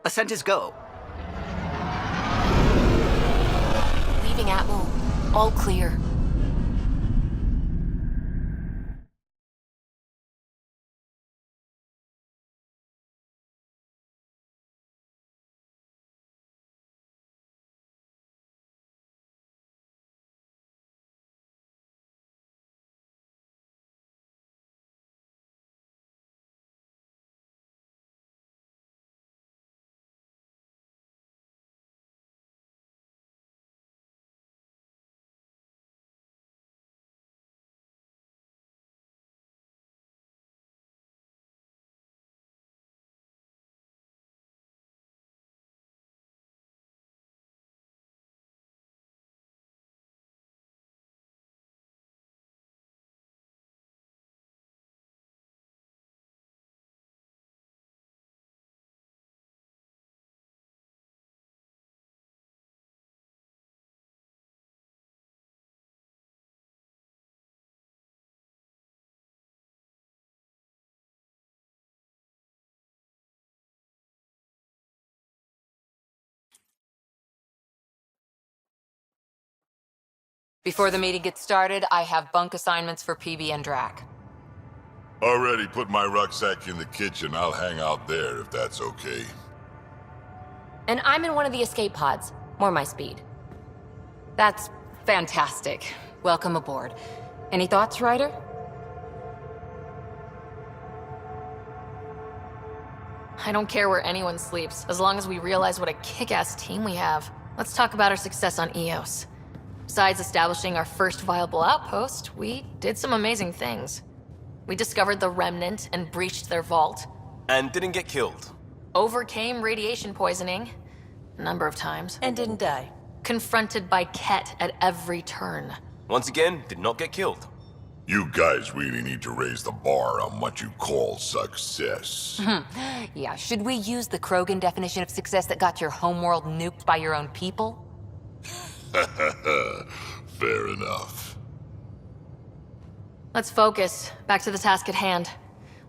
Ascent is go. Leaving Atmo. All clear. Before the meeting gets started, I have bunk assignments for PB and Drac. Already put my rucksack in the kitchen. I'll hang out there if that's okay. And I'm in one of the escape pods. More my speed. That's fantastic. Welcome aboard. Any thoughts, Ryder? I don't care where anyone sleeps, as long as we realize what a kick-ass team we have. Let's talk about our success on Eos. Besides establishing our first viable outpost, we did some amazing things. We discovered the Remnant and breached their vault. And didn't get killed. Overcame radiation poisoning a number of times. And didn't die. Confronted by Ket at every turn. Once again, did not get killed. You guys really need to raise the bar on what you call success. Yeah, should we use the Krogan definition of success that got your homeworld nuked by your own people? Fair enough. Let's focus. Back to the task at hand.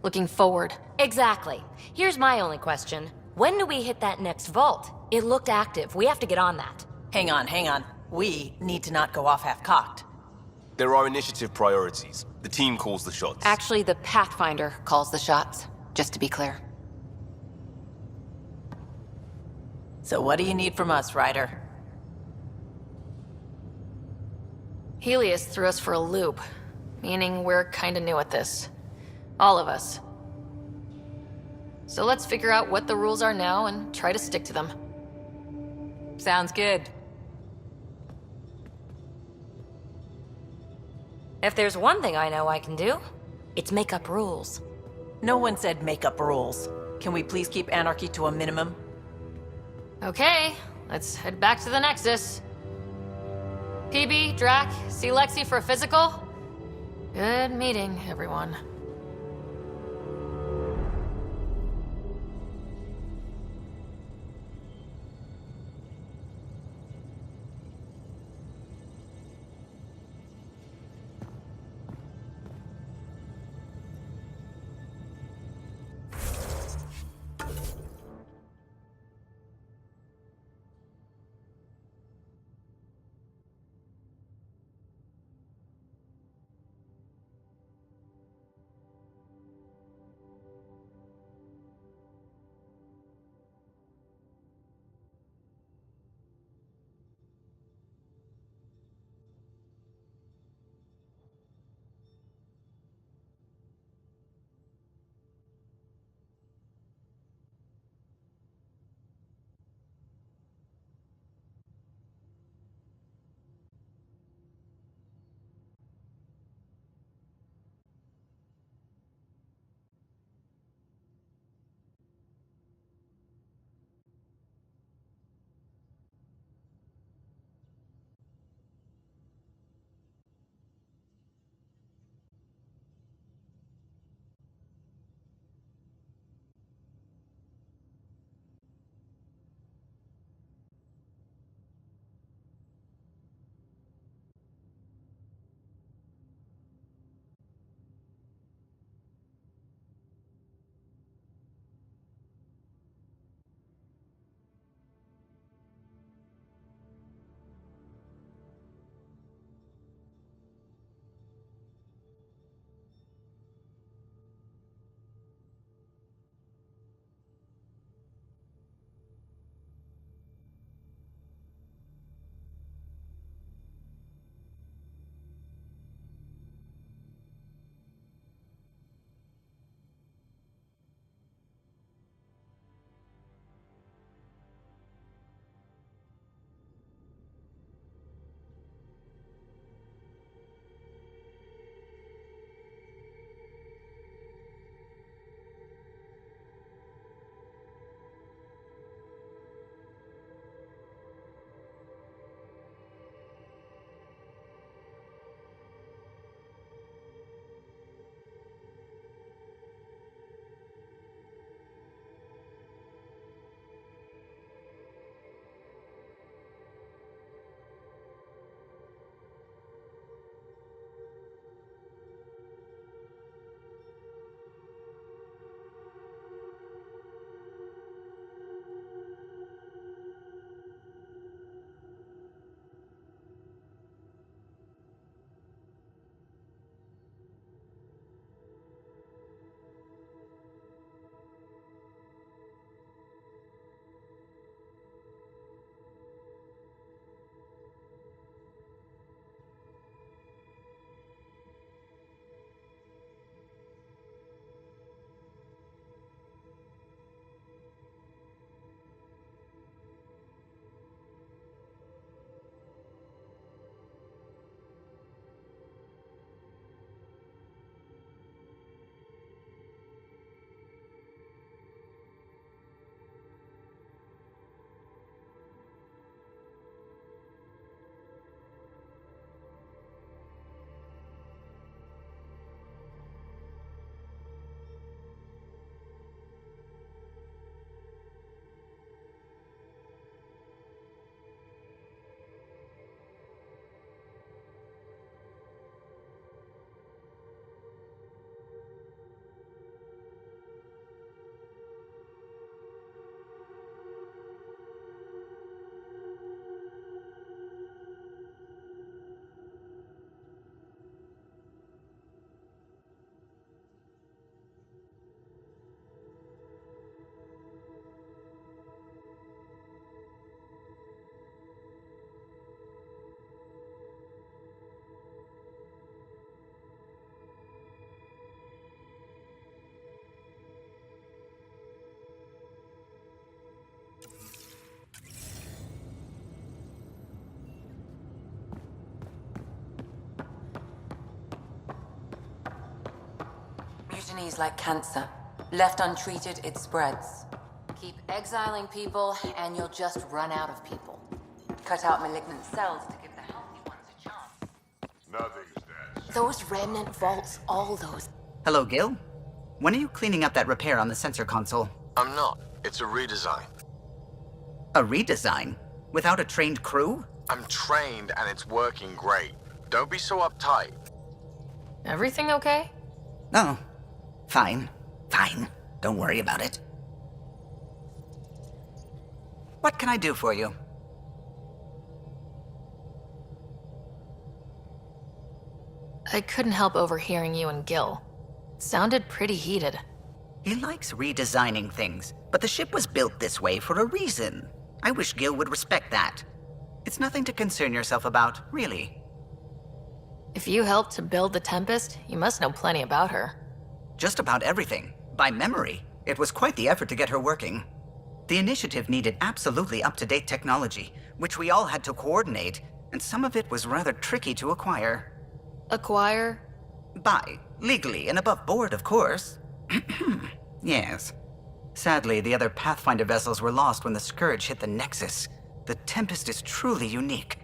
Looking forward. Exactly. Here's my only question. When do we hit that next vault? It looked active. We have to get on that. Hang on. We need to not go off half-cocked. There are initiative priorities. The team calls the shots. Actually, the Pathfinder calls the shots, just to be clear. So what do you need from us, Ryder? Helios threw us for a loop, meaning we're kinda new at this. All of us. So let's figure out what the rules are now and try to stick to them. Sounds good. If there's one thing I know I can do, it's make up rules. No one said make up rules. Can we please keep anarchy to a minimum? Okay, let's head back to the Nexus. PB, Drac, see Lexi for a physical? Good meeting, everyone. Mutiny is like cancer. Left untreated, it spreads. Keep exiling people, and you'll just run out of people. Cut out malignant cells to give the healthy ones a chance. Nothing's dead. Those remnant vaults, all those. Hello, Gil. When are you cleaning up that repair on the sensor console? I'm not. It's a redesign. A redesign? Without a trained crew? I'm trained and it's working great. Don't be so uptight. Everything okay? Oh, fine. Fine. Don't worry about it. What can I do for you? I couldn't help overhearing you and Gil. It sounded pretty heated. He likes redesigning things, but the ship was built this way for a reason. I wish Gil would respect that. It's nothing to concern yourself about, really. If you helped to build the Tempest, you must know plenty about her. Just about everything. By memory. It was quite the effort to get her working. The initiative needed absolutely up-to-date technology, which we all had to coordinate, and some of it was rather tricky to acquire. Acquire? Buy. Legally and above board, of course. Yes. Sadly, the other Pathfinder vessels were lost when the Scourge hit the Nexus. The Tempest is truly unique.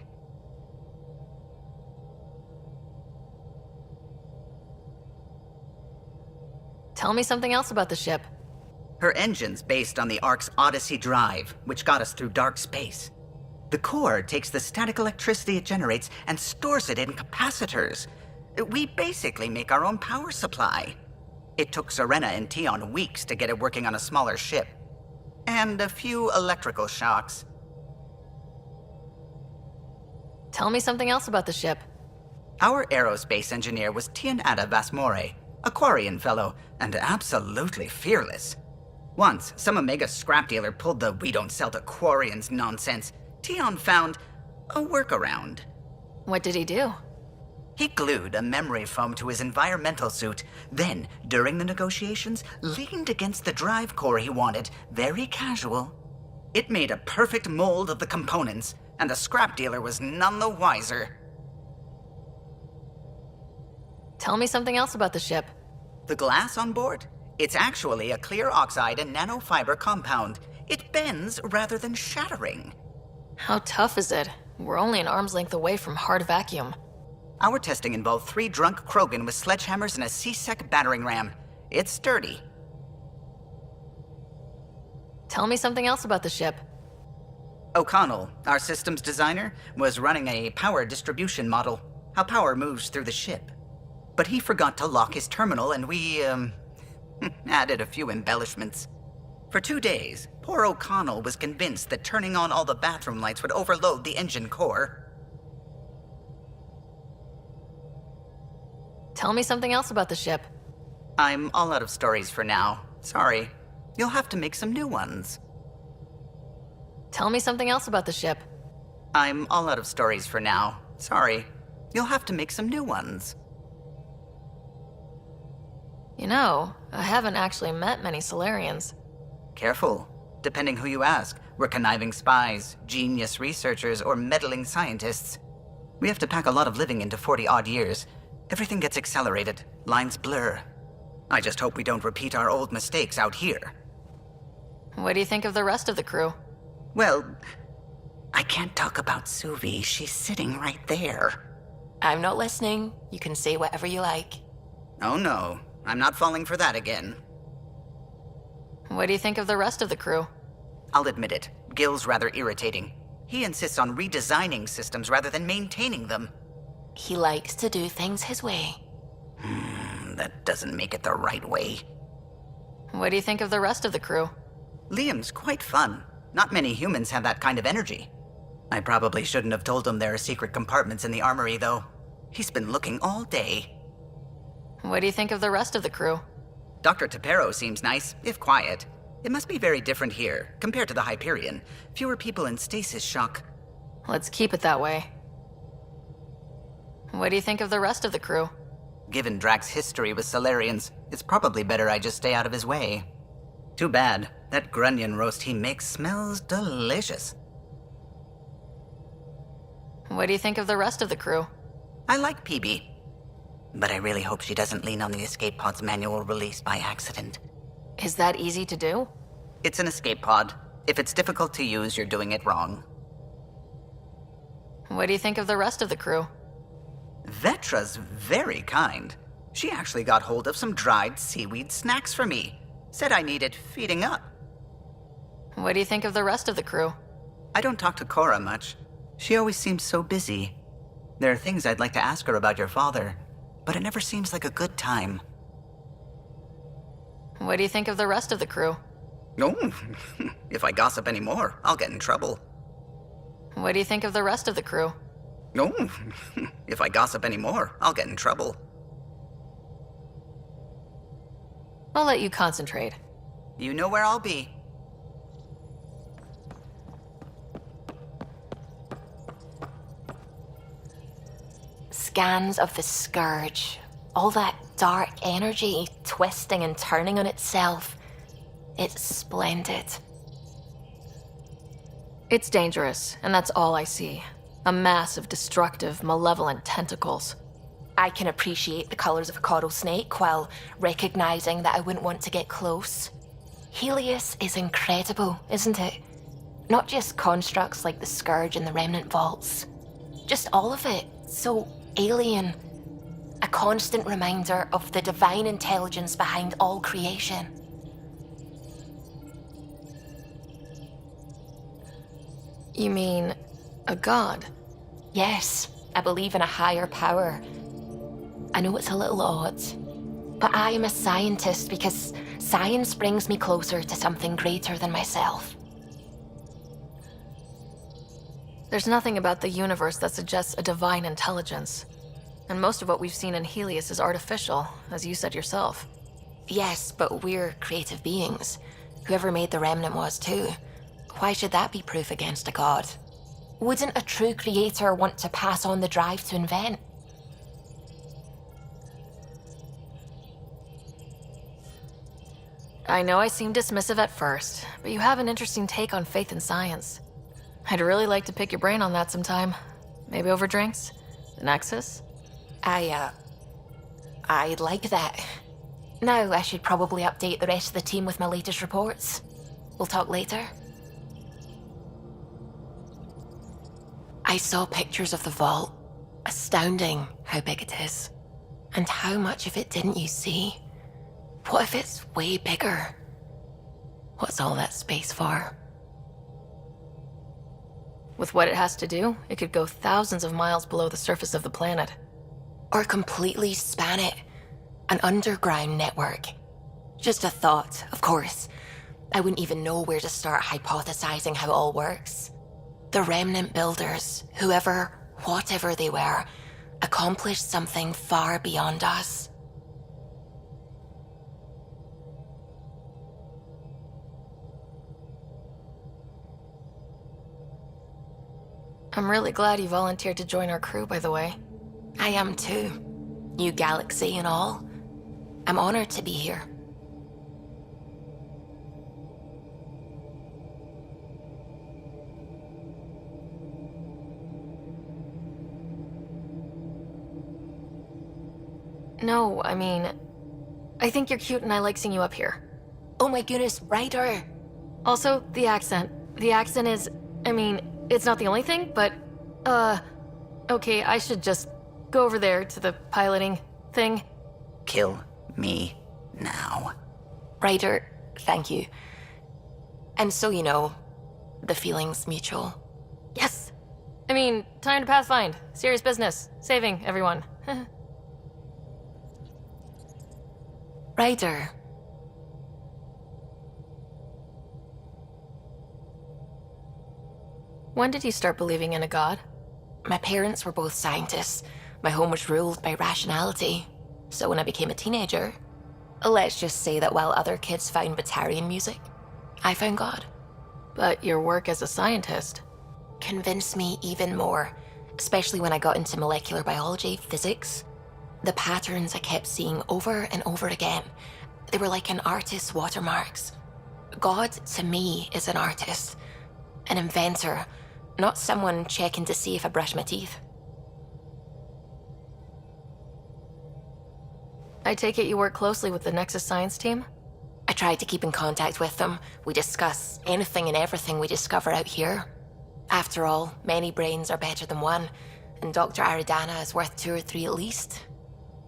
Tell me something else about the ship. Her engine's based on the Ark's Odyssey drive, which got us through dark space. The core takes the static electricity it generates and stores it in capacitors. We basically make our own power supply. It took Serena and Tion weeks to get it working on a smaller ship. And a few electrical shocks. Tell me something else about the ship. Our aerospace engineer was Tianada Vasmore, a Quarian fellow, and absolutely fearless. Once, some Omega scrap dealer pulled the "we don't sell to Quarians" nonsense. Tion found a workaround. What did he do? He glued a memory foam to his environmental suit, then, during the negotiations, leaned against the drive core he wanted, very casual. It made a perfect mold of the components, and the scrap dealer was none the wiser. Tell me something else about the ship. The glass on board? It's actually a clear oxide and nanofiber compound. It bends rather than shattering. How tough is it? We're only an arm's length away from hard vacuum. Our testing involved 3 drunk Krogan with sledgehammers and a C-Sec battering ram. It's sturdy. Tell me something else about the ship. O'Connell, our systems designer, was running a power distribution model, how power moves through the ship. But he forgot to lock his terminal and we, added a few embellishments. For 2 days, poor O'Connell was convinced that turning on all the bathroom lights would overload the engine core. Tell me something else about the ship. I'm all out of stories for now. Sorry. You'll have to make some new ones. Tell me something else about the ship. I'm all out of stories for now. Sorry. You'll have to make some new ones. You know, I haven't actually met many Solarians. Careful. Depending who you ask, we're conniving spies, genius researchers, or meddling scientists. We have to pack a lot of living into 40-odd years. Everything gets accelerated. Lines blur. I just hope we don't repeat our old mistakes out here. What do you think of the rest of the crew? Well, I can't talk about Suvi. She's sitting right there. I'm not listening. You can say whatever you like. Oh no, I'm not falling for that again. What do you think of the rest of the crew? I'll admit it, Gil's rather irritating. He insists on redesigning systems rather than maintaining them. He likes to do things his way. That doesn't make it the right way. What do you think of the rest of the crew? Liam's quite fun. Not many humans have that kind of energy. I probably shouldn't have told him there are secret compartments in the armory, though. He's been looking all day. What do you think of the rest of the crew? Dr. Tapero seems nice, if quiet. It must be very different here, compared to the Hyperion. Fewer people in stasis shock. Let's keep it that way. What do you think of the rest of the crew? Given Drax's history with Solarians, it's probably better I just stay out of his way. Too bad. That grunion roast he makes smells delicious. What do you think of the rest of the crew? I like PB. But I really hope she doesn't lean on the escape pod's manual release by accident. Is that easy to do? It's an escape pod. If it's difficult to use, you're doing it wrong. What do you think of the rest of the crew? Vetra's very kind. She actually got hold of some dried seaweed snacks for me. Said I needed feeding up. What do you think of the rest of the crew? I don't talk to Cora much. She always seems so busy. There are things I'd like to ask her about your father, but it never seems like a good time. What do you think of the rest of the crew? No, if I gossip anymore, I'll get in trouble. What do you think of the rest of the crew? No, if I gossip anymore, I'll get in trouble. I'll let you concentrate. You know where I'll be. Scans of the Scourge. All that dark energy twisting and turning on itself. It's splendid. It's dangerous, and that's all I see. A mass of destructive, malevolent tentacles. I can appreciate the colors of a coral snake while recognizing that I wouldn't want to get close. Helios is incredible, isn't it? Not just constructs like the Scourge and the Remnant Vaults. Just all of it. So alien. A constant reminder of the divine intelligence behind all creation. You mean a god? Yes, I believe in a higher power. I know it's a little odd, but I am a scientist because science brings me closer to something greater than myself. There's nothing about the universe that suggests a divine intelligence. And most of what we've seen in Helios is artificial, as you said yourself. Yes, but we're creative beings. Whoever made the Remnant was too. Why should that be proof against a god? Wouldn't a true creator want to pass on the drive to invent? I know I seem dismissive at first, but you have an interesting take on faith and science. I'd really like to pick your brain on that sometime. Maybe over drinks? The Nexus? I'd like that. Now I should probably update the rest of the team with my latest reports. We'll talk later. I saw pictures of the vault. Astounding how big it is. And how much of it didn't you see? What if it's way bigger? What's all that space for? With what it has to do, it could go thousands of miles below the surface of the planet. Or completely span it. An underground network. Just a thought, of course. I wouldn't even know where to start hypothesizing how it all works. The Remnant builders, whoever, whatever they were, accomplished something far beyond us. I'm really glad you volunteered to join our crew, by the way. I am too. New galaxy and all. I'm honored to be here. No, I mean, I think you're cute and I like seeing you up here. Oh my goodness, Ryder! Also, the accent. The accent is, I mean, it's not the only thing, but, okay, I should just go over there to the piloting thing. Kill me now. Ryder, thank you. And so you know, the feeling's mutual. Yes! I mean, time to pathfind. Serious business. Saving everyone. Ryder. When did you start believing in a god? My parents were both scientists. My home was ruled by rationality. So when I became a teenager, let's just say that while other kids found Batarian music, I found God. But your work as a scientist Convinced me even more, especially when I got into molecular biology, physics. The patterns I kept seeing over and over again, they were like an artist's watermarks. God, to me, is an artist, an inventor, not someone checking to see if I brush my teeth. I take it you work closely with the Nexus science team? I try to keep in contact with them. We discuss anything and everything we discover out here. After all, many brains are better than one, and Dr. Aridana is worth 2 or 3 at least.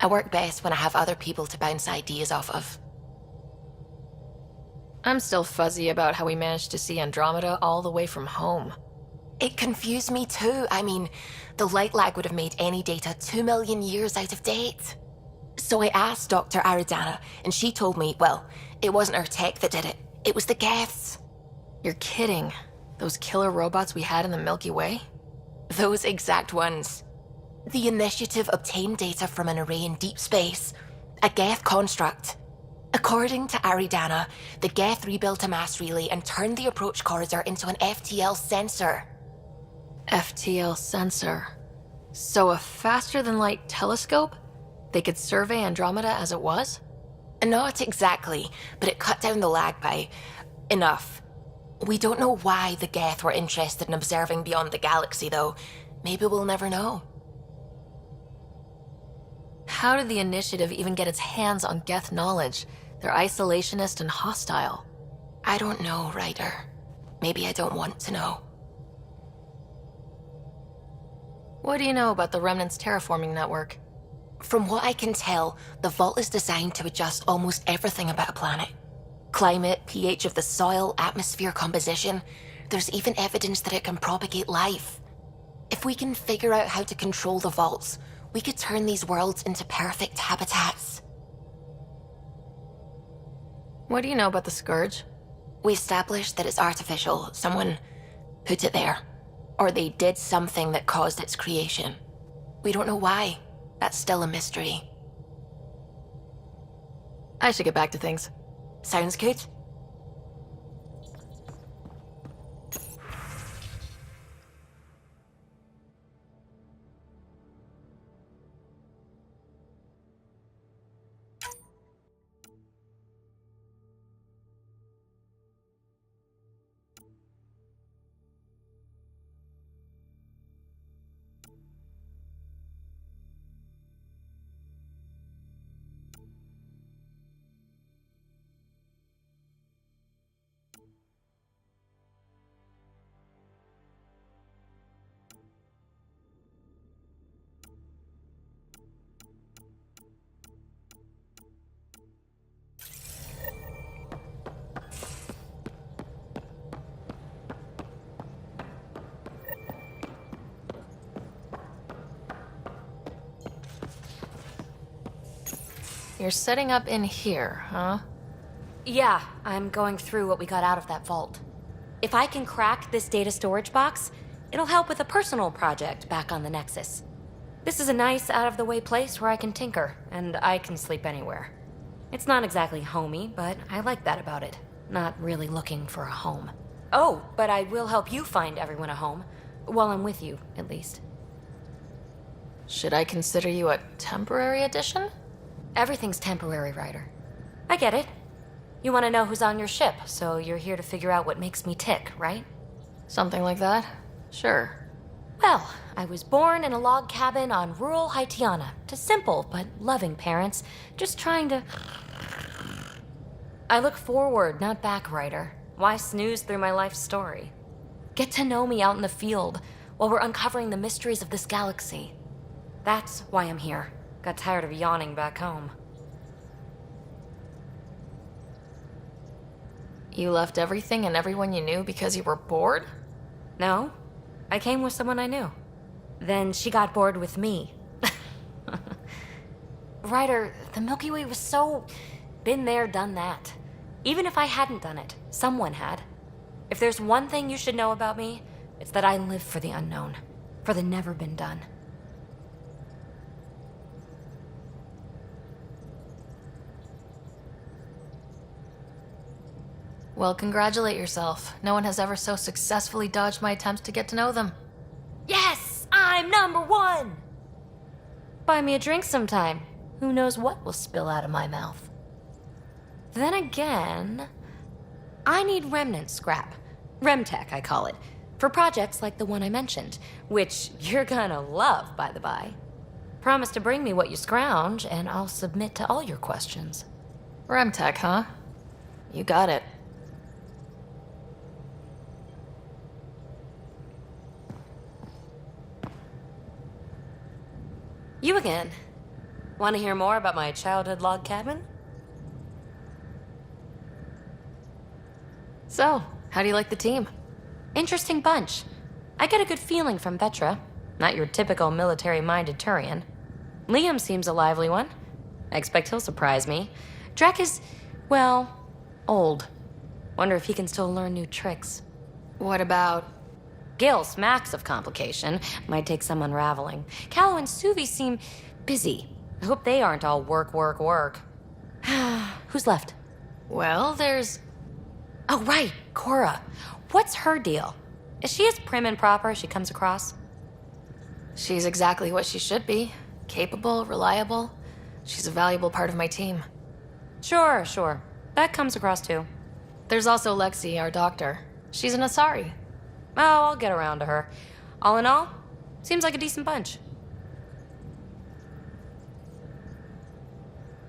I work best when I have other people to bounce ideas off of. I'm still fuzzy about how we managed to see Andromeda all the way from home. It confused me too. I mean, the light lag would have made any data 2 million years out of date. So I asked Dr. Aridana, and she told me, well, it wasn't her tech that did it. It was the Geths. You're kidding. Those killer robots we had in the Milky Way? Those exact ones. The Initiative obtained data from an array in deep space, a Geth construct. According to Aridana, the Geth rebuilt a mass relay and turned the approach corridor into an FTL sensor. FTL sensor. So a faster-than-light telescope? They could survey Andromeda as it was? Not exactly, but it cut down the lag by enough. We don't know why the Geth were interested in observing beyond the galaxy, though. Maybe we'll never know. How did the Initiative even get its hands on Geth knowledge? They're isolationist and hostile. I don't know, Ryder. Maybe I don't want to know. What do you know about the Remnant's terraforming network? From what I can tell, the vault is designed to adjust almost everything about a planet. Climate, pH of the soil, atmosphere composition. There's even evidence that it can propagate life. If we can figure out how to control the vaults, we could turn these worlds into perfect habitats. What do you know about the Scourge? We established that it's artificial. Someone put it there. Or they did something that caused its creation. We don't know why. That's still a mystery. I should get back to things. Sounds good. You're setting up in here, huh? Yeah, I'm going through what we got out of that vault. If I can crack this data storage box, it'll help with a personal project back on the Nexus. This is a nice, out-of-the-way place where I can tinker, and I can sleep anywhere. It's not exactly homey, but I like that about it. Not really looking for a home. Oh, but I will help you find everyone a home. While I'm with you, at least. Should I consider you a temporary addition? Everything's temporary, Ryder. I get it. You want to know who's on your ship, so you're here to figure out what makes me tick, right? Something like that? Sure. Well, I was born in a log cabin on rural Haitiana to simple but loving parents, just trying to... I look forward, not back, Ryder. Why snooze through my life story? Get to know me out in the field while we're uncovering the mysteries of this galaxy. That's why I'm here. Got tired of yawning back home. You left everything and everyone you knew because you were bored? No, I came with someone I knew. Then she got bored with me. Ryder, the Milky Way was so... been there, done that. Even if I hadn't done it, someone had. If there's one thing you should know about me, it's that I live for the unknown. For the never been done. Well, congratulate yourself. No one has ever so successfully dodged my attempts to get to know them. Yes! I'm #1! Buy me a drink sometime. Who knows what will spill out of my mouth. Then again, I need remnant scrap. Remtech, I call it. For projects like the one I mentioned. Which you're gonna love, by the by. Promise to bring me what you scrounge, and I'll submit to all your questions. Remtech, huh? You got it. You again. Want to hear more about my childhood log cabin? So, how do you like the team? Interesting bunch. I get a good feeling from Vetra. Not your typical military-minded Turian. Liam seems a lively one. I expect he'll surprise me. Drek is, well, old. Wonder if he can still learn new tricks. What about... Gil smacks of complication. Might take some unraveling. Callow and Suvi seem busy. I hope they aren't all work, work, work. Who's left? Well, there's... Oh, right, Cora. What's her deal? Is she as prim and proper as she comes across? She's exactly what she should be. Capable, reliable. She's a valuable part of my team. Sure. That comes across too. There's also Lexi, our doctor. She's an Asari. Oh, I'll get around to her. All in all, seems like a decent bunch.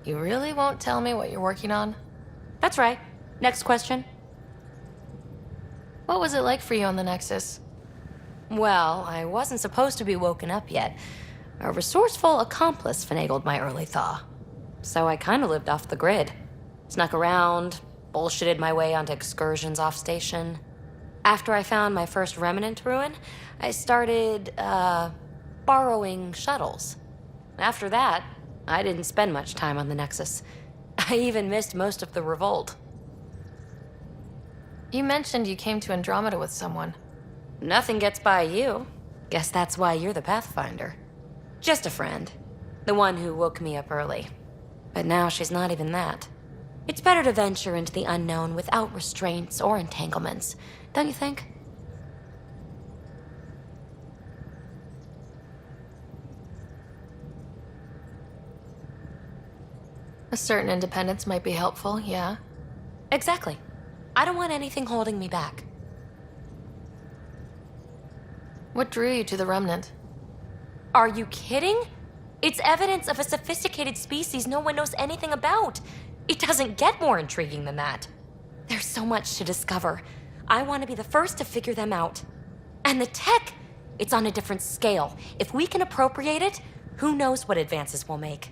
You really won't tell me what you're working on? That's right. Next question. What was it like for you on the Nexus? Well, I wasn't supposed to be woken up yet. A resourceful accomplice finagled my early thaw. So I kind of lived off the grid. Snuck around, bullshitted my way onto excursions off station. After I found my first remnant ruin, I started, borrowing shuttles. After that, I didn't spend much time on the Nexus. I even missed most of the revolt. You mentioned you came to Andromeda with someone. Nothing gets by you. Guess that's why you're the Pathfinder. Just a friend. The one who woke me up early. But now she's not even that. It's better to venture into the unknown without restraints or entanglements, don't you think? A certain independence might be helpful, yeah. Exactly. I don't want anything holding me back. What drew you to the Remnant? Are you kidding? It's evidence of a sophisticated species no one knows anything about. It doesn't get more intriguing than that. There's so much to discover. I want to be the first to figure them out. And the tech, it's on a different scale. If we can appropriate it, who knows what advances we'll make.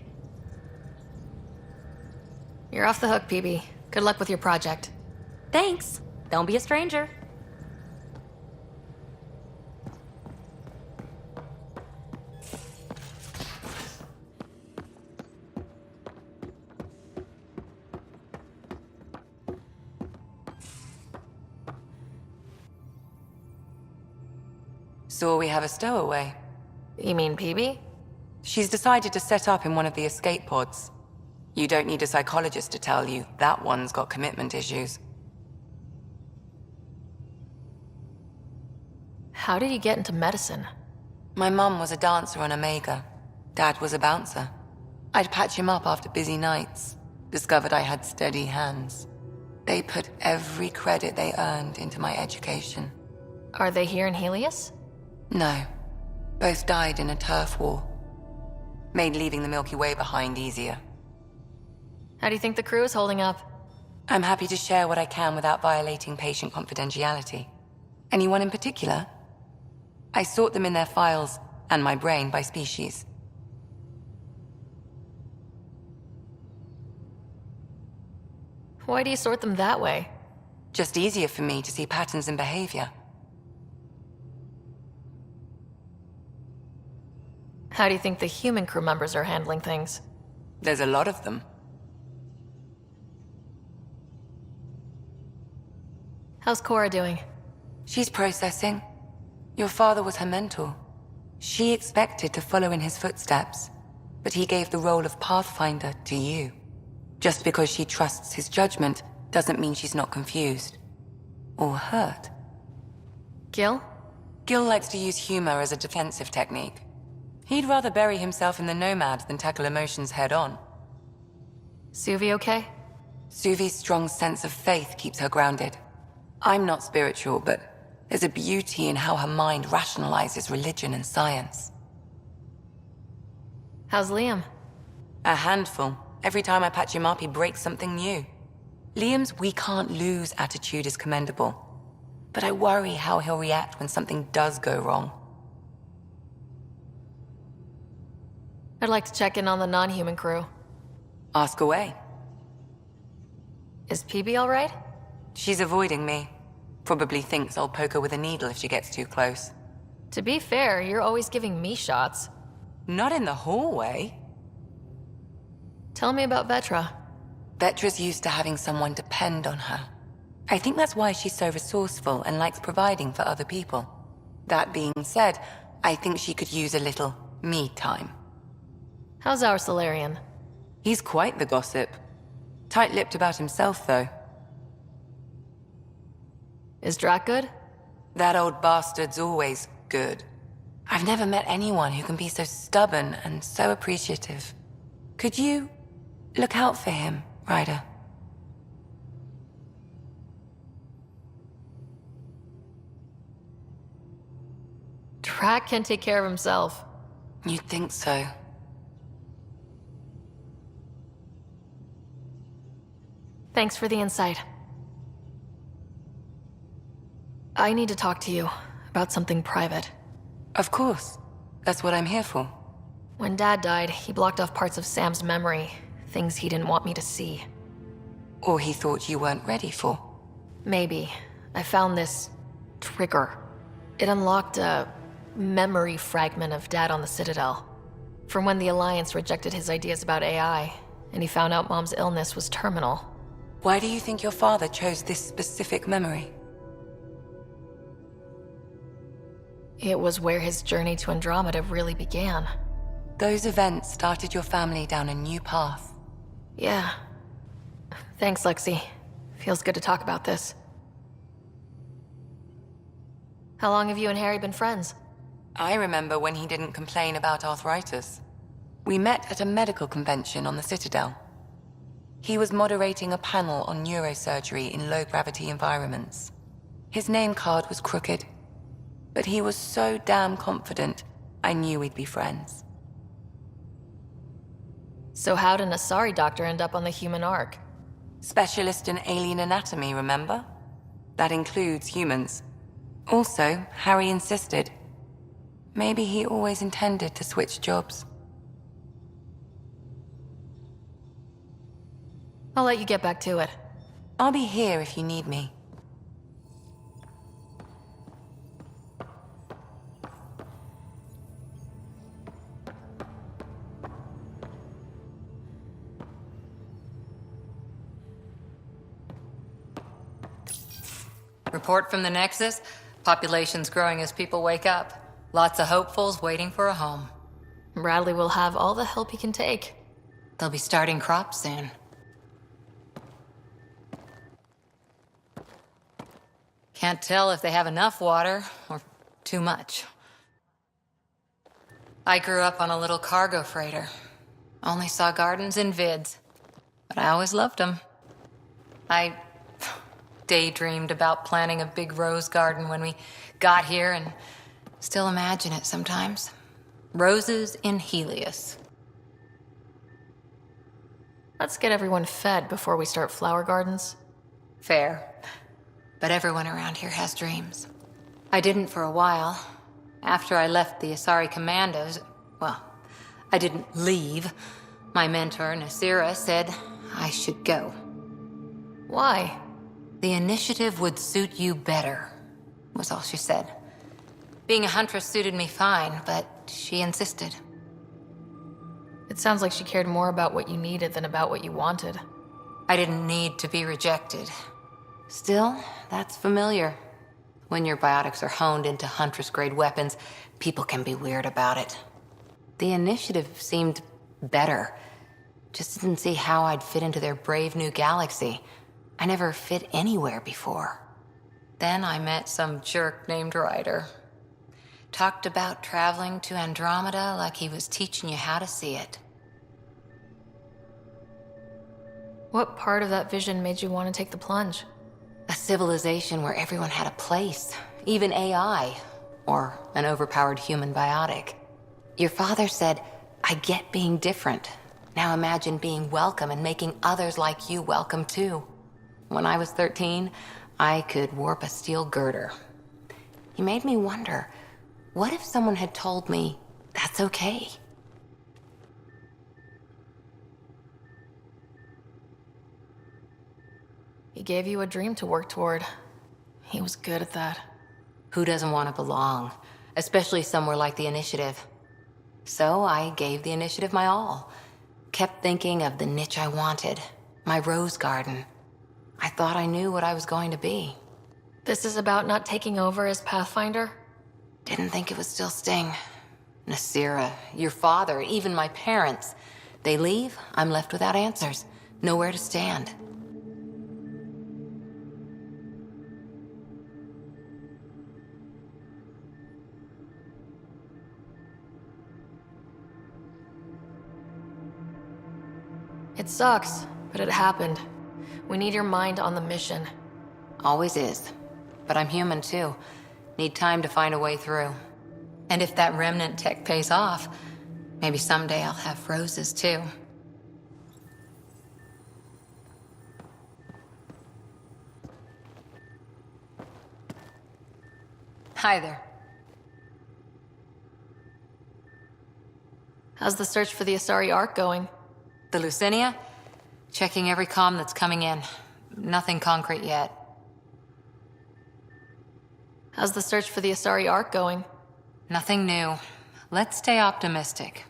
You're off the hook, PB. Good luck with your project. Thanks. Don't be a stranger. So we have a stowaway. You mean PB? She's decided to set up in one of the escape pods. You don't need a psychologist to tell you that one's got commitment issues. How did you get into medicine? My mum was a dancer on Omega. Dad was a bouncer. I'd patch him up after busy nights. Discovered I had steady hands. They put every credit they earned into my education. Are they here in Helios? No. Both died in a turf war. Made leaving the Milky Way behind easier. How do you think the crew is holding up? I'm happy to share what I can without violating patient confidentiality. Anyone in particular? I sort them in their files, and my brain by species. Why do you sort them that way? Just easier for me to see patterns in behavior. How do you think the human crew members are handling things? There's a lot of them. How's Cora doing? She's processing. Your father was her mentor. She expected to follow in his footsteps, but he gave the role of Pathfinder to you. Just because she trusts his judgment doesn't mean she's not confused. Or hurt. Gil? Gil likes to use humor as a defensive technique. He'd rather bury himself in the Nomad than tackle emotions head-on. Suvi okay? Suvi's strong sense of faith keeps her grounded. I'm not spiritual, but there's a beauty in how her mind rationalizes religion and science. How's Liam? A handful. Every time I patch him up, he breaks something new. Liam's "we can't lose" attitude is commendable. But I worry how he'll react when something does go wrong. I'd like to check in on the non-human crew. Ask away. Is PB all right? She's avoiding me. Probably thinks I'll poke her with a needle if she gets too close. To be fair, you're always giving me shots. Not in the hallway. Tell me about Vetra. Vetra's used to having someone depend on her. I think that's why she's so resourceful and likes providing for other people. That being said, I think she could use a little me time. How's our Solarian? He's quite the gossip. Tight-lipped about himself, though. Is Drac good? That old bastard's always good. I've never met anyone who can be so stubborn and so appreciative. Could you look out for him, Ryder? Drac can take care of himself. You'd think so. Thanks for the insight. I need to talk to you about something private. Of course. That's what I'm here for. When Dad died, he blocked off parts of Sam's memory, things he didn't want me to see. Or he thought you weren't ready for. Maybe. I found this trigger. It unlocked a memory fragment of Dad on the Citadel. From when the Alliance rejected his ideas about AI, and he found out Mom's illness was terminal. Why do you think your father chose this specific memory? It was where his journey to Andromeda really began. Those events started your family down a new path. Yeah. Thanks, Lexi. Feels good to talk about this. How long have you and Harry been friends? I remember when he didn't complain about arthritis. We met at a medical convention on the Citadel. He was moderating a panel on neurosurgery in low-gravity environments. His name card was crooked, but he was so damn confident, I knew we'd be friends. So how'd an Asari doctor end up on the human Ark? Specialist in alien anatomy, remember? That includes humans. Also, Harry insisted. Maybe he always intended to switch jobs. I'll let you get back to it. I'll be here if you need me. Report from the Nexus. Population's growing as people wake up. Lots of hopefuls waiting for a home. Bradley will have all the help he can take. They'll be starting crops soon. Can't tell if they have enough water or too much. I grew up on a little cargo freighter. Only saw gardens in vids, but I always loved them. I daydreamed about planting a big rose garden when we got here and still imagine it sometimes. Roses in Helios. Let's get everyone fed before we start flower gardens. Fair. But everyone around here has dreams. I didn't for a while. After I left the Asari Commandos, well, I didn't leave. My mentor, Nyrreah, said I should go. Why? The initiative would suit you better, was all she said. Being a huntress suited me fine, but she insisted. It sounds like she cared more about what you needed than about what you wanted. I didn't need to be rejected. Still, that's familiar. When your biotics are honed into Huntress-grade weapons, people can be weird about it. The initiative seemed better. Just didn't see how I'd fit into their brave new galaxy. I never fit anywhere before. Then I met some jerk named Ryder. Talked about traveling to Andromeda like he was teaching you how to see it. What part of that vision made you want to take the plunge? A civilization where everyone had a place, even AI, or an overpowered human biotic. Your father said, I get being different. Now imagine being welcome and making others like you welcome too. When I was 13, I could warp a steel girder. He made me wonder, what if someone had told me that's okay? He gave you a dream to work toward. He was good at that. Who doesn't want to belong? Especially somewhere like the Initiative. So I gave the Initiative my all. Kept thinking of the niche I wanted. My rose garden. I thought I knew what I was going to be. This is about not taking over as Pathfinder? Didn't think it would still sting. Nyrreah, your father, even my parents. They leave, I'm left without answers. Nowhere to stand. It sucks, but it happened. We need your mind on the mission. Always is. But I'm human too. Need time to find a way through. And if that remnant tech pays off, maybe someday I'll have roses too. Hi there. How's the search for the Asari Ark going? The Lucinia? Checking every comm that's coming in. Nothing concrete yet. How's the search for the Asari Ark going? Nothing new. Let's stay optimistic.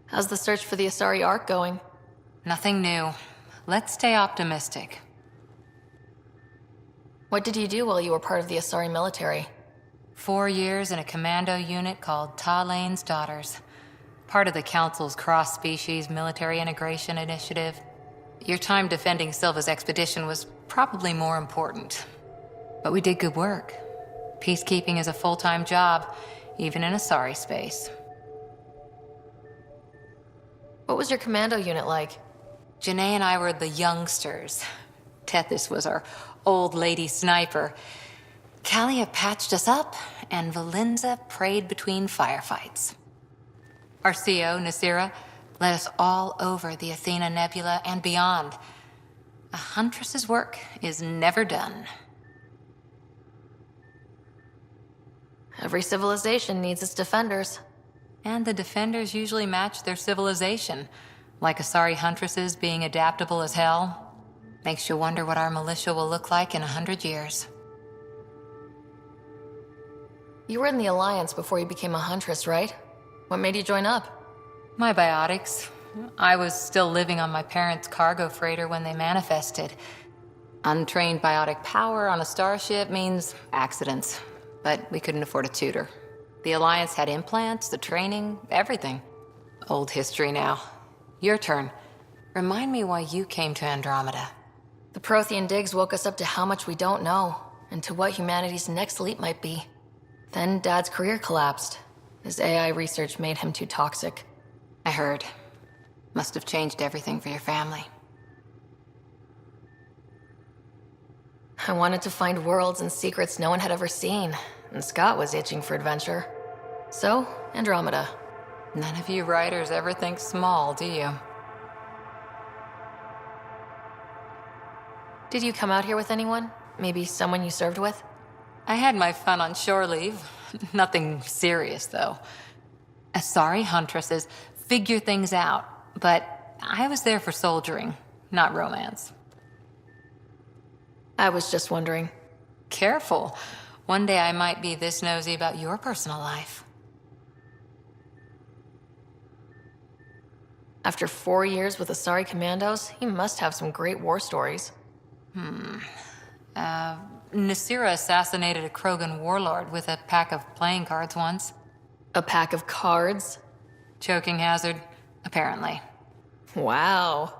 How's the search for the Asari Ark going? Nothing new. Let's stay optimistic. What did you do while you were part of the Asari military? 4 years in a commando unit called Talane's Daughters. Part of the Council's cross-species military integration initiative. Your time defending Silva's expedition was probably more important. But we did good work. Peacekeeping is a full-time job, even in Asari space. What was your commando unit like? Janae and I were the youngsters. Tethys was our old lady sniper. Kalia patched us up, and Valenza prayed between firefights. Our CO, Nyrreah, led us all over the Athena Nebula and beyond. A huntress's work is never done. Every civilization needs its defenders. And the defenders usually match their civilization, like Asari huntresses being adaptable as hell. Makes you wonder what our militia will look like in 100 years. You were in the Alliance before you became a huntress, right? What made you join up? My biotics. I was still living on my parents' cargo freighter when they manifested. Untrained biotic power on a starship means accidents, but we couldn't afford a tutor. The Alliance had implants, the training, everything. Old history now. Your turn. Remind me why you came to Andromeda. The Prothean digs woke us up to how much we don't know, and to what humanity's next leap might be. Then Dad's career collapsed. His AI research made him too toxic. I heard. Must have changed everything for your family. I wanted to find worlds and secrets no one had ever seen, and Scott was itching for adventure. So, Andromeda. None of you writers ever think small, do you? Did you come out here with anyone? Maybe someone you served with? I had my fun on shore leave. Nothing serious, though. Asari huntresses figure things out, but I was there for soldiering, not romance. I was just wondering. Careful. One day I might be this nosy about your personal life. After 4 years with Asari commandos, he must have some great war stories. Nyrreah assassinated a Krogan warlord with a pack of playing cards once. A pack of cards? Choking hazard, apparently. Wow.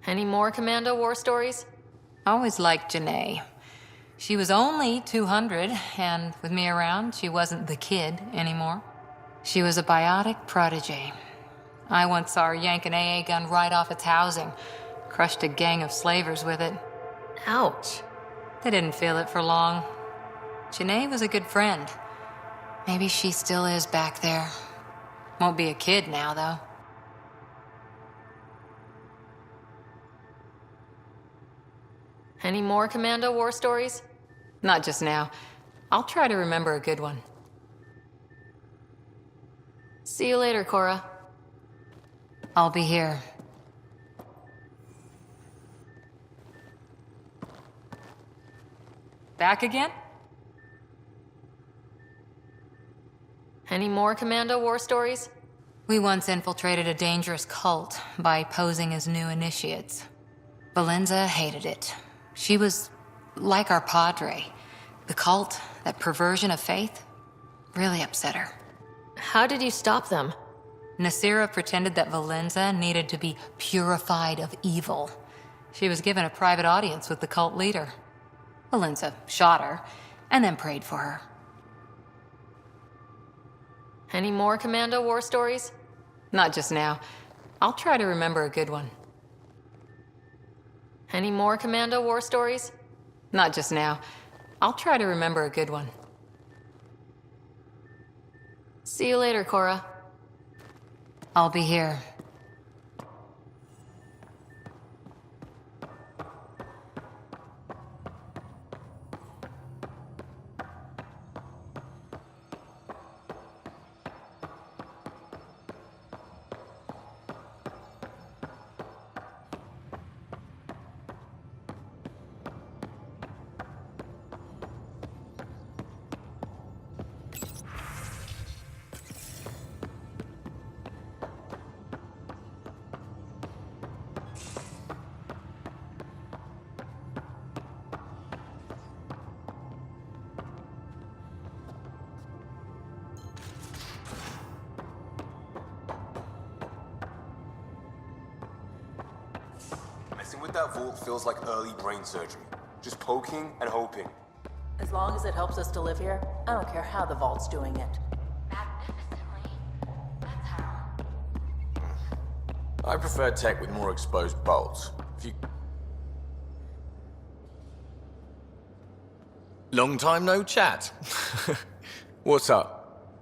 Any more commando war stories? Always liked Janae. She was only 200, and with me around, she wasn't the kid anymore. She was a biotic protege. I once saw her yank an AA gun right off its housing. Crushed a gang of slavers with it. Ouch. They didn't feel it for long. Janae was a good friend. Maybe she still is back there. Won't be a kid now, though. Any more Commando war stories? Not just now. I'll try to remember a good one. See you later, Cora. I'll be here. Back again? Any more Commando war stories? We once infiltrated a dangerous cult by posing as new initiates. Valenza hated it. She was like our padre. The cult, that perversion of faith, really upset her. How did you stop them? Nyrreah pretended that Valenza needed to be purified of evil. She was given a private audience with the cult leader. Valenza shot her, and then prayed for her. Any more Commando war stories? Not just now. I'll try to remember a good one. Any more Commando war stories? Not just now. I'll try to remember a good one. See you later, Cora. I'll be here. Messing with that vault feels like early brain surgery. Just poking and hoping. As long as it helps us to live here, I don't care how the vault's doing it. Magnificently. That's how. I prefer tech with more exposed bolts. If you... Long time no chat. What's up?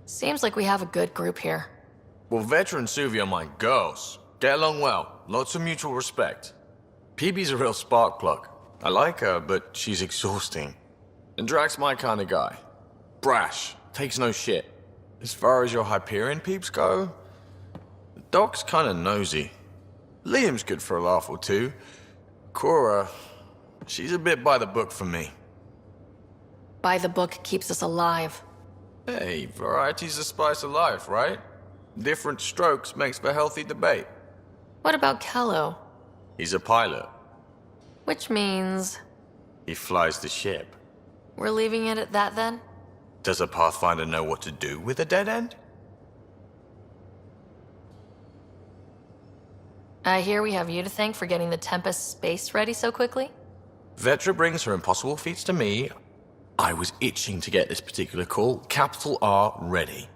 Seems like we have a good group here. Well, Veteran and Suvi are my girls. Get along well. Lots of mutual respect. PB's a real spark plug. I like her, but she's exhausting. And Drax's my kind of guy. Brash. Takes no shit. As far as your Hyperion peeps go, the Doc's kind of nosy. Liam's good for a laugh or two. Cora, she's a bit by the book for me. By the book keeps us alive. Hey, variety's the spice of life, right? Different strokes makes for healthy debate. What about Kello? He's a pilot. Which means... He flies the ship. we're leaving it at that then? Does a Pathfinder know what to do with a dead end? I hear we have you to thank for getting the Tempest space ready so quickly? Vetra brings her impossible feats to me. I was itching to get this particular call. Capital R ready.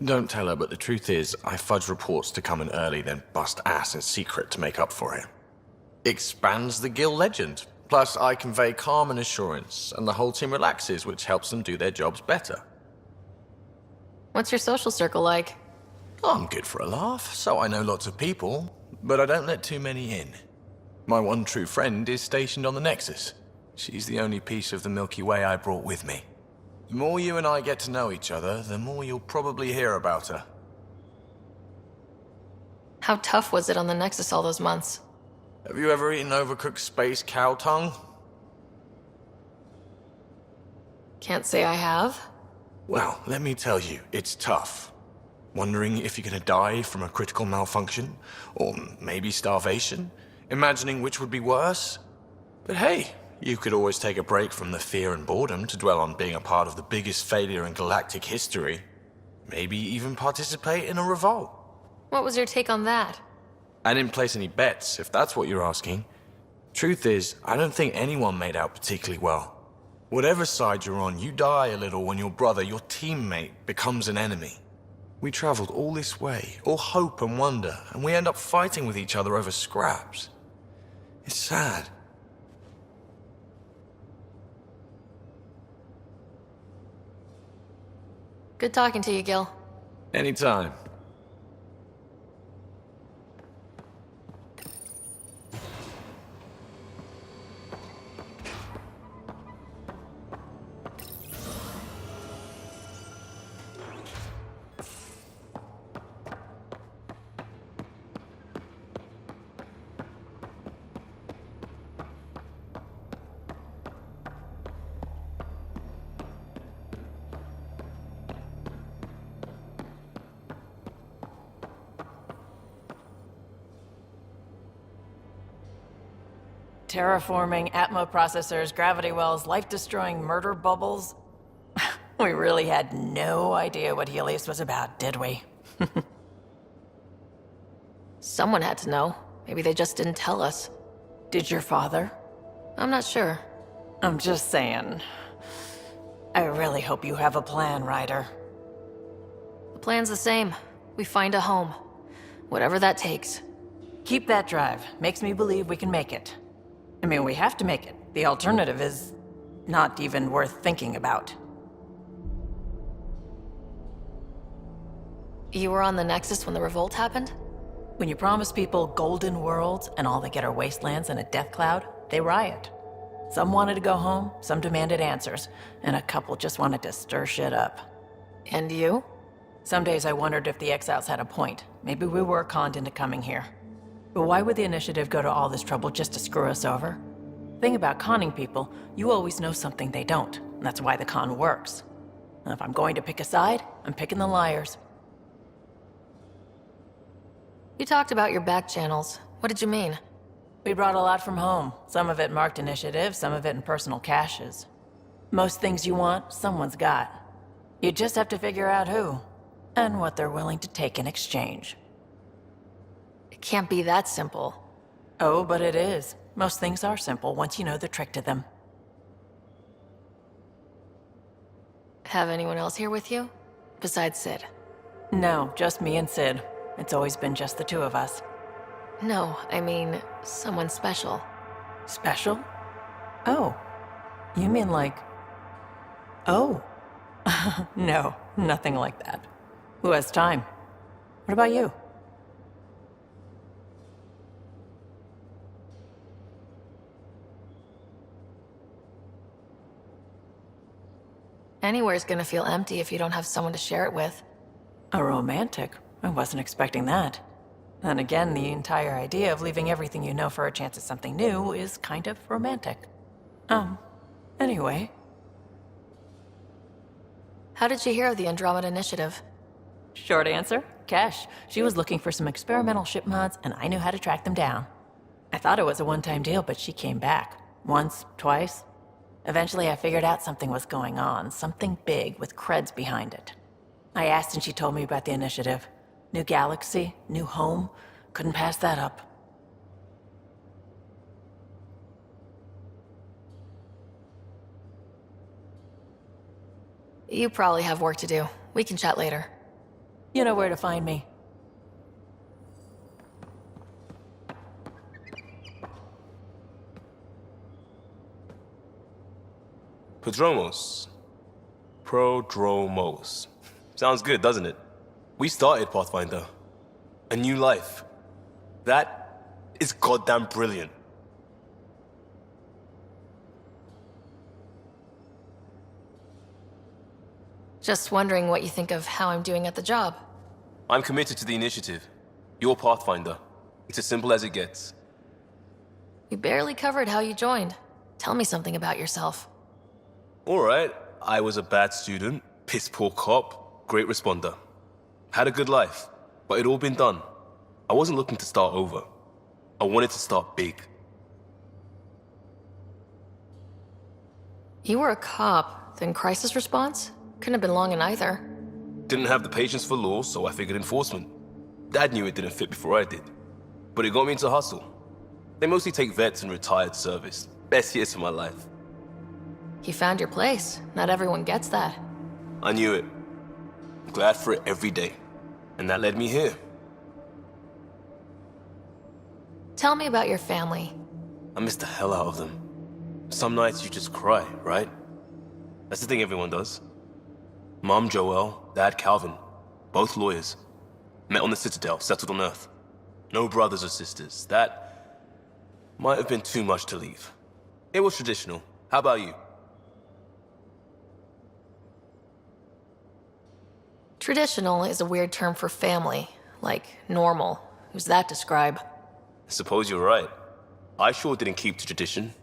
Don't tell her, but the truth is, I fudge reports to come in early, then bust ass in secret to make up for it. Expands the guild legend. Plus, I convey calm and assurance, and the whole team relaxes, which helps them do their jobs better. What's your social circle like? I'm good for a laugh, so I know lots of people, but I don't let too many in. My one true friend is stationed on the Nexus. She's the only piece of the Milky Way I brought with me. The more you and I get to know each other, the more you'll probably hear about her. How tough was it on the Nexus all those months? Have you ever eaten overcooked space cow tongue? Can't say I have. Well, let me tell you, it's tough. Wondering if you're gonna die from a critical malfunction, or maybe starvation, imagining which would be worse. But hey, you could always take a break from the fear and boredom to dwell on being a part of the biggest failure in galactic history. Maybe even participate in a revolt. What was your take on that? I didn't place any bets, if that's what you're asking. Truth is, I don't think anyone made out particularly well. Whatever side you're on, you die a little when your brother, your teammate, becomes an enemy. We traveled all this way, all hope and wonder, and we end up fighting with each other over scraps. It's sad. Good talking to you, Gil. Anytime. Terraforming, Atmo processors, gravity wells, life-destroying murder bubbles. We really had no idea what Helios was about, did we? Someone had to know. Maybe they just didn't tell us. Did your father? I'm not sure. I'm just saying. I really hope you have a plan, Ryder. The plan's the same. We find a home. Whatever that takes. Keep that drive. Makes me believe we can make it. I mean, we have to make it. The alternative is not even worth thinking about. You were on the Nexus when the revolt happened? When you promise people golden worlds and all they get are wastelands and a death cloud, they riot. Some wanted to go home, some demanded answers, and a couple just wanted to stir shit up. And you? Some days I wondered if the exiles had a point. Maybe we were conned into coming here. But why would the Initiative go to all this trouble just to screw us over? Thing about conning people, you always know something they don't, and that's why the con works. And if I'm going to pick a side, I'm picking the liars. You talked about your back channels. What did you mean? We brought a lot from home. Some of it marked Initiative, some of it in personal caches. Most things you want, someone's got. You just have to figure out who, and what they're willing to take in exchange. It can't be that simple. Oh, but it is. Most things are simple once you know the trick to them. Have anyone else here with you? Besides Sid? No, just me and Sid. It's always been just the two of us. No, I mean, someone special. Special? Oh. You mean like... Oh. No, nothing like that. Who has time? What about you? Anywhere's gonna feel empty if you don't have someone to share it with. A romantic? I wasn't expecting that. Then again, the entire idea of leaving everything you know for a chance at something new is kind of romantic. Anyway. How did you hear of the Andromeda Initiative? Short answer, Cash. She was looking for some experimental ship mods, and I knew how to track them down. I thought it was a one-time deal, but she came back. Once, twice. Eventually, I figured out something was going on, something big with creds behind it. I asked and she told me about the Initiative. New galaxy, new home. Couldn't pass that up. You probably have work to do. We can chat later. You know where to find me. Prodromos. Sounds good, doesn't it? We started Pathfinder. A new life. That is goddamn brilliant. Just wondering what you think of how I'm doing at the job. I'm committed to the initiative. You're Pathfinder. It's as simple as it gets. You barely covered how you joined. Tell me something about yourself. Alright, I was a bad student, piss poor cop, great responder. Had a good life, but it'd all been done. I wasn't looking to start over. I wanted to start big. You were a cop, then crisis response? Couldn't have been long in either. Didn't have the patience for law, so I figured enforcement. Dad knew it didn't fit before I did. But it got me into hustle. They mostly take vets and retired service. Best years of my life. You found your place. Not everyone gets that. I knew it. I'm glad for it every day. And that led me here. Tell me about your family. I miss the hell out of them. Some nights you just cry, right? That's the thing everyone does. Mom Joelle, Dad Calvin. Both lawyers. Met on the Citadel, settled on Earth. No brothers or sisters. That might have been too much to leave. It was traditional. How about you? Traditional is a weird term for family, like normal. Who's that describe? I suppose you're right. I sure didn't keep to tradition.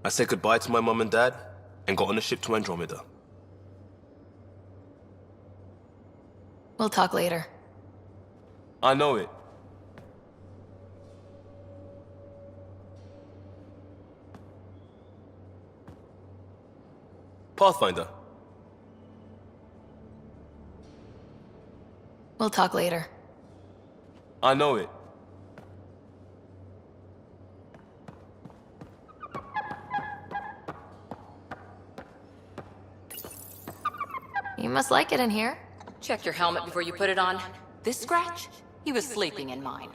I said goodbye to my mom and dad, and got on a ship to Andromeda. We'll talk later. I know it. Pathfinder. We'll talk later. I know it. You must like it in here. Check your helmet before you put it on. This scratch? He was sleeping in mine.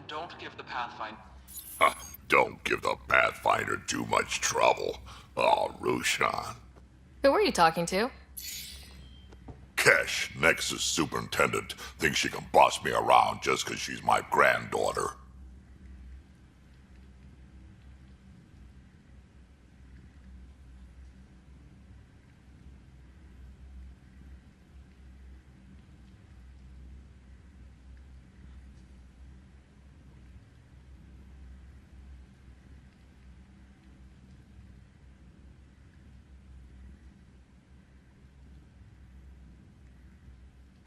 Don't give the Pathfinder... Don't give the Pathfinder too much trouble. Oh, Rushan. Who were you talking to? Kesh, Nexus Superintendent, thinks she can boss me around just because she's my granddaughter.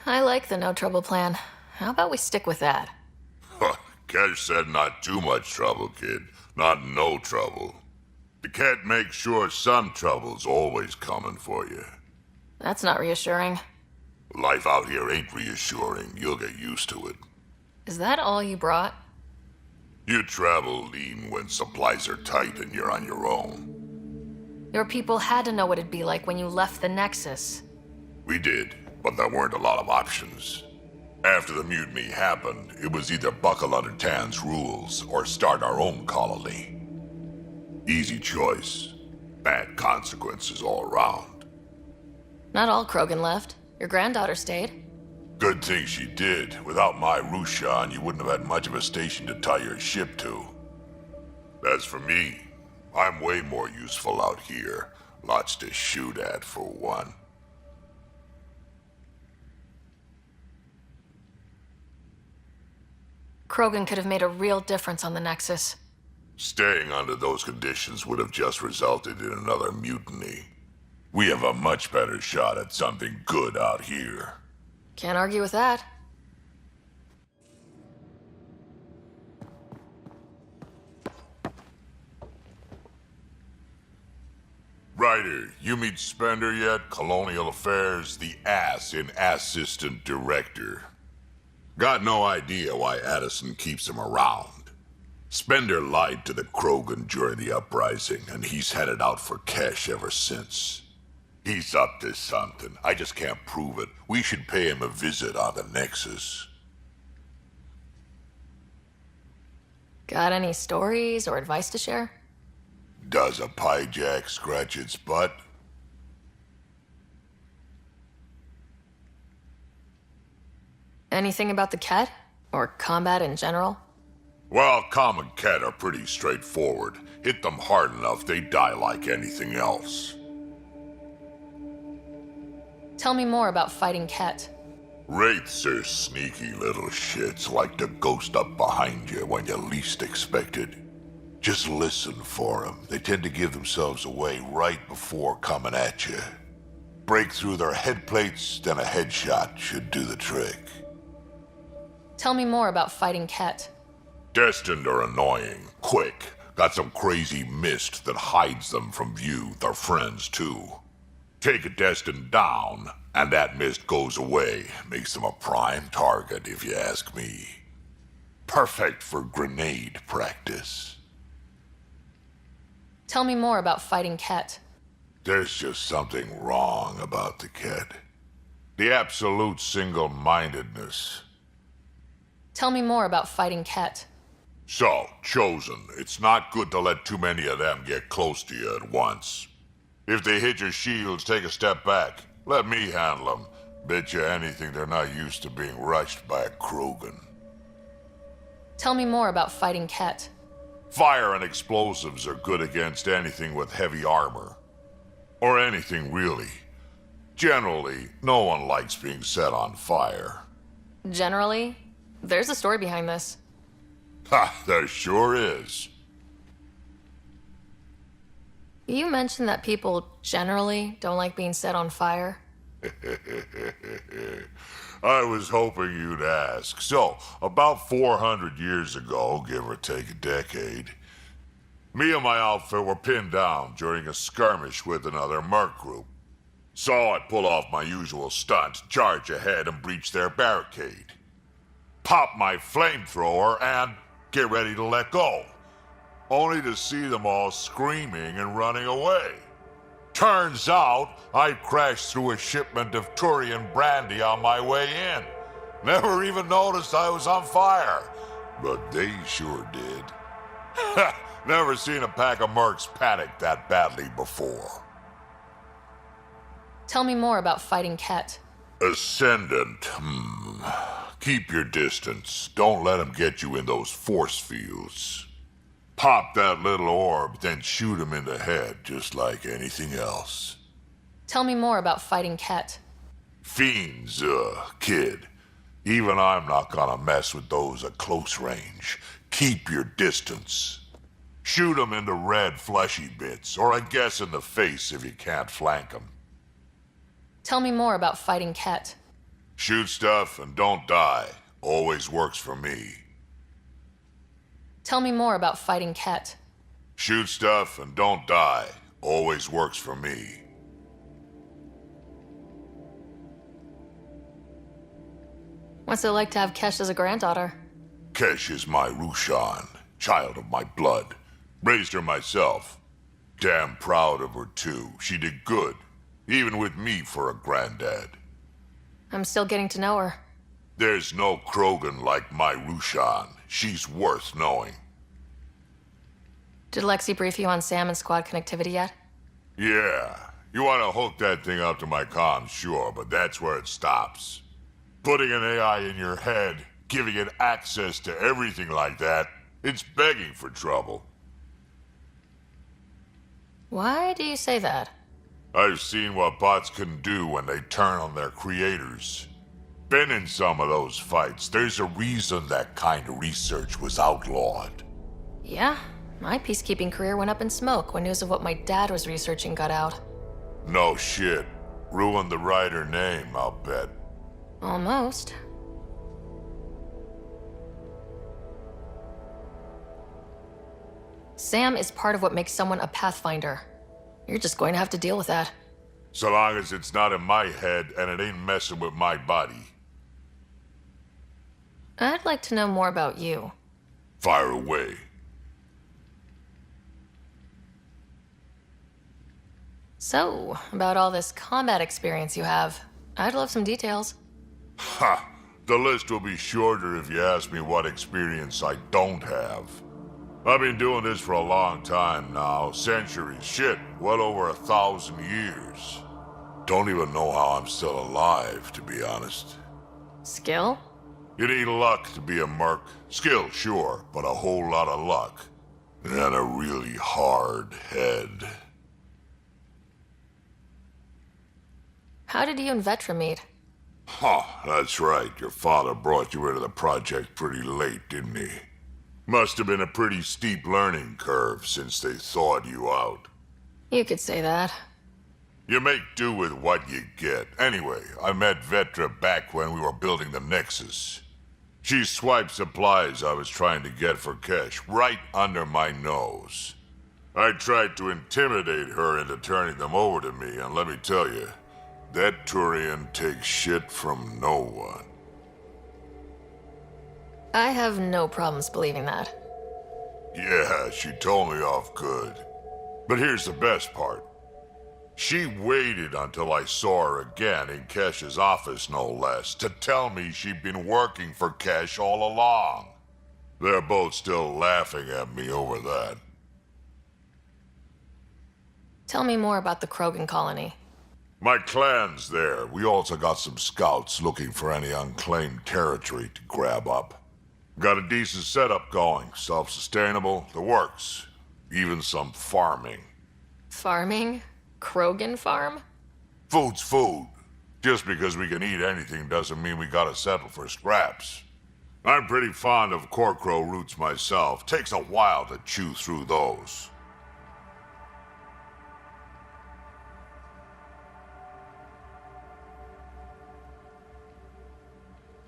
I like the no trouble plan. How about we stick with that? Kesh said not too much trouble, kid. Not no trouble. The cat makes sure some trouble's always coming for you. That's not reassuring. Life out here ain't reassuring. You'll get used to it. Is that all you brought? You travel lean when supplies are tight and you're on your own. Your people had to know what it'd be like when you left the Nexus. We did, but there weren't a lot of options. After the mutiny happened, it was either buckle under Tan's rules or start our own colony. Easy choice. Bad consequences all around. Not all Krogan left. Your granddaughter stayed. Good thing she did. Without my Rushan, you wouldn't have had much of a station to tie your ship to. As for me, I'm way more useful out here. Lots to shoot at, for one. Krogan could have made a real difference on the Nexus. Staying under those conditions would have just resulted in another mutiny. We have a much better shot at something good out here. Can't argue with that. Ryder, you meet Spender yet? Colonial Affairs, the ass in Assistant Director. Got no idea why Addison keeps him around. Spender lied to the Krogan during the uprising, and he's headed out for Kesh ever since. He's up to something. I just can't prove it. We should pay him a visit on the Nexus. Got any stories or advice to share? Does a pie jack scratch its butt? Anything about the Ket? Or combat in general? Well, common Ket are pretty straightforward. Hit them hard enough, they die like anything else. Tell me more about fighting Ket. Wraiths are sneaky little shits, like to ghost up behind you when you least expect it. Just listen for them. They tend to give themselves away right before coming at you. Break through their head plates, then a headshot should do the trick. Tell me more about fighting Ket. Destined are annoying, quick, got some crazy mist that hides them from view, their friends too. Take a Destined down, and that mist goes away, makes them a prime target if you ask me. Perfect for grenade practice. Tell me more about fighting Ket. There's just something wrong about the kid. The absolute single-mindedness. Tell me more about fighting Ket. So, Chosen, it's not good to let too many of them get close to you at once. If they hit your shields, take a step back. Let me handle them. Bet you anything they're not used to being rushed by a Krogan. Tell me more about fighting Ket. Fire and explosives are good against anything with heavy armor. Or anything, really. Generally, no one likes being set on fire. Generally? There's a story behind this. Ha, there sure is. You mentioned that people generally don't like being set on fire. I was hoping you'd ask. So, about 400 years ago, give or take a decade, me and my outfit were pinned down during a skirmish with another merc group. So I pull off my usual stunt, charge ahead and breach their barricade. Pop my flamethrower and get ready to let go. Only to see them all screaming and running away. Turns out, I crashed through a shipment of Turian brandy on my way in. Never even noticed I was on fire. But they sure did. Never seen a pack of mercs panic that badly before. Tell me more about fighting Ket. Ascendant, Keep your distance. Don't let them get you in those force fields. Pop that little orb, then shoot him in the head, just like anything else. Tell me more about fighting Ket. Fiends, kid. Even I'm not gonna mess with those at close range. Keep your distance. Shoot them in the red fleshy bits, or I guess in the face if you can't flank them. Tell me more about fighting Ket. Shoot stuff and don't die. Always works for me. Tell me more about fighting Ket. Shoot stuff and don't die. Always works for me. What's it like to have Kesh as a granddaughter? Kesh is my Rushan, child of my blood. Raised her myself. Damn proud of her too. She did good, even with me for a granddad. I'm still getting to know her. There's no Krogan like my Rushan. She's worth knowing. Did Lexi brief you on Sam and squad connectivity yet? Yeah. You want to hook that thing up to my comms, sure, but that's where it stops. Putting an AI in your head, giving it access to everything like that, it's begging for trouble. Why do you say that? I've seen what bots can do when they turn on their creators. Been in some of those fights. There's a reason that kind of research was outlawed. Yeah, my peacekeeping career went up in smoke when news of what my dad was researching got out. No shit. Ruined the writer name, I'll bet. Almost. Sam is part of what makes someone a Pathfinder. You're just going to have to deal with that. So long as it's not in my head and it ain't messing with my body. I'd like to know more about you. Fire away. So, about all this combat experience you have, I'd love some details. Ha! The list will be shorter if you ask me what experience I don't have. I've been doing this for a long time now, centuries, shit, well over 1,000 years. Don't even know how I'm still alive, to be honest. Skill? You need luck to be a merc. Skill, sure, but a whole lot of luck. And a really hard head. How did you and Vetra meet? Huh, that's right. Your father brought you into the project pretty late, didn't he? Must have been a pretty steep learning curve since they thawed you out. You could say that. You make do with what you get. Anyway, I met Vetra back when we were building the Nexus. She swiped supplies I was trying to get for Kesh right under my nose. I tried to intimidate her into turning them over to me, and let me tell you, that Turian takes shit from no one. I have no problems believing that. Yeah, she told me off good. But here's the best part. She waited until I saw her again in Kesh's office, no less, to tell me she'd been working for Kesh all along. They're both still laughing at me over that. Tell me more about the Krogan colony. My clan's there. We also got some scouts looking for any unclaimed territory to grab up. Got a decent setup going, self-sustainable, the works. Even some farming. Farming? Krogan farm? Food's food. Just because we can eat anything doesn't mean we gotta settle for scraps. I'm pretty fond of Corcrow roots myself. Takes a while to chew through those.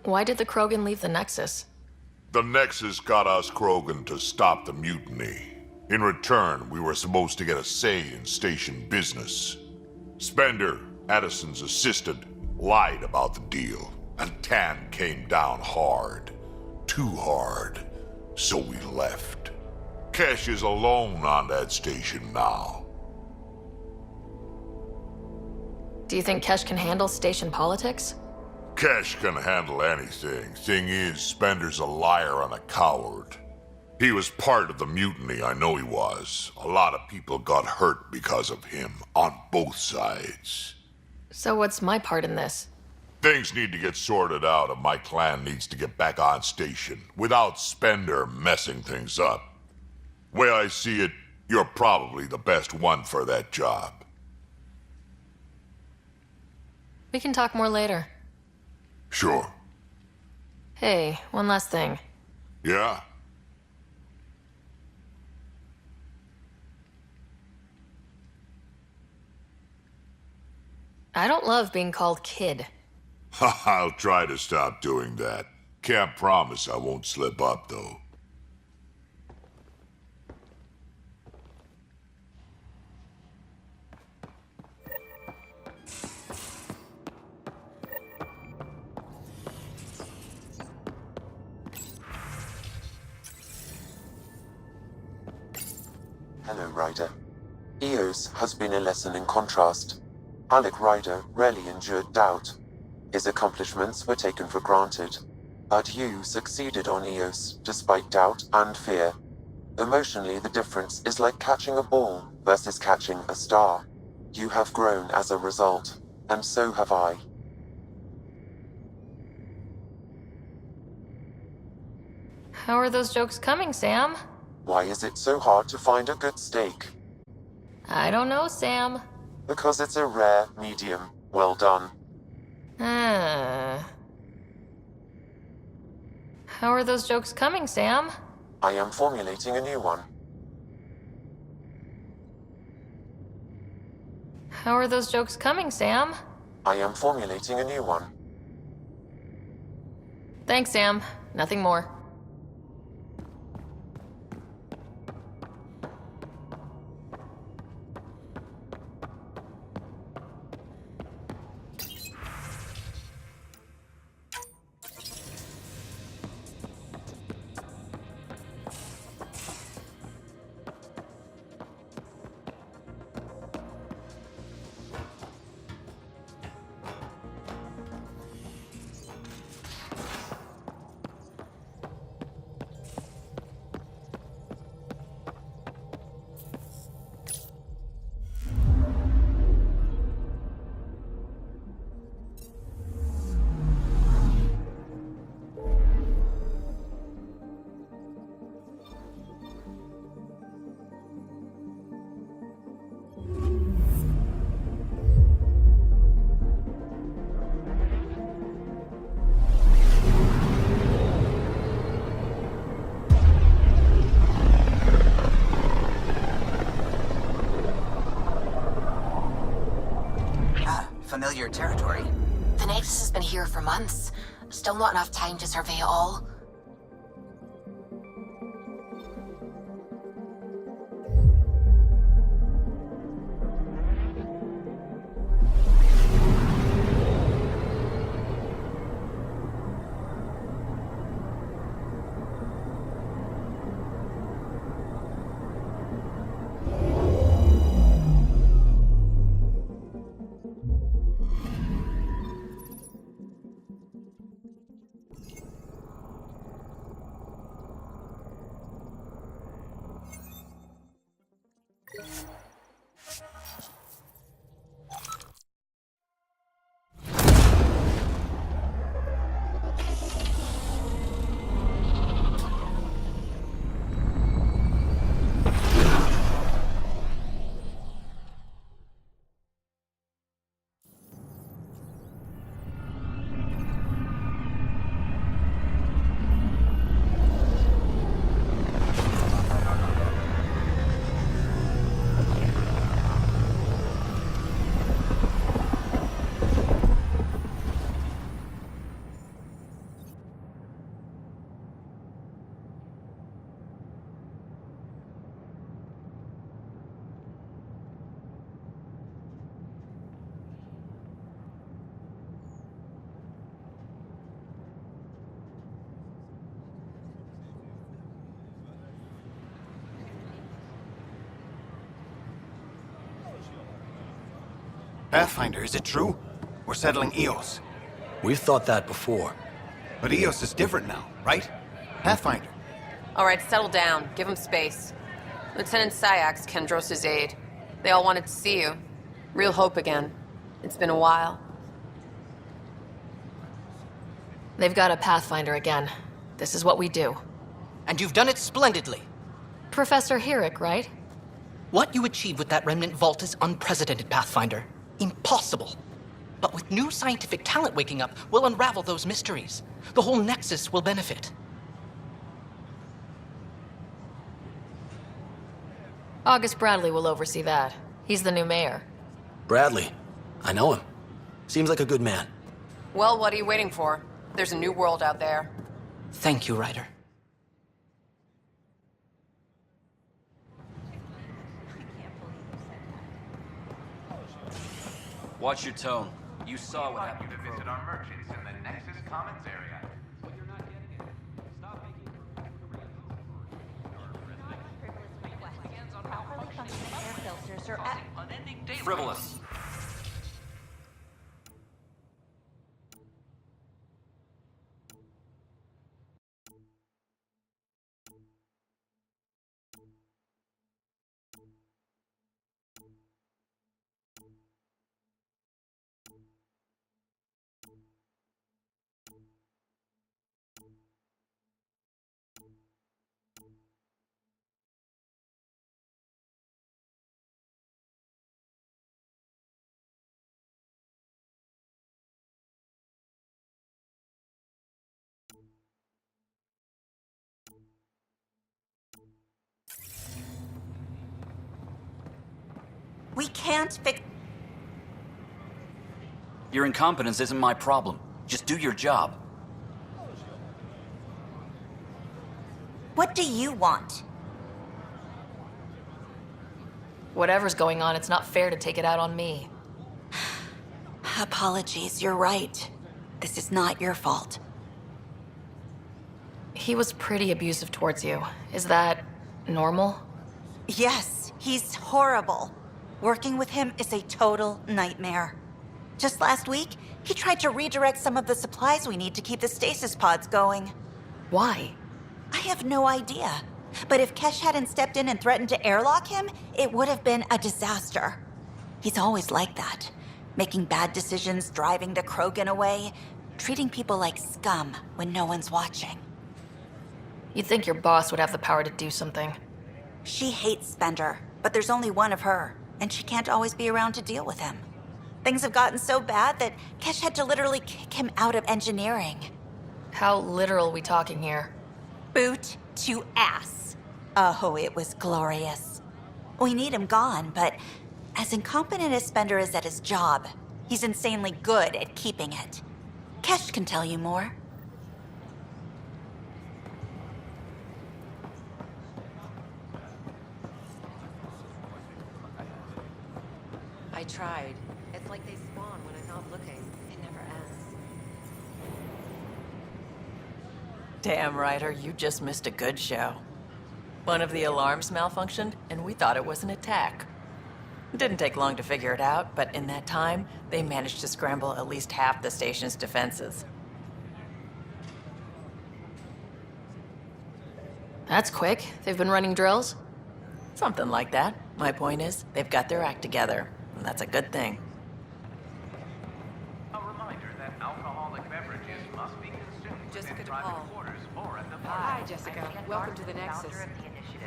Why did the Krogan leave the Nexus? The Nexus got us Krogan to stop the mutiny. In return, we were supposed to get a say in station business. Spender, Addison's assistant, lied about the deal, and Tan came down hard. Too hard. So we left. Kesh is alone on that station now. Do you think Kesh can handle station politics? Kesh can handle anything. Thing is, Spender's a liar and a coward. He was part of the mutiny, I know he was. A lot of people got hurt because of him, on both sides. So what's my part in this? Things need to get sorted out and my clan needs to get back on station, without Spender messing things up. Way I see it, you're probably the best one for that job. We can talk more later. Sure. Hey, one last thing. Yeah? I don't love being called kid. I'll try to stop doing that. Can't promise I won't slip up, though. Hello, Ryder. Eos has been a lesson in contrast. Alec Ryder rarely endured doubt. His accomplishments were taken for granted. But you succeeded on Eos, despite doubt and fear. Emotionally, the difference is like catching a ball versus catching a star. You have grown as a result, and so have I. How are those jokes coming, Sam? Why is it so hard to find a good steak? I don't know, Sam. Because it's a rare medium. Well done. How are those jokes coming, Sam? I am formulating a new one. How are those jokes coming, Sam? I am formulating a new one. Thanks, Sam. Nothing more. Familiar territory. The Nexus has been here for months. Still not enough time to survey it all. Pathfinder, is it true? We're settling Eos. We've thought that before. But Eos is different now, right? Pathfinder. All right, settle down. Give him space. Lieutenant Syax, Kendros' aide. They all wanted to see you. Real hope again. It's been a while. They've got a Pathfinder again. This is what we do. And you've done it splendidly. Professor Herrick, right? What you achieved with that remnant vault is unprecedented, Pathfinder. Impossible. But with new scientific talent waking up, we'll unravel those mysteries. The whole Nexus will benefit. August Bradley will oversee that. He's the new mayor. Bradley. I know him. Seems like a good man. Well, what are you waiting for? There's a new world out there. Thank you, Ryder. Watch your tone. You saw what happened to visit our merchants in the Nexus Commons area. But you're not getting it. Stop making frivolous. We can't fix... Your incompetence isn't my problem. Just do your job. What do you want? Whatever's going on, it's not fair to take it out on me. Apologies, you're right. This is not your fault. He was pretty abusive towards you. Is that normal? Yes, he's horrible. Working with him is a total nightmare. Just last week, he tried to redirect some of the supplies we need to keep the stasis pods going. Why? I have no idea. But if Kesh hadn't stepped in and threatened to airlock him, it would have been a disaster. He's always like that. Making bad decisions, driving the Krogan away, treating people like scum when no one's watching. You'd think your boss would have the power to do something. She hates Spender, but there's only one of her, and she can't always be around to deal with him. Things have gotten so bad that Kesh had to literally kick him out of engineering. How literal are we talking here? Boot to ass. Oh, it was glorious. We need him gone, but as incompetent as Spender is at his job, He's insanely good at keeping it. Kesh can tell you more. I tried. It's like they spawn when I'm not looking. It never ends. Damn, Ryder, you just missed a good show. One of the alarms malfunctioned, and we thought it was an attack. It didn't take long to figure it out, but in that time, they managed to scramble at least half the station's defenses. That's quick. They've been running drills? Something like that. My point is, they've got their act together, and that's a good thing. A reminder that alcoholic beverages must be consumed Jessica within private DePaul. quarters or at the Hi, Jessica. Welcome to the Nexus.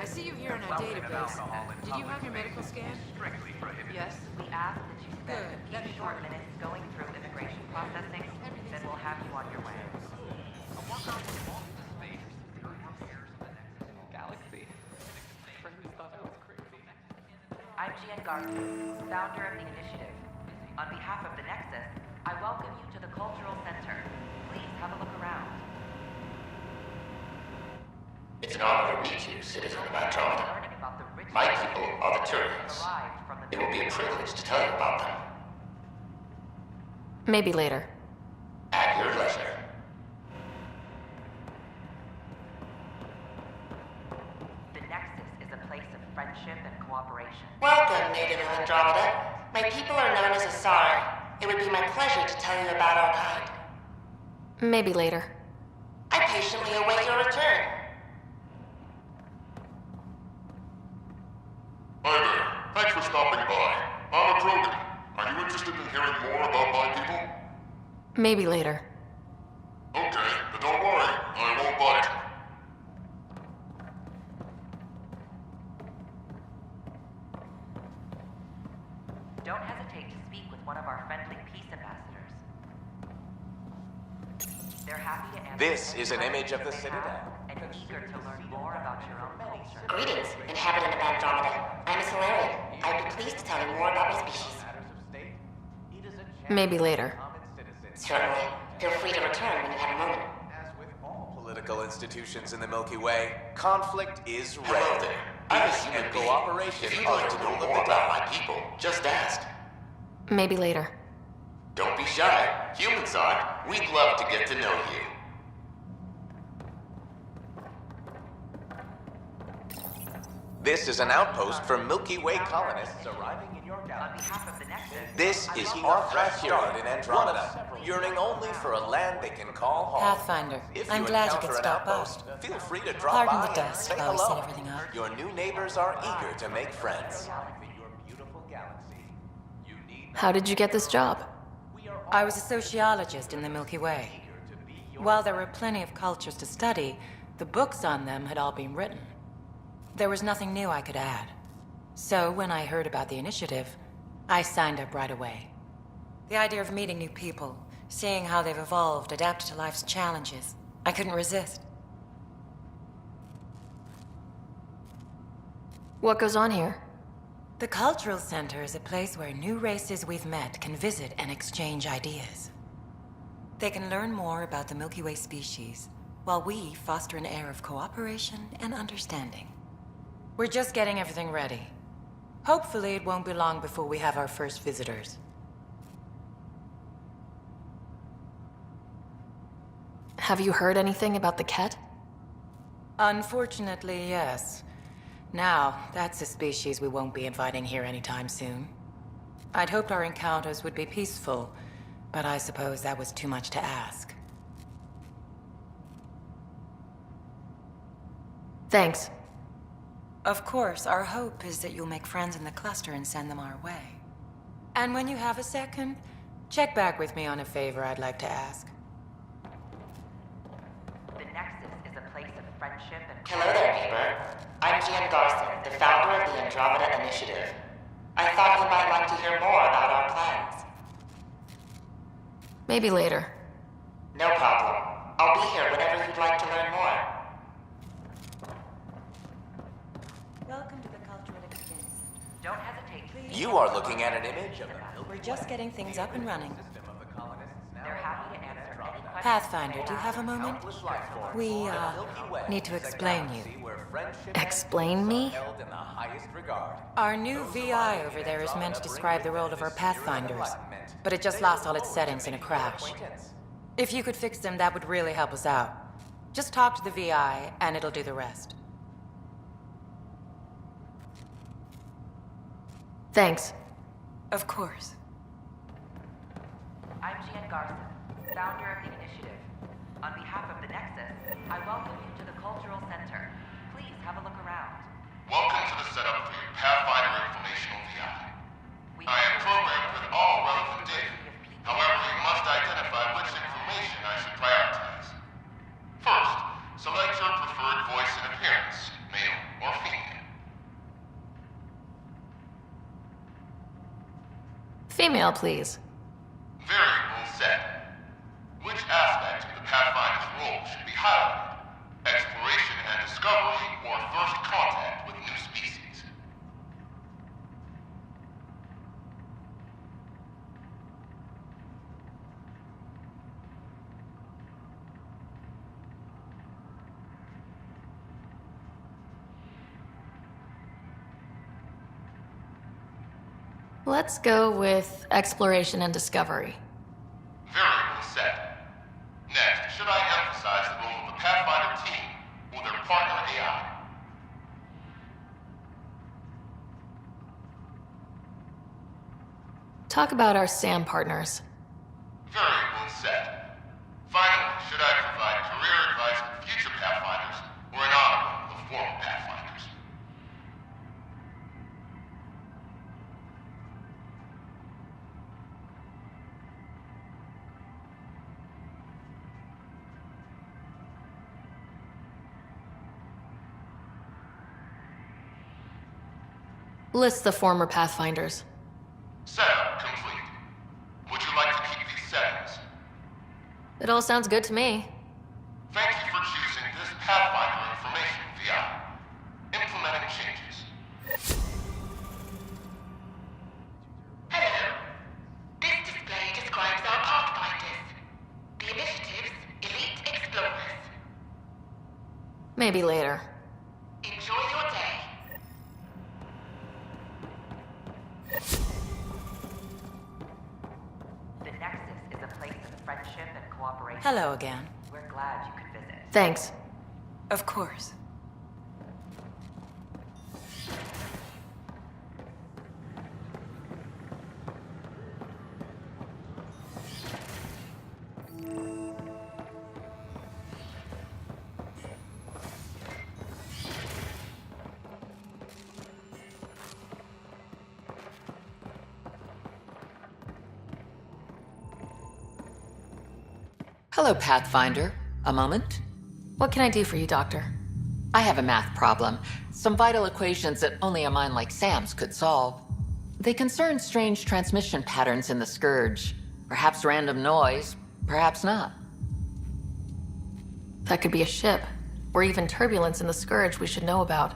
I see you here in our database. Did you have your medical scan? Strictly prohibited. Yes. We ask that you spend Good. a Let few me short know. minutes going through immigration processing, then we'll have you on your way. Galaxy. Friends thought I was crazy. I'm Gian Garcia, founder of the initiative. On behalf of the Nexus, I welcome you to the Cultural Center. Please have a look around. It's an honor to meet you, citizen of Andromeda. My people are the Turians. It will be a privilege to tell you about them. Maybe later. At your leisure. The Nexus is a place of friendship and cooperation. Welcome, native of Andromeda. My people are known as Asari. It would be my pleasure to tell you about our kind. Maybe later. I patiently await your return. Hi there. Thanks for stopping by. I'm a Krogan. Are you interested in hearing more about my people? Maybe later. Okay, but don't worry. I won't bite. Don't hesitate to speak with one of our friendly peace ambassadors. They're happy to answer This any is an image of the questions they Citadel. have and eager to learn more about your own culture. Greetings, inhabitant of Andromeda. I'm Miss Hilarion. I'd be pleased to tell you more about my species. Maybe later. Certainly. Feel free to return when you have a moment. As with all political institutions in the Milky Way, conflict is rare. Hello there. I'm a human being. Cooperation If you'd like to know more about my people, just ask. Maybe later. Don't be shy. Humans are. We'd love to get to know you. This is an outpost for Milky Way colonists arriving in your On galaxy. behalf of the Nexus, This is our fresh start in Andromeda, yearning only for a land they can call home. Pathfinder, If I'm you glad you encounter could an stop by. outpost, feel free to drop Pardon by the and dust say while we hello. set everything up. Your new neighbors are eager to make friends. How did you get this job? I was a sociologist in the Milky Way. While there were plenty of cultures to study, the books on them had all been written. There was nothing new I could add. So when I heard about the initiative, I signed up right away. The idea of meeting new people, seeing how they've evolved, adapted to life's challenges, I couldn't resist. What goes on here? The Cultural Center is a place where new races we've met can visit and exchange ideas. They can learn more about the Milky Way species, while we foster an air of cooperation and understanding. We're just getting everything ready. Hopefully, it won't be long before we have our first visitors. Have you heard anything about the Ket? Unfortunately, yes. Now, that's a species we won't be inviting here anytime soon. I'd hoped our encounters would be peaceful, but I suppose that was too much to ask. Thanks. Of course, our hope is that you'll make friends in the cluster and send them our way. And when you have a second, check back with me on a favor I'd like to ask. the Nexus is a place of friendship and... Hello there, neighbor. I'm Gian Garson, the founder of the Andromeda Initiative. I thought you might like to hear more about our plans. Maybe later. No problem. I'll be here whenever you'd like to learn more. Welcome to the Cultural Exchange. Don't hesitate to You are looking at an image of We're just getting things up and running. They're happy to answer any questions. Pathfinder, do you have a moment? We, need to explain you. Explain me? Our new VI over there is meant to describe the role of our Pathfinders, but it just lost all its settings in a crash. If you could fix them, that would really help us out. Just talk to the VI, and it'll do the rest. Thanks. Of course. I'm Gian Garson, founder of the initiative. On behalf of the Nexus, I welcome you to the Cultural Center. Please have a look around. Welcome to the setup for your Pathfinder Informational VI. I am programmed with all relevant data. However, you must identify which information I should prioritize. First, select your preferred voice and appearance, male or female. Female, please. Variable set. Which aspect of the Pathfinder's role should be highlighted? Exploration and discovery, or first contact with new species? Let's go with exploration and discovery. Variable set. Next, should I emphasize the role of the Pathfinder team or their partner AI? Talk about our SAM partners. Variable set. Finally, should I provide career advice for future Pathfinders or an honor of former Pathfinders? List the former Pathfinders. Setup complete. Would you like to keep these settings? It all sounds good to me. Thank you for choosing this Pathfinder Information VI. Implementing changes. Hello. This display describes our Pathfinders. The initiative's elite explorers. Maybe later. Enjoy your day. The Nexus is a place of friendship and cooperation. Hello again. We're glad you could visit. Thanks. Of course. Hello, Pathfinder. A moment? What can I do for you, Doctor? I have a math problem. Some vital equations that only a mind like Sam's could solve. They concern strange transmission patterns in the Scourge. Perhaps random noise, perhaps not. That could be a ship, or even turbulence in the Scourge we should know about.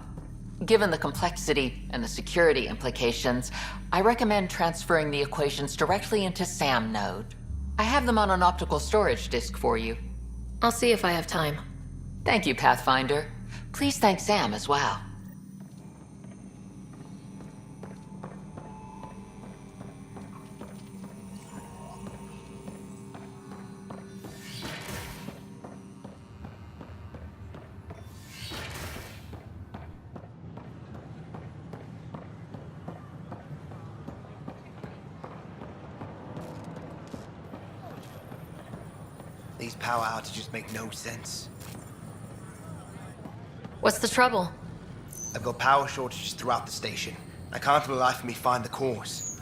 Given the complexity and the security implications, I recommend transferring the equations directly into SAM node. I have them on an optical storage disk for you. I'll see if I have time. Thank you, Pathfinder. Please thank Sam as well. These power outages make no sense. What's the trouble? I've got power shortages throughout the station. I can't for the life of me find the cause.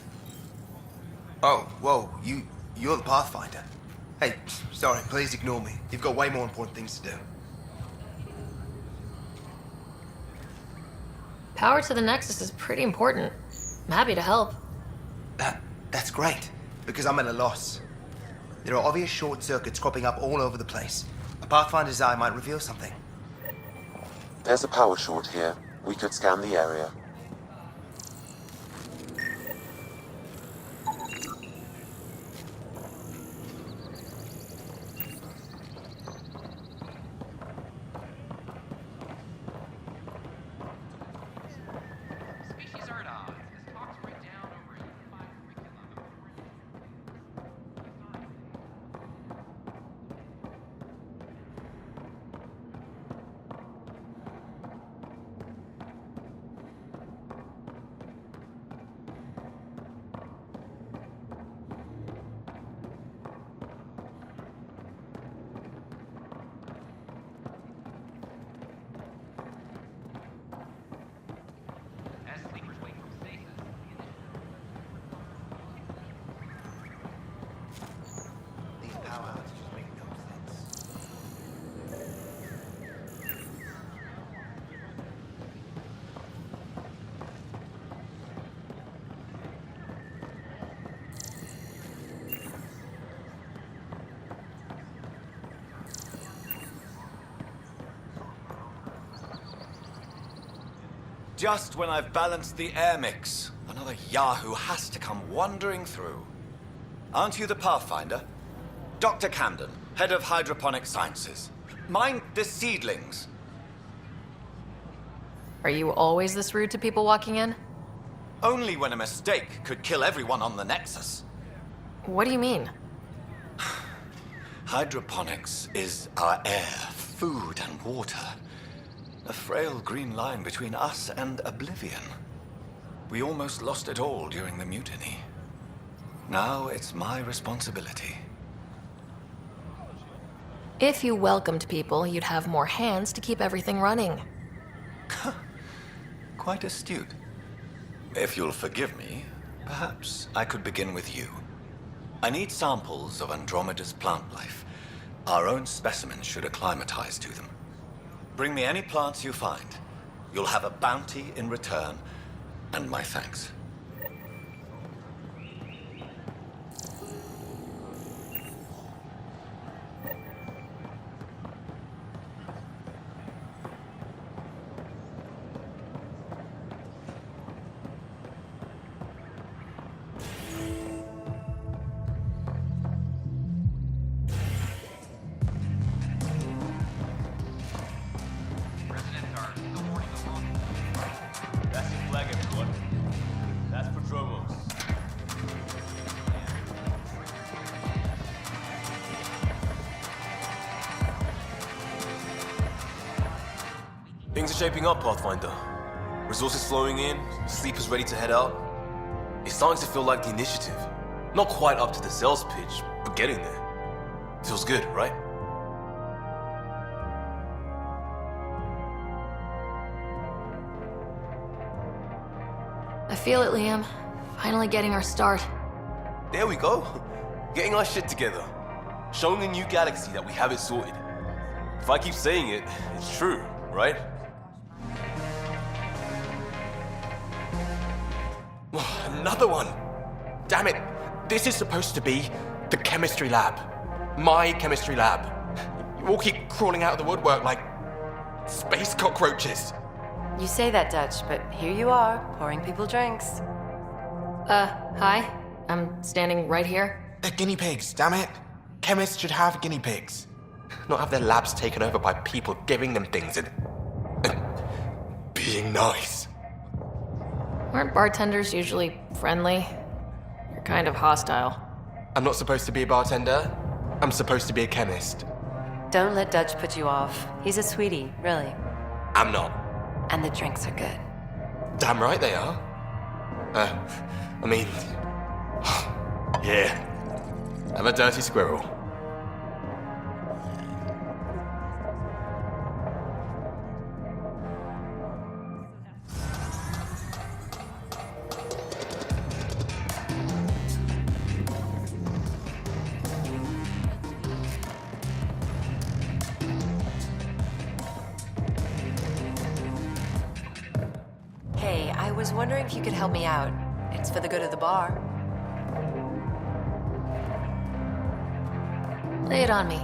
Oh, whoa, you're the Pathfinder. Hey, sorry, please ignore me. You've got way more important things to do. Power to the Nexus is pretty important. I'm happy to help. That's great, because I'm at a loss. There are obvious short circuits cropping up all over the place. A Pathfinder's eye might reveal something. There's a power short here. We could scan the area. Just when I've balanced the air mix, another Yahoo has to come wandering through. Aren't you the Pathfinder? Dr. Camden, head of hydroponic sciences. Mind the seedlings. Are you always this rude to people walking in? Only when a mistake could kill everyone on the Nexus. What do you mean? Hydroponics is our air, food, and water. A frail green line between us and oblivion. We almost lost it all during the mutiny. Now it's my responsibility. If you welcomed people, you'd have more hands to keep everything running. Quite astute. If you'll forgive me, perhaps I could begin with you. I need samples of Andromeda's plant life. Our own specimens should acclimatize to them. Bring me any plants you find. You'll have a bounty in return, and my thanks. Things are shaping up, Pathfinder. Resources flowing in, sleepers ready to head out. It's starting to feel like the initiative. Not quite up to the sales pitch, but getting there. Feels good, right? I feel it, Liam. Finally getting our start. There we go. Getting our shit together. Showing the new galaxy that we have it sorted. If I keep saying it, it's true, right? Another one! Damn it! This is supposed to be the chemistry lab. My chemistry lab. You all keep crawling out of the woodwork like space cockroaches. You say that, Dutch, but here you are, pouring people drinks. Hi. I'm standing right here. They're guinea pigs, damn it. Chemists should have guinea pigs. Not have their labs taken over by people giving them things and being nice. Aren't bartenders usually friendly? You're kind of hostile. I'm not supposed to be a bartender. I'm supposed to be a chemist. Don't let Dutch put you off. He's a sweetie, really. I'm not. And the drinks are good. Damn right they are. I mean... yeah. I'm a dirty squirrel. Hey, I was wondering if you could help me out. It's for the good of the bar. Lay it on me.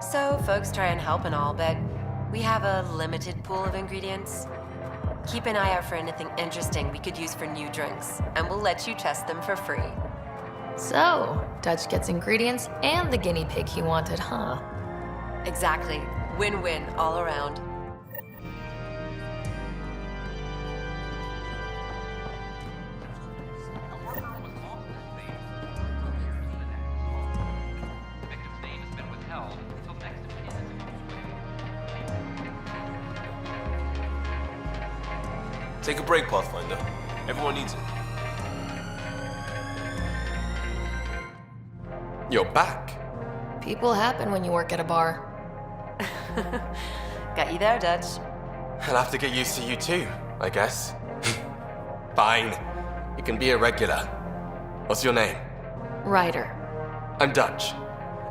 So, folks try and help and all, but we have a limited pool of ingredients. Keep an eye out for anything interesting we could use for new drinks, and we'll let you test them for free. So, Dutch gets ingredients and the guinea pig he wanted, huh? Exactly. Win-win all around. Take a break, Pathfinder. Everyone needs it. You're back. People happen when you work at a bar. Got you there, Dutch. I'll have to get used to you too, I guess. Fine. You can be a regular. What's your name? Ryder. I'm Dutch.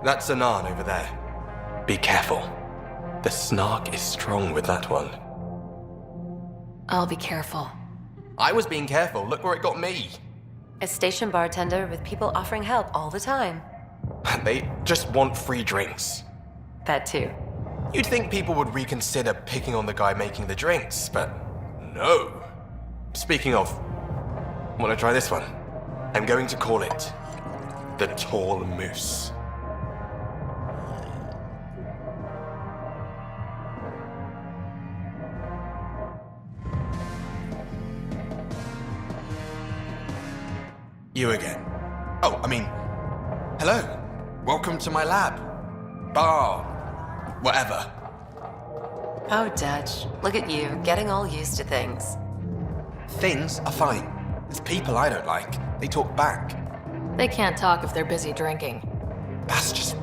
That's Anan over there. Be careful. The snark is strong with that one. I'll be careful. I was being careful. Look where it got me. A station bartender with people offering help all the time. They just want free drinks. That too. You'd think people would reconsider picking on the guy making the drinks, but no. Speaking of, wanna try this one? I'm going to call it the Tall Moose. You again. Oh, I mean, hello. Welcome to my lab. Bar. Whatever. Oh, Dutch, look at you, getting all used to things. Things are fine. It's people I don't like. They talk back. They can't talk if they're busy drinking. That's just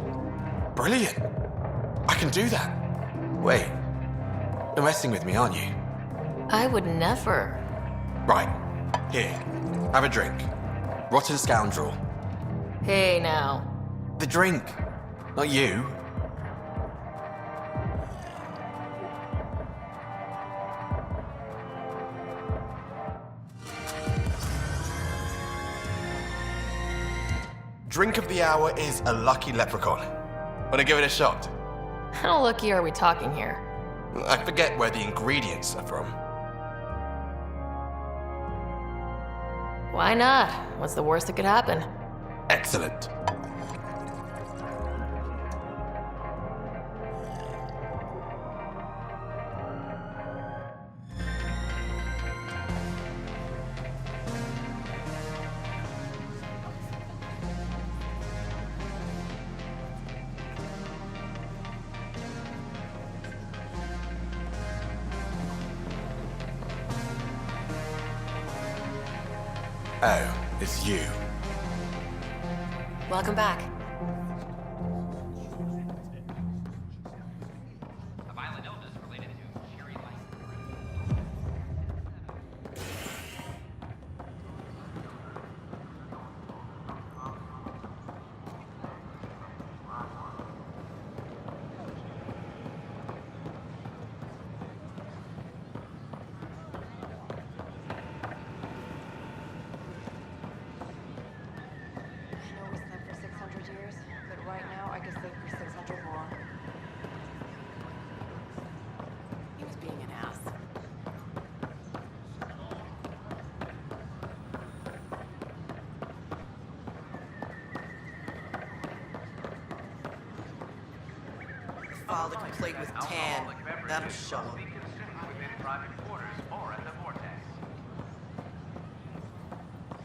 brilliant. I can do that. Wait. You're messing with me, aren't you? I would never. Right. Here. Have a drink. Rotten scoundrel. Hey, now. The drink. Not you. Drink of the hour is a lucky leprechaun. Wanna give it a shot? How lucky are we talking here? I forget where the ingredients are from. Why not? What's the worst that could happen? Excellent. Oh, it's you. Welcome back. A violent illness related to cherry light. Filed a complaint with Tan. That'll show him. Within private quarters or at the vortex.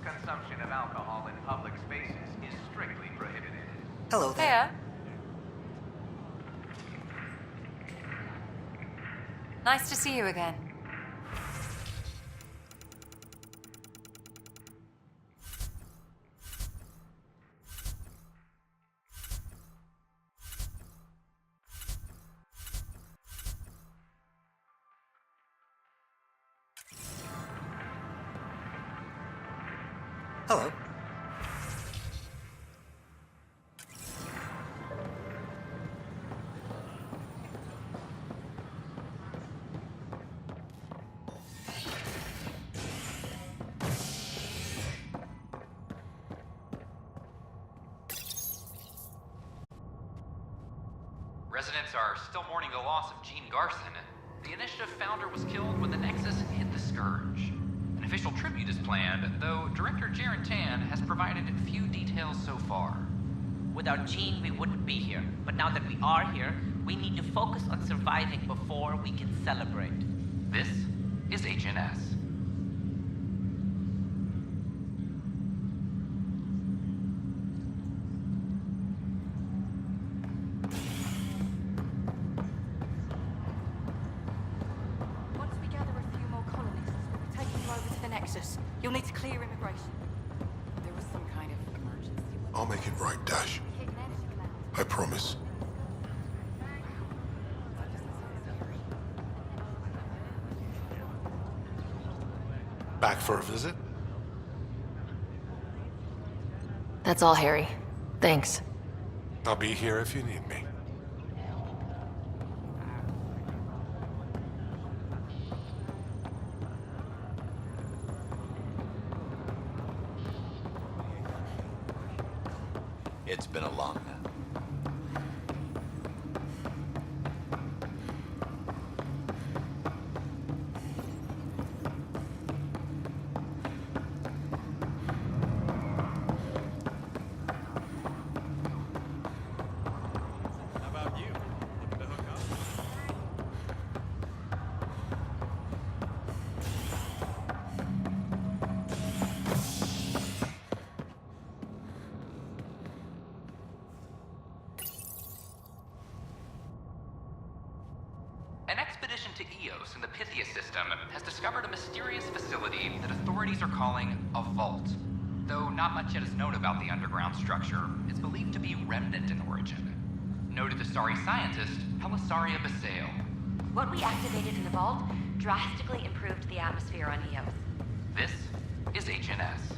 Consumption of alcohol in public spaces is strictly prohibited. Hello there. Nice to see you again. Hello. Residents are still mourning the loss of Gene Garson. The initiative founder was killed when the Nexus hit the Scourge. An official tribute is planned, though Director Jaren Tan has provided few details so far. Without Gene, we wouldn't be here. But now that we are here, we need to focus on surviving before we can celebrate. This is HNS. Once we gather a few more colonists, we'll be taking you over to the Nexus. You'll need to clear immigration. There was some kind of emergency. I'll make it right, Dash. I promise. Back for a visit? That's all, Harry. Thanks. I'll be here if you need me. It's been a long night. mission to Eos in the Pythia system has discovered a mysterious facility that authorities are calling a vault. Though not much yet is known about the underground structure, it's believed to be remnant in origin. Noted Asari scientist Helisaria Basale. What we activated in the vault drastically improved the atmosphere on Eos. This is HNS.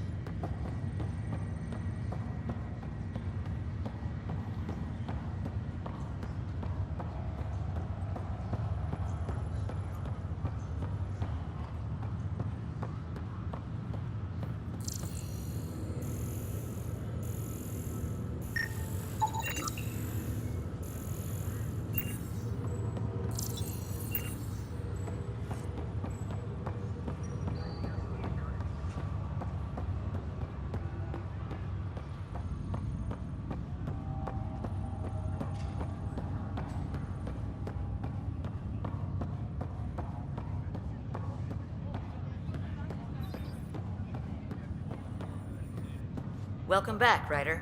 Welcome back, Ryder.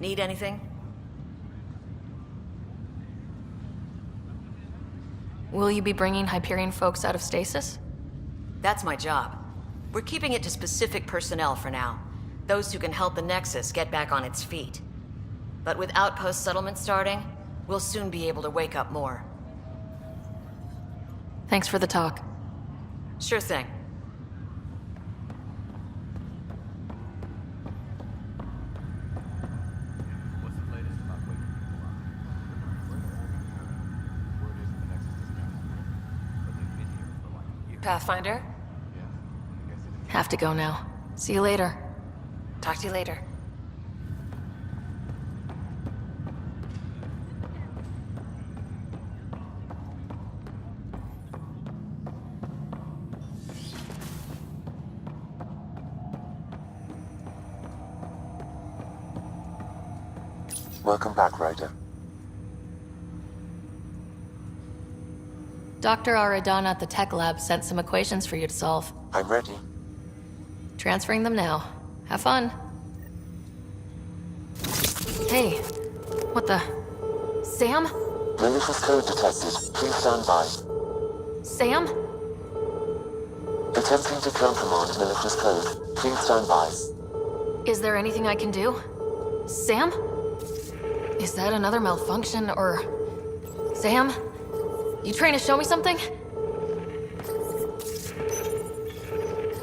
Need anything? Will you be bringing Hyperion folks out of stasis? That's my job. We're keeping it to specific personnel for now. Those who can help the Nexus get back on its feet. But with outpost settlement starting, we'll soon be able to wake up more. Thanks for the talk. Sure thing. Pathfinder? Have to go now. See you later. Talk to you later. Welcome back, Ryder. Dr. Aradana at the tech lab sent some equations for you to solve. I'm ready. Transferring them now. Have fun. Hey, what the? Sam? Malicious code detected. Please stand by. Sam? Attempting to countermand malicious code. Please stand by. Is there anything I can do? Sam? Is that another malfunction, or... Sam? You trying to show me something?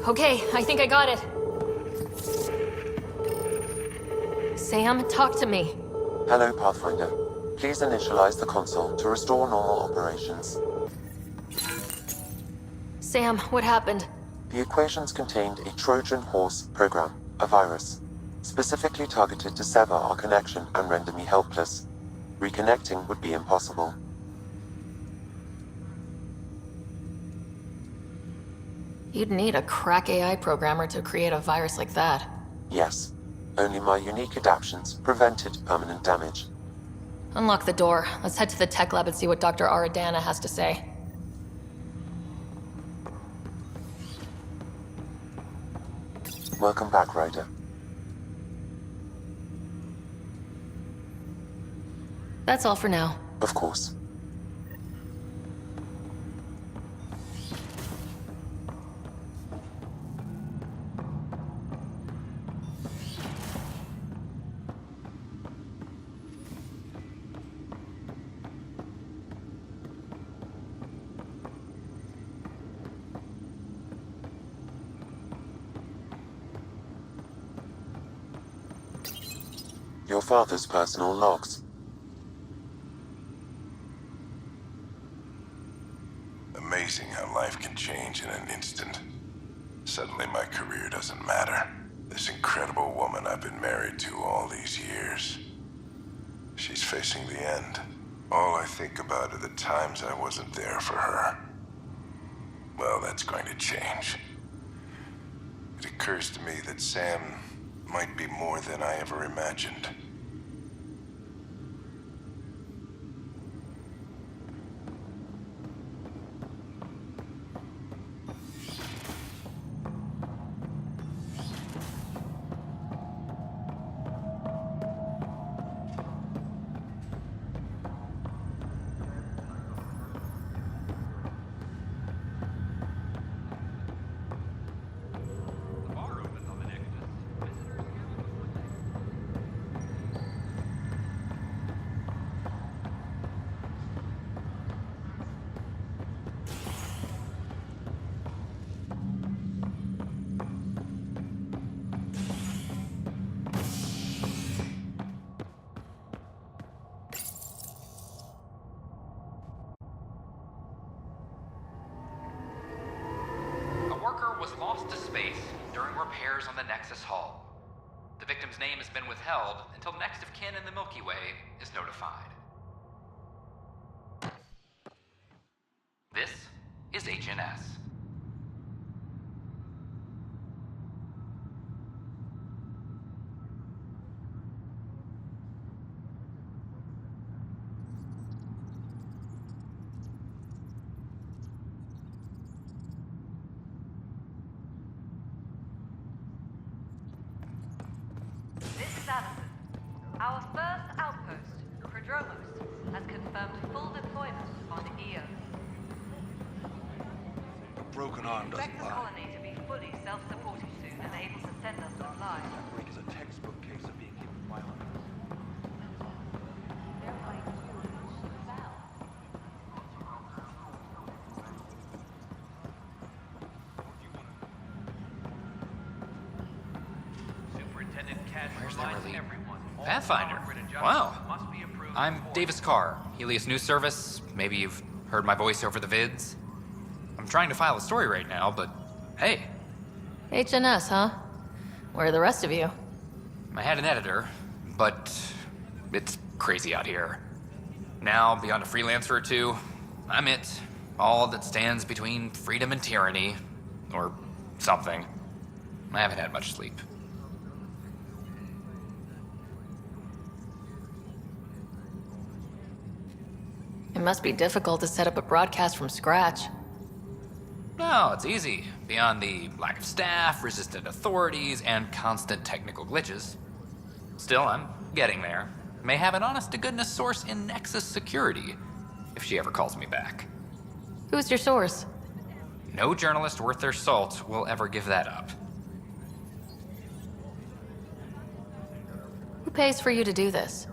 Okay, I think I got it. Sam, talk to me. Hello, Pathfinder. Please initialize the console to restore normal operations. Sam, what happened? The equations contained a Trojan horse program, a virus, specifically targeted to sever our connection and render me helpless. Reconnecting would be impossible. You'd need a crack AI programmer to create a virus like that. Yes. Only my unique adaptations prevented permanent damage. Unlock the door. Let's head to the tech lab and see what Dr. Aradana has to say. Welcome back, Ryder. That's all for now. Of course. Your father's personal logs. Amazing how life can change in an instant. Suddenly my career doesn't matter. This incredible woman I've been married to all these years. She's facing the end. All I think about are the times I wasn't there for her. Well, that's going to change. It occurs to me that Sam might be more than I ever imagined. was lost to space during repairs on the Nexus hull. The victim's name has been withheld until next of kin in the Milky Way is notified. This is HNS. This is Allison. Our first outpost, Prodromos, has confirmed full deployment on EO. A broken arm doesn't Expect the lie. colony to be fully self-supporting soon and able to send us supplies. That break is a textbook case of being given violent. Where's that really? Pathfinder. Wow. I'm Davis Carr, Helios News Service. Maybe you've heard my voice over the vids. I'm trying to file a story right now, but hey, HNS, huh? Where are the rest of you? I had an editor, but it's crazy out here. Now, beyond a freelancer or two, I'm it. All that stands between freedom and tyranny. Or something. I haven't had much sleep. It must be difficult to set up a broadcast from scratch. No, it's easy. Beyond the lack of staff, resistant authorities, and constant technical glitches. Still, I'm getting there. May have an honest-to-goodness source in Nexus security, if she ever calls me back. Who's your source? No journalist worth their salt will ever give that up. Who pays for you to do this?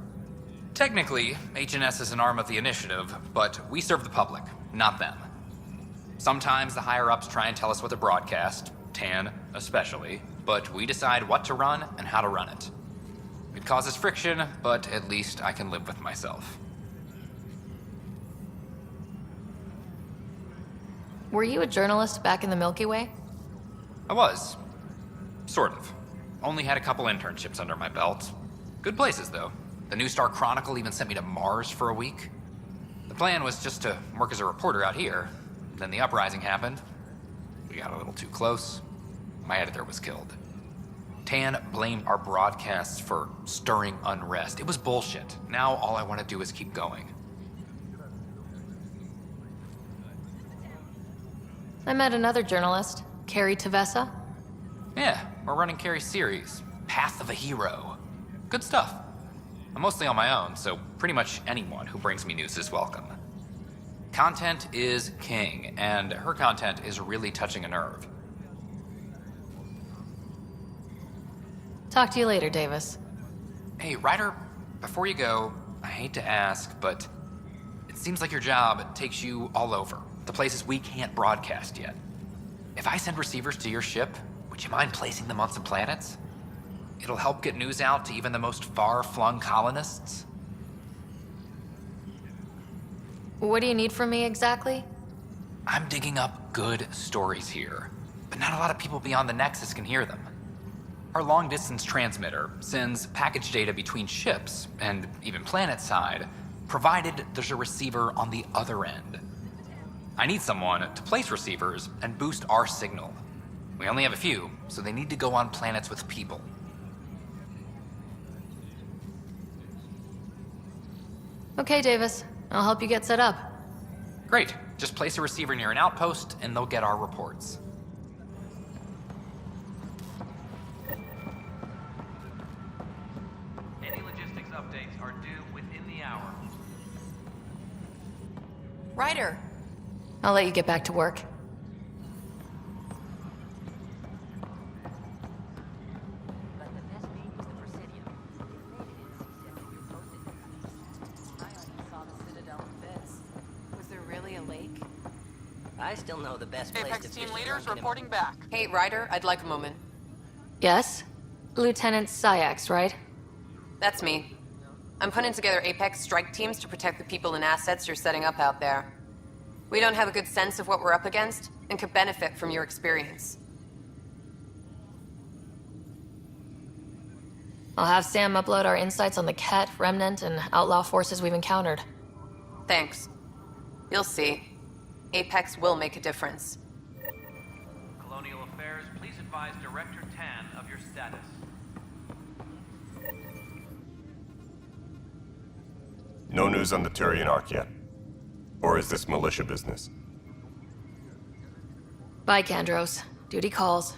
Technically, HNS is an arm of the Initiative, but we serve the public, not them. Sometimes the higher-ups try and tell us what to broadcast, Tan especially, but we decide what to run and how to run it. It causes friction, but at least I can live with myself. Were you a journalist back in the Milky Way? I was. Sort of. Only had a couple internships under my belt. Good places, though. The New Star Chronicle even sent me to Mars for a week. The plan was just to work as a reporter out here. Then the uprising happened. We got a little too close. My editor was killed. Tan blamed our broadcasts for stirring unrest. It was bullshit. Now all I want to do is keep going. I met another journalist, Carrie Tavessa. Yeah, we're running Carrie's series, Path of a Hero. Good stuff. I'm mostly on my own, so pretty much anyone who brings me news is welcome. Content is king, and her content is really touching a nerve. Talk to you later, Davis. Hey, Ryder, before you go, I hate to ask, but it seems like your job takes you all over, the places we can't broadcast yet. If I send receivers to your ship, would you mind placing them on some planets? It'll help get news out to even the most far-flung colonists. What do you need from me exactly? I'm digging up good stories here, but not a lot of people beyond the Nexus can hear them. Our long-distance transmitter sends package data between ships, and even planet-side, provided there's a receiver on the other end. I need someone to place receivers and boost our signal. We only have a few, so they need to go on planets with people. Okay, Davis. I'll help you get set up. Great. Just place a receiver near an outpost, and they'll get our reports. Any logistics updates are due within the hour. Ryder. I'll let you get back to work. I still know the best place Apex to team fish leaders drunk in a- reporting back. Hey, Ryder, I'd like a moment. Yes? Lieutenant Syax, right? That's me. I'm putting together Apex strike teams to protect the people and assets you're setting up out there. We don't have a good sense of what we're up against and could benefit from your experience. I'll have Sam upload our insights on the Ket, Remnant, and outlaw forces we've encountered. Thanks. You'll see. Apex will make a difference. Colonial Affairs, please advise Director Tan of your status. No news on the Turian Ark yet? Or is this militia business? Bye, Kandros. Duty calls.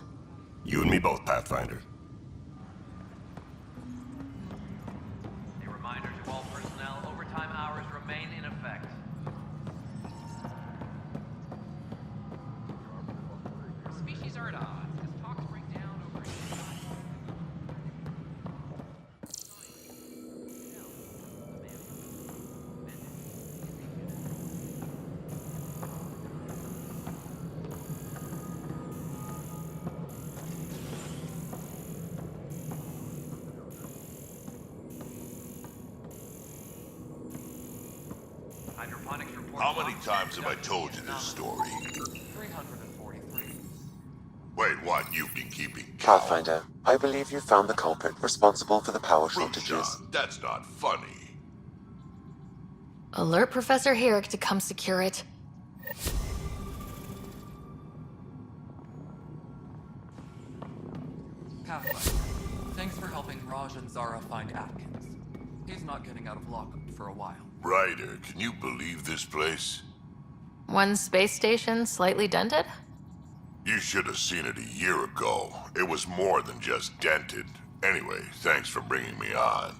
You and me both, Pathfinder. A reminder to all personnel, overtime hours remain in effect. Species are at odds as talks break down over... How many times have I told you this story? 343. Wait, what? You've been keeping Pathfinder, I believe you found the culprit responsible for the power shortages. That's not funny. Alert Professor Herrick to come secure it. Pathfinder, thanks for helping Raj and Zara find Atkins. He's not getting out of lockup for a while. Ryder, can you believe this place? One space station slightly dented? You should have seen it a year ago. It was more than just dented. Anyway, thanks for bringing me on.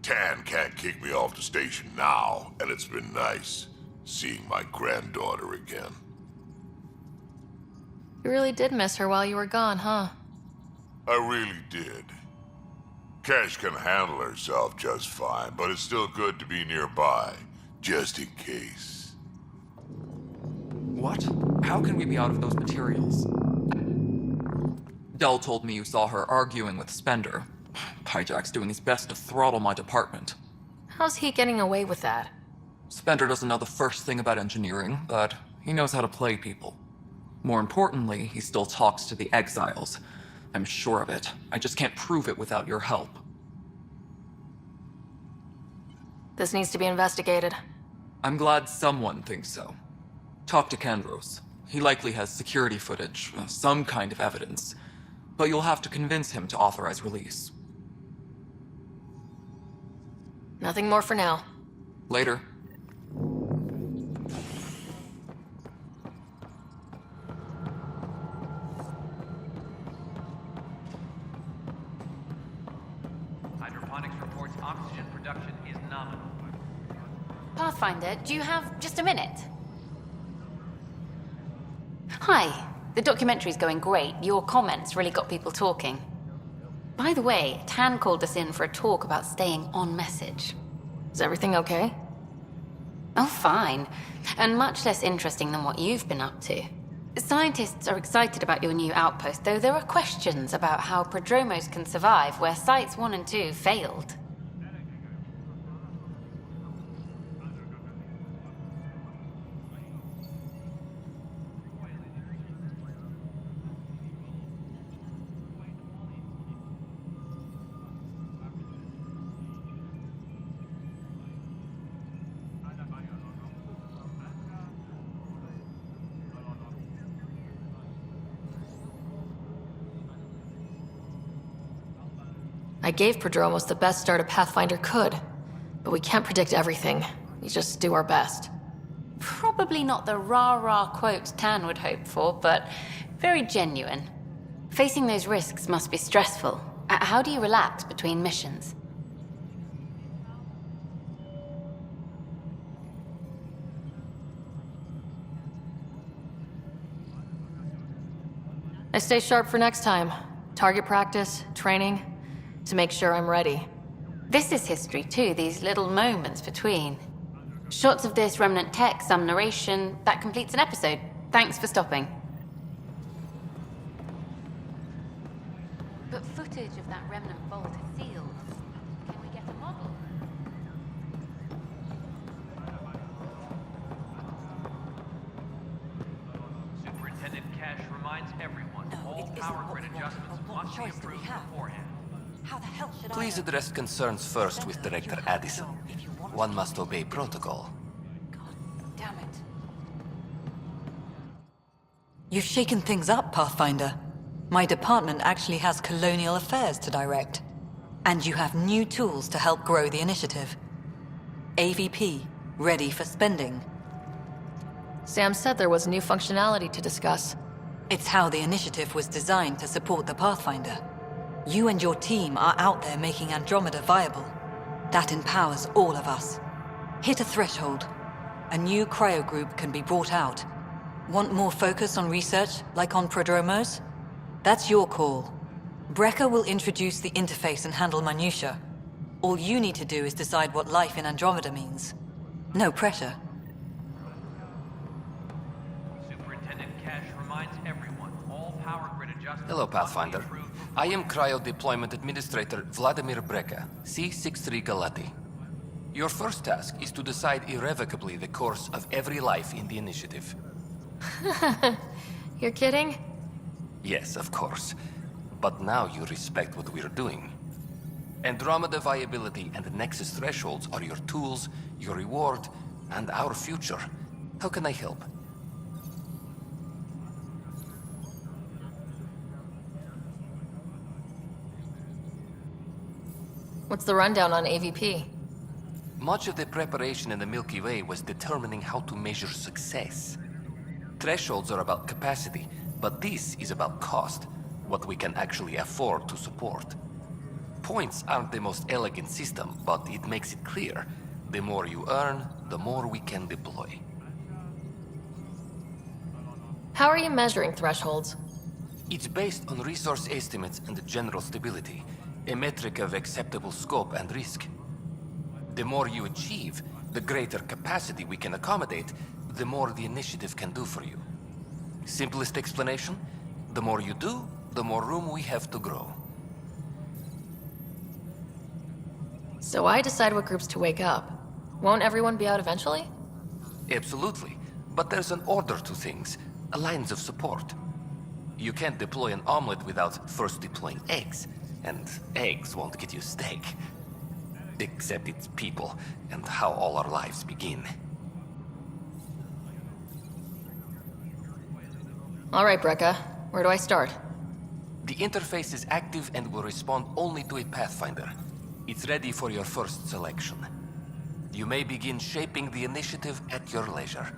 Tan can't kick me off the station now, and it's been nice seeing my granddaughter again. You really did miss her while you were gone, huh? I really did. Cash can handle herself just fine, but it's still good to be nearby, just in case. What? How can we be out of those materials? Dell told me you saw her arguing with Spender. Hijack's doing his best to throttle my department. How's he getting away with that? Spender doesn't know the first thing about engineering, but he knows how to play people. More importantly, he still talks to the exiles. I'm sure of it. I just can't prove it without your help. This needs to be investigated. I'm glad someone thinks so. Talk to Kandros. He likely has security footage, some kind of evidence. But you'll have to convince him to authorize release. Nothing more for now. Later. Hydroponics reports oxygen production is nominal. Pathfinder, do you have just a minute? Hi. The documentary's going great. Your comments really got people talking. By the way, Tan called us in for a talk about staying on message. Is everything okay? Oh, fine. And much less interesting than what you've been up to. Scientists are excited about your new outpost, though there are questions about how prodromos can survive where Sites 1 and 2 failed. I gave Prodromos the best start a Pathfinder could, but we can't predict everything. We just do our best. Probably not the rah-rah quote Tan would hope for, but very genuine. Facing those risks must be stressful. How do you relax between missions? I stay sharp for next time. Target practice, training, to make sure I'm ready. This is history too, these little moments between. Shots of this remnant tech, some narration, that completes an episode. Thanks for stopping. But footage of that remnant vault is sealed. Can we get a model? Superintendent Cash reminds everyone all power grid adjustments must be approved beforehand. How the hell should Please address concerns first with Director Addison. One must obey protocol. Damn it. You've shaken things up, Pathfinder. My department actually has colonial affairs to direct. And you have new tools to help grow the initiative. AVP, ready for spending. Sam said there was new functionality to discuss. It's how the initiative was designed to support the Pathfinder. You and your team are out there making Andromeda viable. That empowers all of us. Hit a threshold. A new cryo group can be brought out. Want more focus on research, like on Prodromos? That's your call. Brecker will introduce the interface and handle minutiae. All you need to do is decide what life in Andromeda means. No pressure. Superintendent Cash reminds everyone, all power grid adjustments... Hello, Pathfinder. I am Cryo Deployment Administrator Vladimir Brecker, C-63 Galati. Your first task is to decide irrevocably the course of every life in the initiative. You're kidding? Yes, of course. But now you respect what we're doing. Andromeda viability and the Nexus thresholds are your tools, your reward, and our future. How can I help? What's the rundown on AVP? Much of the preparation in the Milky Way was determining how to measure success. Thresholds are about capacity, but this is about cost, what we can actually afford to support. Points aren't the most elegant system, but it makes it clear. The more you earn, the more we can deploy. How are you measuring thresholds? It's based on resource estimates and general stability, a metric of acceptable scope and risk. The more you achieve, the greater capacity we can accommodate, the more the initiative can do for you. Simplest explanation, the more you do, the more room we have to grow. So I decide what groups to wake up. Won't everyone be out eventually? Absolutely, but there's an order to things, lines of support. You can't deploy an omelet without first deploying eggs, and eggs won't get you steak. Except it's people, and how all our lives begin. All right, Brecca. Where do I start? The interface is active and will respond only to a Pathfinder. It's ready for your first selection. You may begin shaping the initiative at your leisure.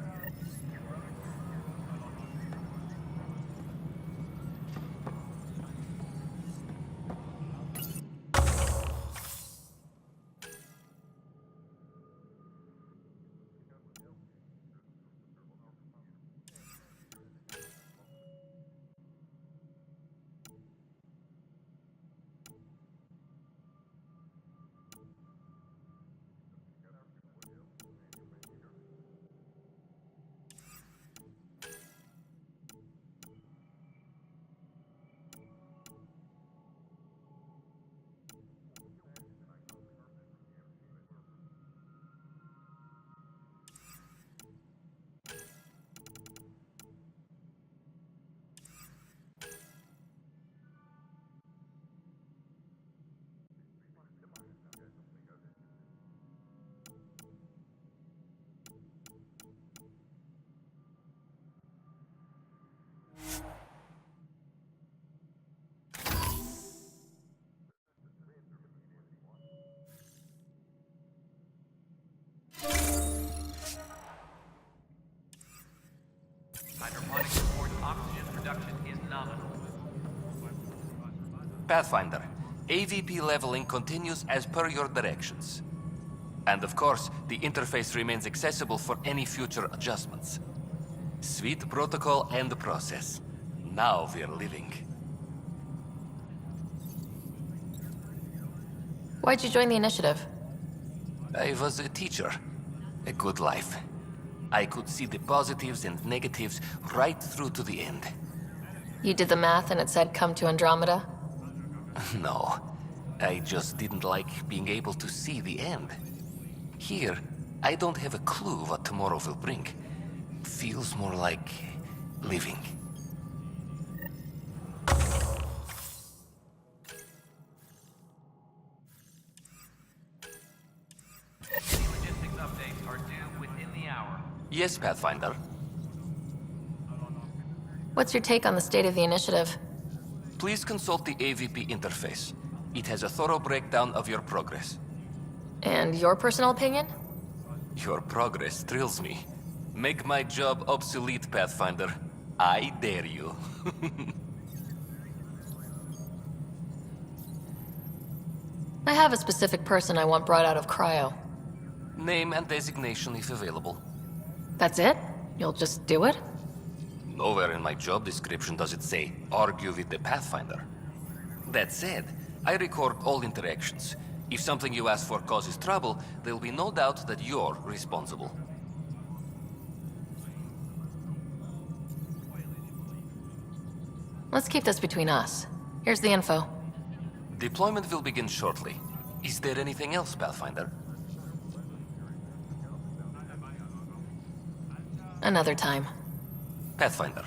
Hydroponic reports oxygen production is nominal. Pathfinder, AVP leveling continues as per your directions. And of course, the interface remains accessible for any future adjustments. Sweet protocol and process. Now we're living. Why'd you join the initiative? I was a teacher. A good life. I could see the positives and negatives right through to the end. You did the math and it said come to Andromeda? No. I just didn't like being able to see the end. Here, I don't have a clue what tomorrow will bring. Feels more like living. Yes, Pathfinder. What's your take on the state of the initiative? Please consult the AVP interface. It has a thorough breakdown of your progress. And your personal opinion? Your progress thrills me. Make my job obsolete, Pathfinder. I dare you. I have a specific person I want brought out of cryo. Name and designation if available. That's it? You'll just do it? Nowhere in my job description does it say, argue with the Pathfinder. That said, I record all interactions. If something you ask for causes trouble, there'll be no doubt that you're responsible. Let's keep this between us. Here's the info. Deployment will begin shortly. Is there anything else, Pathfinder? Another time. Pathfinder.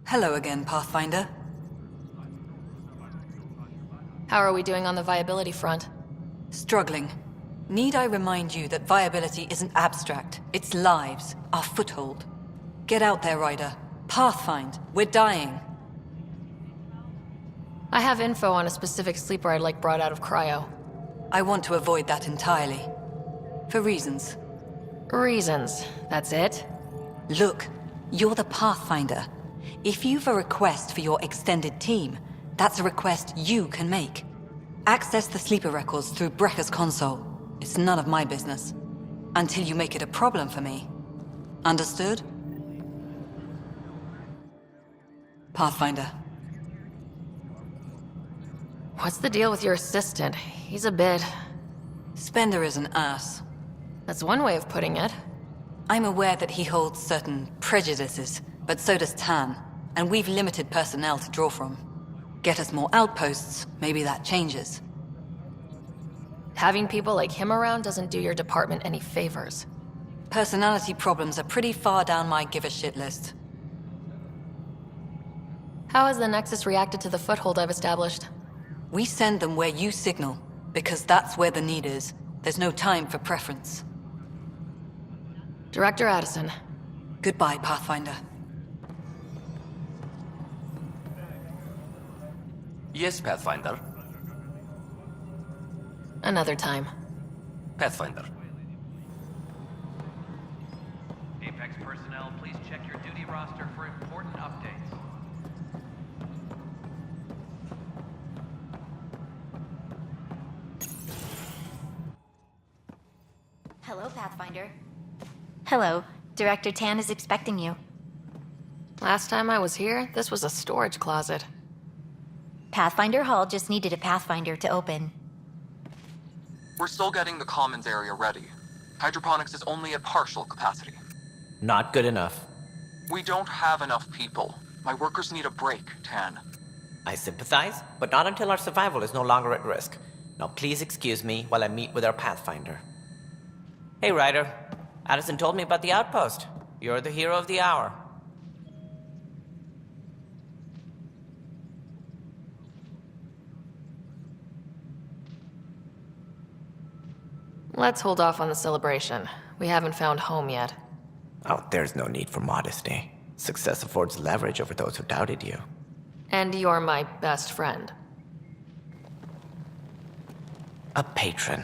Hello again, Pathfinder. How are we doing on the viability front? Struggling. Need I remind you that viability isn't abstract, it's lives, our foothold. Get out there, Ryder. Pathfind, we're dying. I have info on a specific sleeper I'd like brought out of cryo. I want to avoid that entirely. For reasons. Reasons, that's it? Look, you're the Pathfinder. If you've a request for your extended team, that's a request you can make. Access the sleeper records through Brekker's console. It's none of my business. Until you make it a problem for me. Understood? Pathfinder. What's the deal with your assistant? He's a bit... Spender is an ass. That's one way of putting it. I'm aware that he holds certain prejudices, but so does Tan, and we've limited personnel to draw from. Get us more outposts, maybe that changes. Having people like him around doesn't do your department any favors. Personality problems are pretty far down my give-a-shit list. How has the Nexus reacted to the foothold I've established? We send them where you signal, because that's where the need is. There's no time for preference. Director Addison. Goodbye, Pathfinder. Yes, Pathfinder. Another time. Pathfinder. Apex personnel, please check your duty roster for important updates. Hello, Pathfinder. Hello. Director Tan is expecting you. Last time I was here, this was a storage closet. Pathfinder Hall just needed a Pathfinder to open. We're still getting the commons area ready. Hydroponics is only at partial capacity. Not good enough. We don't have enough people. My workers need a break, Tan. I sympathize, but not until our survival is no longer at risk. Now please excuse me while I meet with our Pathfinder. Hey, Ryder. Addison told me about the outpost. You're the hero of the hour. Let's hold off on the celebration. We haven't found home yet. Oh, there's no need for modesty. Success affords leverage over those who doubted you. And you're my best friend. A patron.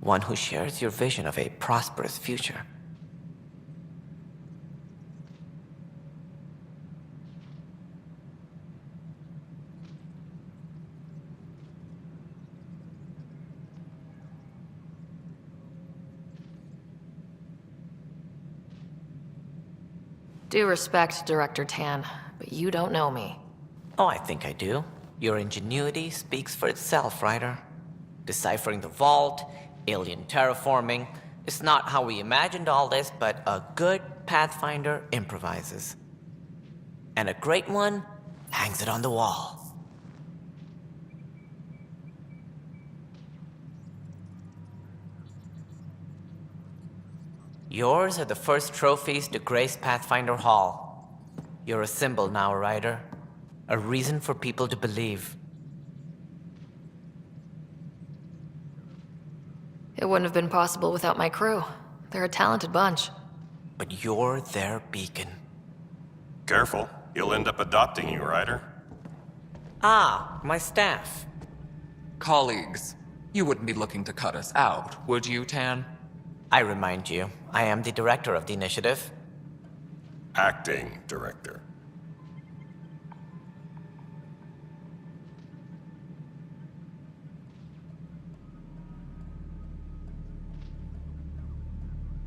One who shares your vision of a prosperous future. Due respect, Director Tan, but you don't know me. Oh, I think I do. Your ingenuity speaks for itself, Ryder. Deciphering the vault, alien terraforming. It's not how we imagined all this, but a good Pathfinder improvises. And a great one hangs it on the wall. Yours are the first trophies to grace Pathfinder Hall. You're a symbol now, Ryder. A reason for people to believe. It wouldn't have been possible without my crew. They're a talented bunch. But you're their beacon. Careful, he'll end up adopting you, Ryder. Ah, my staff. Colleagues, you wouldn't be looking to cut us out, would you, Tan? I remind you, I am the director of the initiative. Acting director.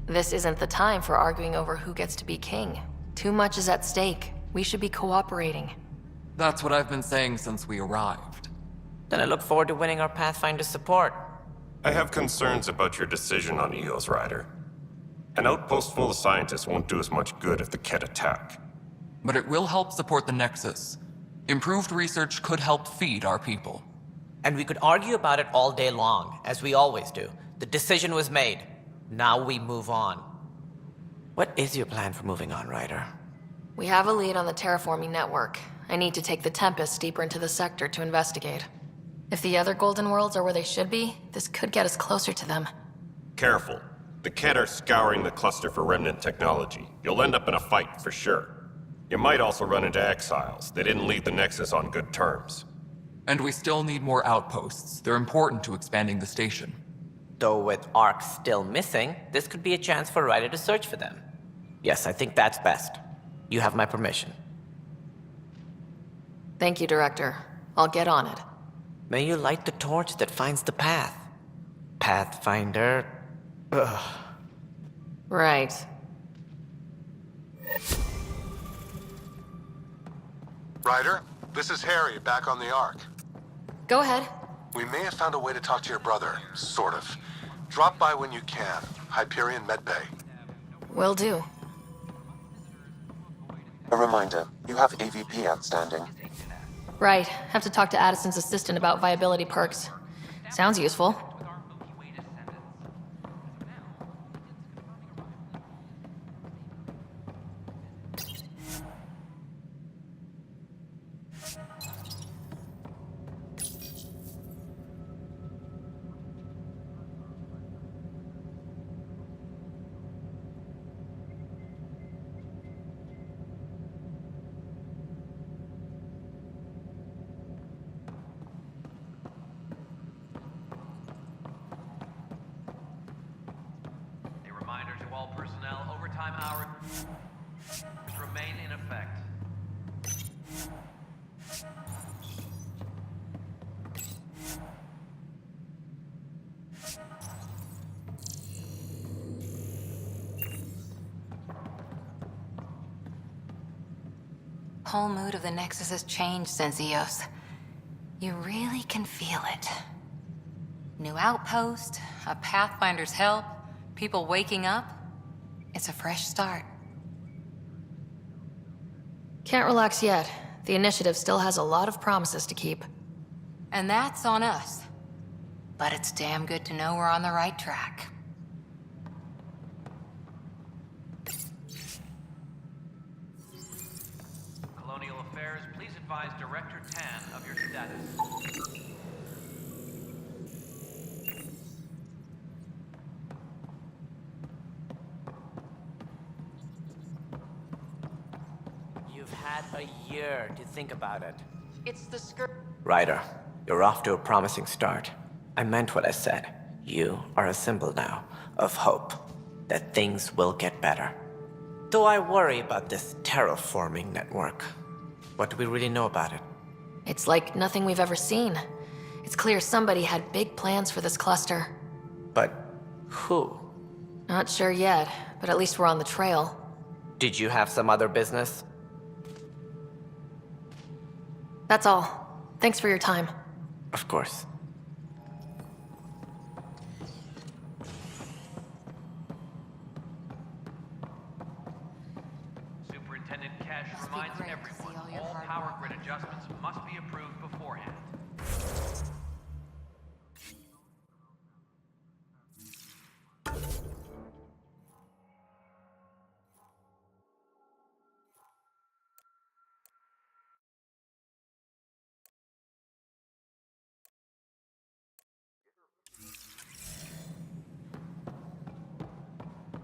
This isn't the time for arguing over who gets to be king. Too much is at stake. We should be cooperating. That's what I've been saying since we arrived. Then I look forward to winning our Pathfinder support. I have concerns about your decision on Eos, Ryder. An outpost full of scientists won't do us much good if the Kett attack. But it will help support the Nexus. Improved research could help feed our people. And we could argue about it all day long, as we always do. The decision was made. Now we move on. What is your plan for moving on, Ryder? We have a lead on the terraforming network. I need to take the Tempest deeper into the sector to investigate. If the other Golden Worlds are where they should be, this could get us closer to them. Careful. The Kett are scouring the cluster for remnant technology. You'll end up in a fight, for sure. You might also run into exiles. They didn't leave the Nexus on good terms. And we still need more outposts. They're important to expanding the station. Though with Ark still missing, this could be a chance for Ryder to search for them. Yes, I think that's best. You have my permission. Thank you, Director. I'll get on it. May you light the torch that finds the path. Pathfinder... Ugh. Right. Ryder, this is Harry, back on the Ark. Go ahead. We may have found a way to talk to your brother, sort of. Drop by when you can. Hyperion Medbay. Will do. A reminder, you have AVP outstanding. Right. Have to talk to Addison's assistant about viability perks. Sounds useful. All personnel, overtime hours remain in effect. Whole mood of the Nexus has changed since Eos. You really can feel it. New outpost, a Pathfinder's help, people waking up. It's a fresh start. Can't relax yet. The initiative still has a lot of promises to keep. And that's on us. But it's damn good to know we're on the right track. Colonial Affairs, please advise Director Tan of your status. You've had a year to think about it. It's the skirt. Ryder, you're off to a promising start. I meant what I said. You are a symbol now of hope that things will get better. Though I worry about this terraforming network. What do we really know about it? It's like nothing we've ever seen. It's clear somebody had big plans for this cluster. But who? Not sure yet, but at least we're on the trail. Did you have some other business? That's all. Thanks for your time. Of course. Superintendent Cash reminds everyone all power grid adjustments must be approved beforehand.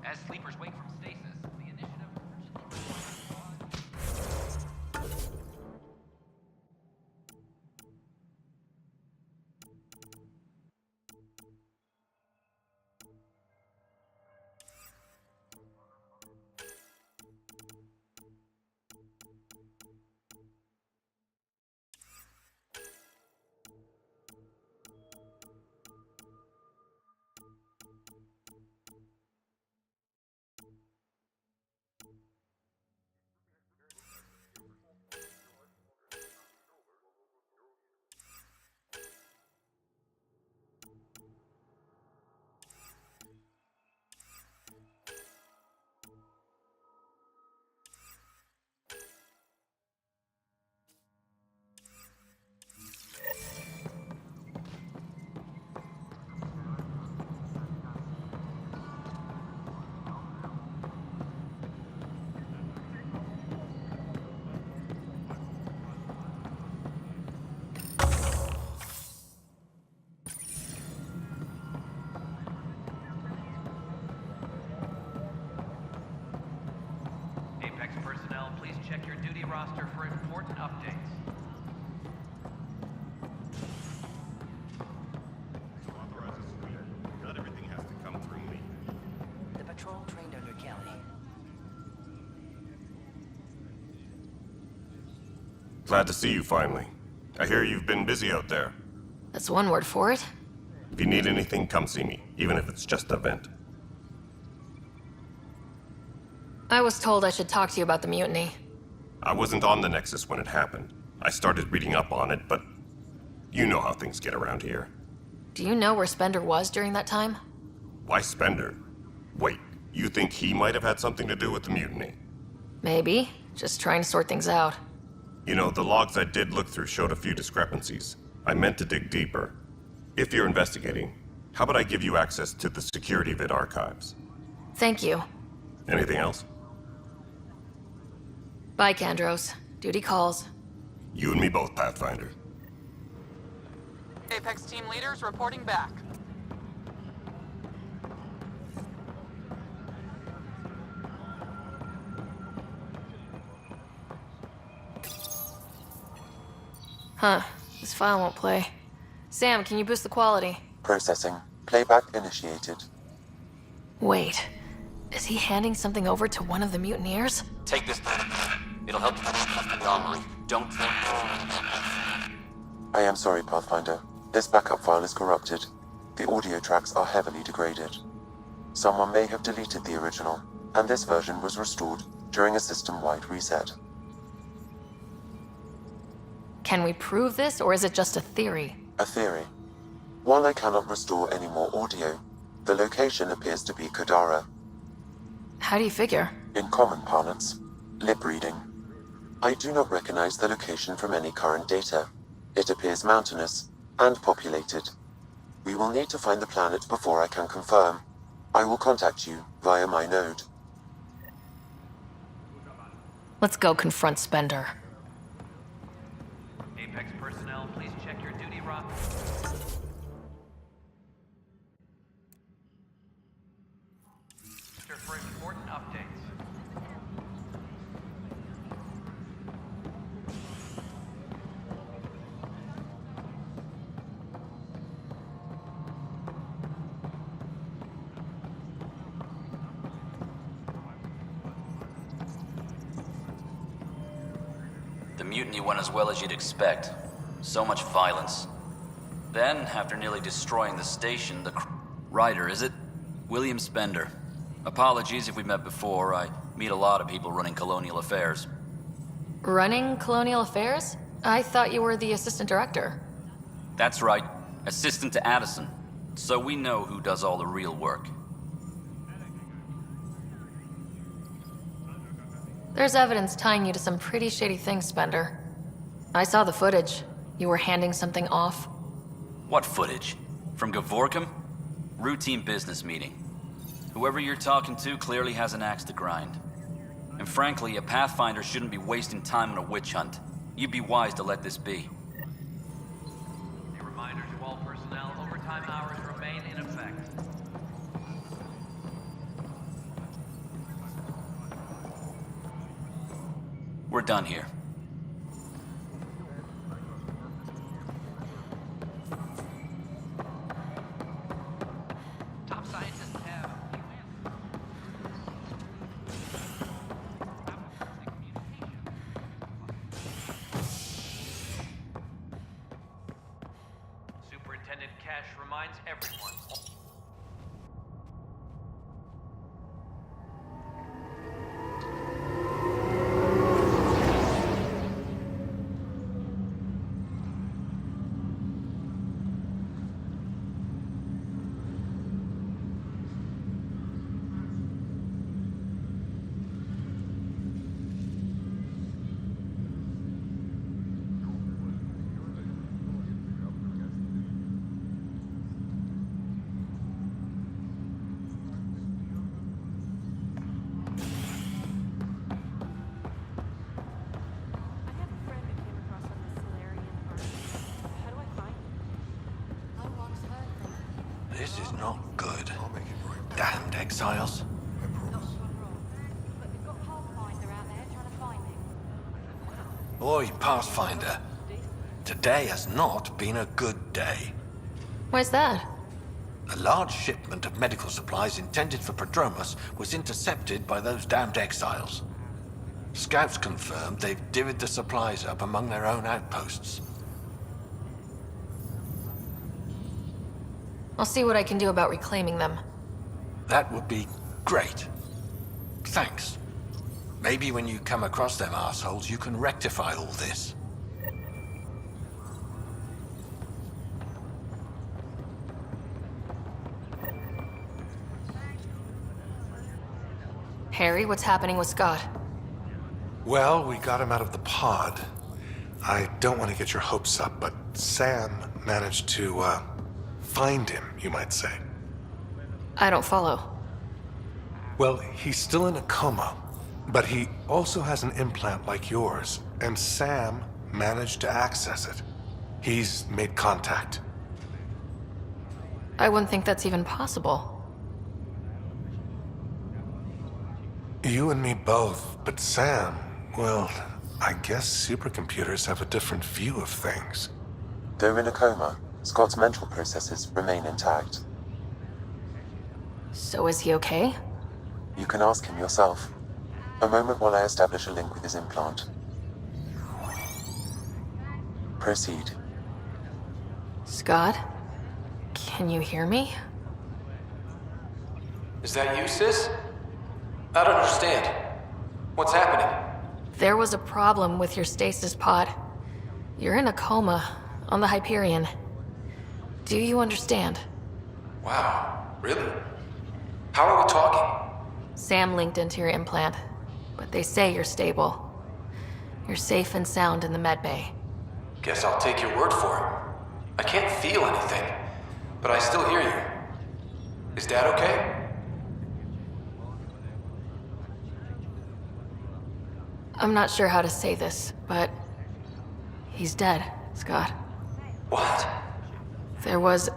As sleepers wake from stasis, the initiative Apex personnel, please check your duty roster for important updates. Not everything has to come through me. The patrol trained under Kelly. Glad to see you finally. I hear you've been busy out there. That's one word for it. If you need anything, come see me, even if it's just a vent. I was told I should talk to you about the mutiny. I wasn't on the Nexus when it happened. I started reading up on it, but you know how things get around here. Do you know where Spender was during that time? Why Spender? Wait, you think he might have had something to do with the mutiny? Maybe. Just trying to sort things out. You know, the logs I did look through showed a few discrepancies. I meant to dig deeper. If you're investigating, how about I give you access to the security vid archives? Thank you. Anything else? Bye, Kandros. Duty calls. You and me both, Pathfinder. Apex team leaders reporting back. Huh. This file won't play. Sam, can you boost the quality? Processing. Playback initiated. Wait. Is he handing something over to one of the mutineers? Take this. It'll help you find the armory. Don't think. I am sorry, Pathfinder. This backup file is corrupted. The audio tracks are heavily degraded. Someone may have deleted the original, and this version was restored during a system-wide reset. Can we prove this, or is it just a theory? A theory. While I cannot restore any more audio, the location appears to be Kodara. How do you figure? In common parlance, lip reading. I do not recognize the location from any current data. It appears mountainous and populated. We will need to find the planet before I can confirm. I will contact you via my node. Let's go confront Spender. Apex personnel, please check your duty roster. For important updates. The mutiny went as well as you'd expect. So much violence. Then, after nearly destroying the station, the Ryder, is it? William Spender. Apologies if we met before. I meet a lot of people running colonial affairs. Running colonial affairs? I thought you were the assistant director. That's right. Assistant to Addison. So we know who does all the real work. There's evidence tying you to some pretty shady things, Spender. I saw the footage. You were handing something off. What footage? From Gavorkum? Routine business meeting. Whoever you're talking to clearly has an axe to grind. And frankly, a Pathfinder shouldn't be wasting time on a witch hunt. You'd be wise to let this be. A reminder to all personnel, overtime hours remain in effect. we're done here. Top scientists have Superintendent Cash reminds everyone. This is not good. Damned exiles. Oi, Pathfinder. Today has not been a good day. Why's that? A large shipment of medical supplies intended for Prodromos was intercepted by those damned exiles. Scouts confirmed they've divvied the supplies up among their own outposts. I'll see what I can do about reclaiming them. That would be great. Thanks. Maybe when you come across them assholes, you can rectify all this. Harry, what's happening with Scott? Well, we got him out of the pod. I don't want to get your hopes up, but Sam managed to, find him, you might say. I don't follow. Well, he's still in a coma, but he also has an implant like yours, and Sam managed to access it. He's made contact. I wouldn't think that's even possible. You and me both, but Sam, well, I guess supercomputers have a different view of things. Though in a coma, Scott's mental processes remain intact. So is he okay? You can ask him yourself. A moment while I establish a link with his implant. Proceed. Scott? Can you hear me? Is that you, sis? I don't understand. What's happening? There was a problem with your stasis pod. You're in a coma on the Hyperion. Do you understand? Wow, really? How are we talking? Sam linked into your implant, but they say you're stable. You're safe and sound in the medbay. Guess I'll take your word for it. I can't feel anything, but I still hear you. Is Dad okay? I'm not sure how to say this, but he's dead, Scott. What? There was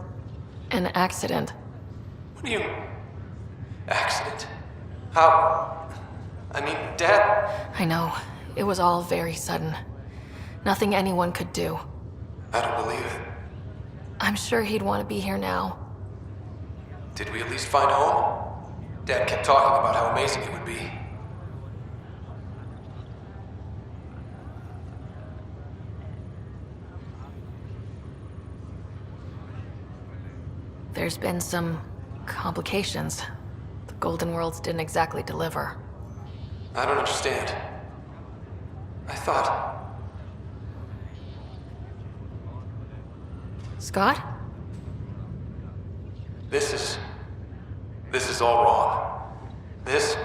an accident. What do you... Accident? How... I mean, Dad... I know. It was all very sudden. Nothing anyone could do. I don't believe it. I'm sure he'd want to be here now. Did we at least find home? Dad kept talking about how amazing it would be. There's been some complications. The Golden Worlds didn't exactly deliver. I don't understand. I thought... Scott? This is all wrong. This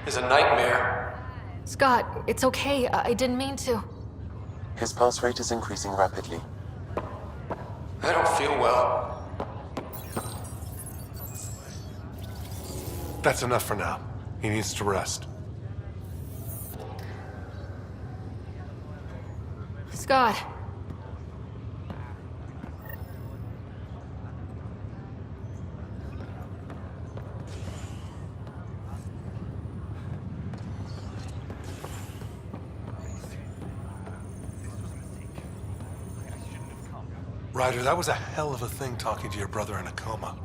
is a nightmare. Scott, it's okay. I didn't mean to. His pulse rate is increasing rapidly. I don't feel well. That's enough for now. He needs to rest. Scott. Ryder, that was a hell of a thing talking to your brother in a coma.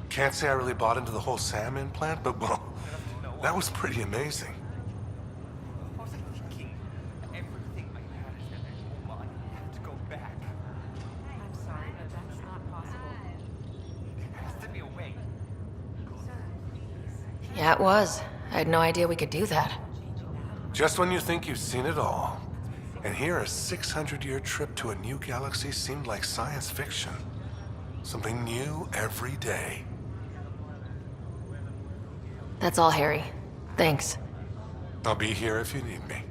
Can't say I really bought into the whole Sam implant, but well, that was pretty amazing. Yeah, it was. I had no idea we could do that. Just when you think you've seen it all. And here, a 600-year trip to a new galaxy seemed like science fiction. Something new every day. That's all, Harry. Thanks. I'll be here if you need me.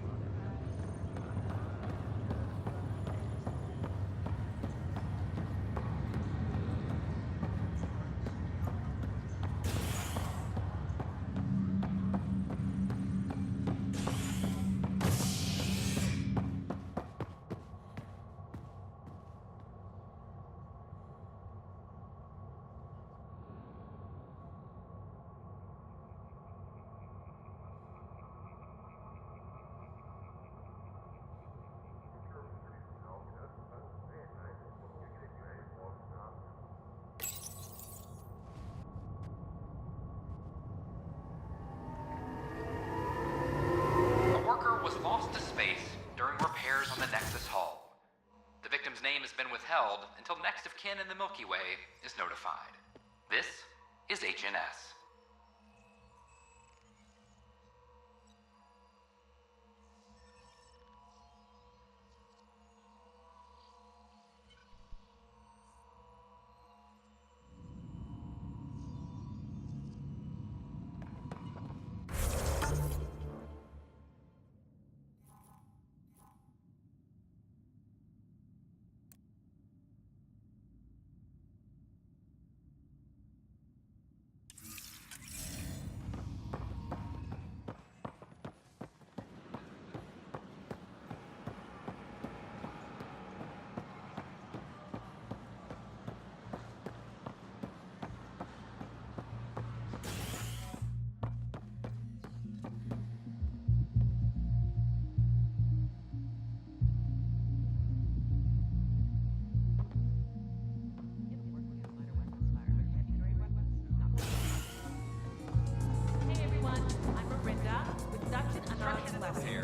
Was lost to space during repairs on the Nexus hull. The victim's name has been withheld until next of kin in the Milky Way is notified. This is HNS.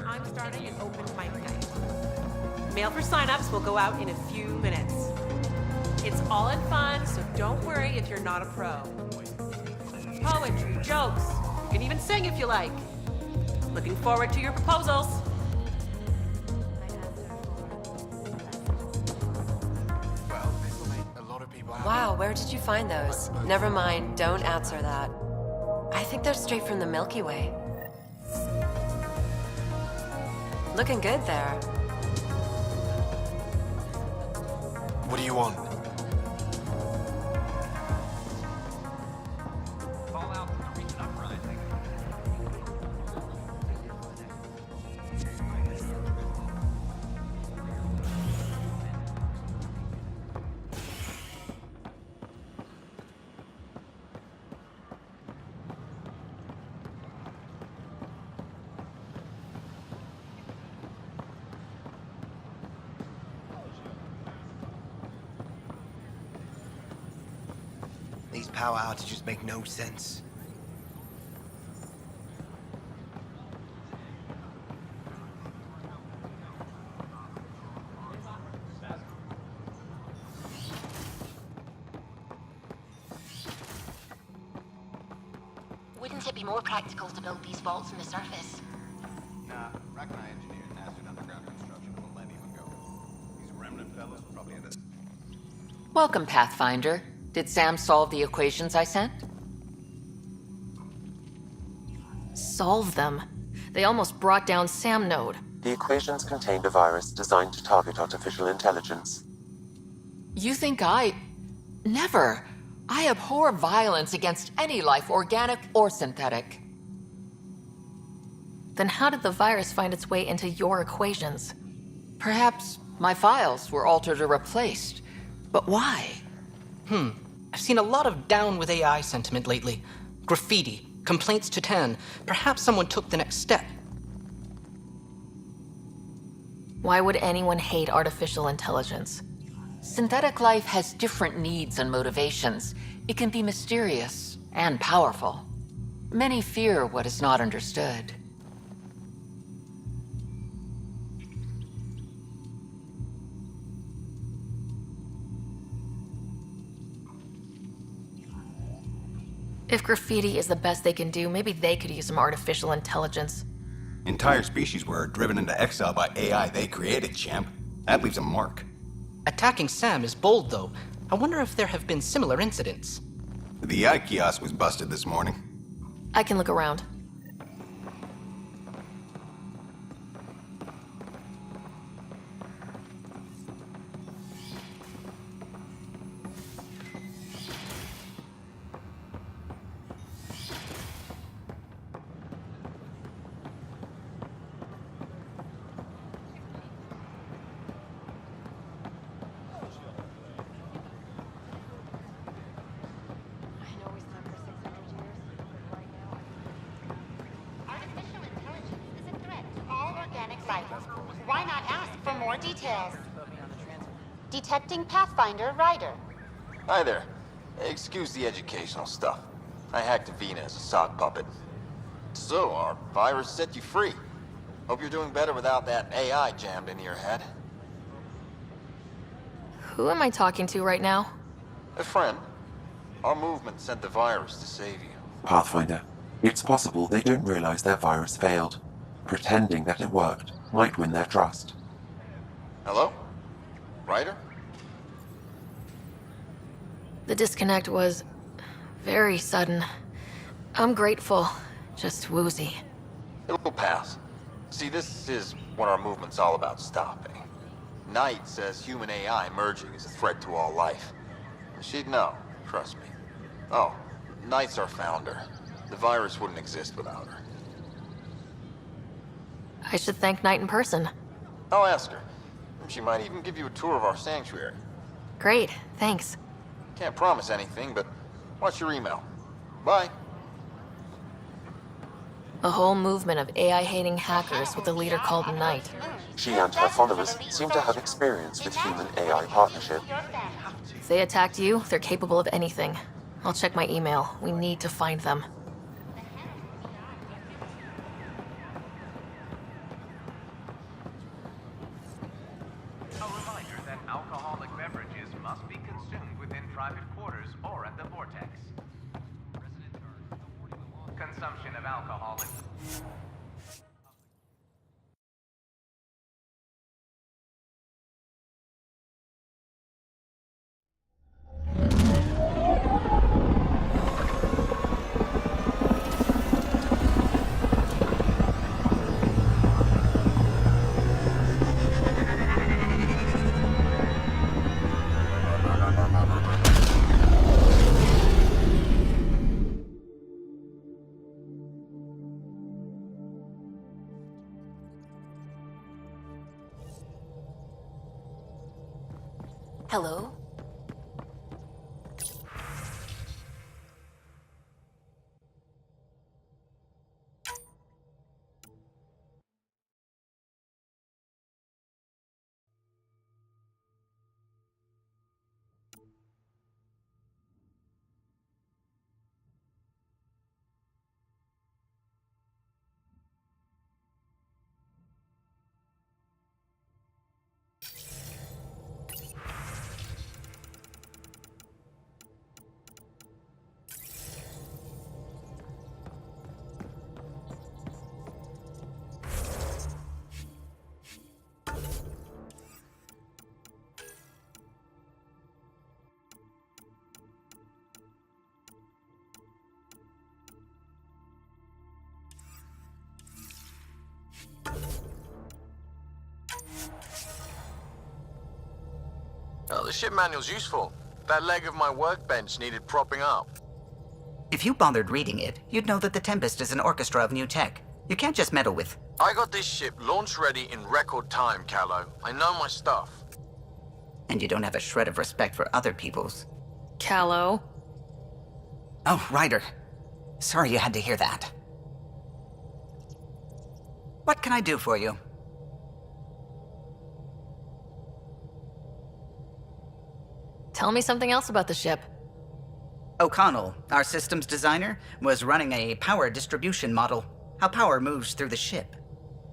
I'm starting an open mic night. Mail for signups will go out in a few minutes. It's all in fun, so don't worry if you're not a pro. Poetry, jokes, you can even sing if you like. Looking forward to your proposals. Wow, where did you find those? Never mind, don't answer that. I think they're straight from the Milky Way. Looking good there. What do you want? Fallout from the recent uprising. These power outages make no sense. Wouldn't it be more practical to build these vaults in the surface? Nah, Rack and I engineered and mastered underground construction a millennium ago. These remnant fellows probably had a... Welcome, Pathfinder. Did Sam solve the equations I sent? Solve them? They almost brought down Sam Node. The equations contained a virus designed to target artificial intelligence. You think I... Never. I abhor violence against any life, organic or synthetic. Then how did the virus find its way into your equations? Perhaps my files were altered or replaced. But why? I've seen a lot of down with AI sentiment lately. Graffiti, complaints to 10. Perhaps someone took the next step. Why would anyone hate artificial intelligence? Synthetic life has different needs and motivations. It can be mysterious and powerful. Many fear what is not understood. If graffiti is the best they can do, maybe they could use some artificial intelligence. Entire species were driven into exile by AI they created, champ. That leaves a mark. Attacking Sam is bold, though. I wonder if there have been similar incidents. The AI kiosk was busted this morning. I can look around. Why not ask for more details? Detecting Pathfinder Ryder. Hi there. Excuse the educational stuff. I hacked Avina as a sock puppet. So, our virus set you free. Hope you're doing better without that AI jammed into your head. Who am I talking to right now? A friend. Our movement sent the virus to save you. Pathfinder, it's possible they don't realize their virus failed. Pretending that it worked might win their trust. Hello? Ryder? The disconnect was very sudden. I'm grateful, just woozy. It will pass. See, this is what our movement's all about stopping. Knight says human AI merging is a threat to all life. She'd know, trust me. Oh, Knight's our founder. The virus wouldn't exist without her. I should thank Knight in person. I'll ask her. She might even give you a tour of our sanctuary. Great, thanks. Can't promise anything, but watch your email. Bye. A whole movement of AI-hating hackers with a leader called Knight. She and her followers seem to have experience with human-AI partnership. If they attacked you, they're capable of anything. I'll check my email. We need to find them. A reminder that alcoholic beverages must be consumed within private quarters or at the vortex. Consumption of alcoholic... Hello? Oh, the ship manual's useful. That leg of my workbench needed propping up. If you bothered reading it, you'd know that the Tempest is an orchestra of new tech. You can't just meddle with... I got this ship launch ready in record time, Callow. I know my stuff. And you don't have a shred of respect for other people's. Callow? Oh, Ryder. Sorry you had to hear that. What can I do for you? Tell me something else about the ship. O'Connell, our systems designer, was running a power distribution model, how power moves through the ship.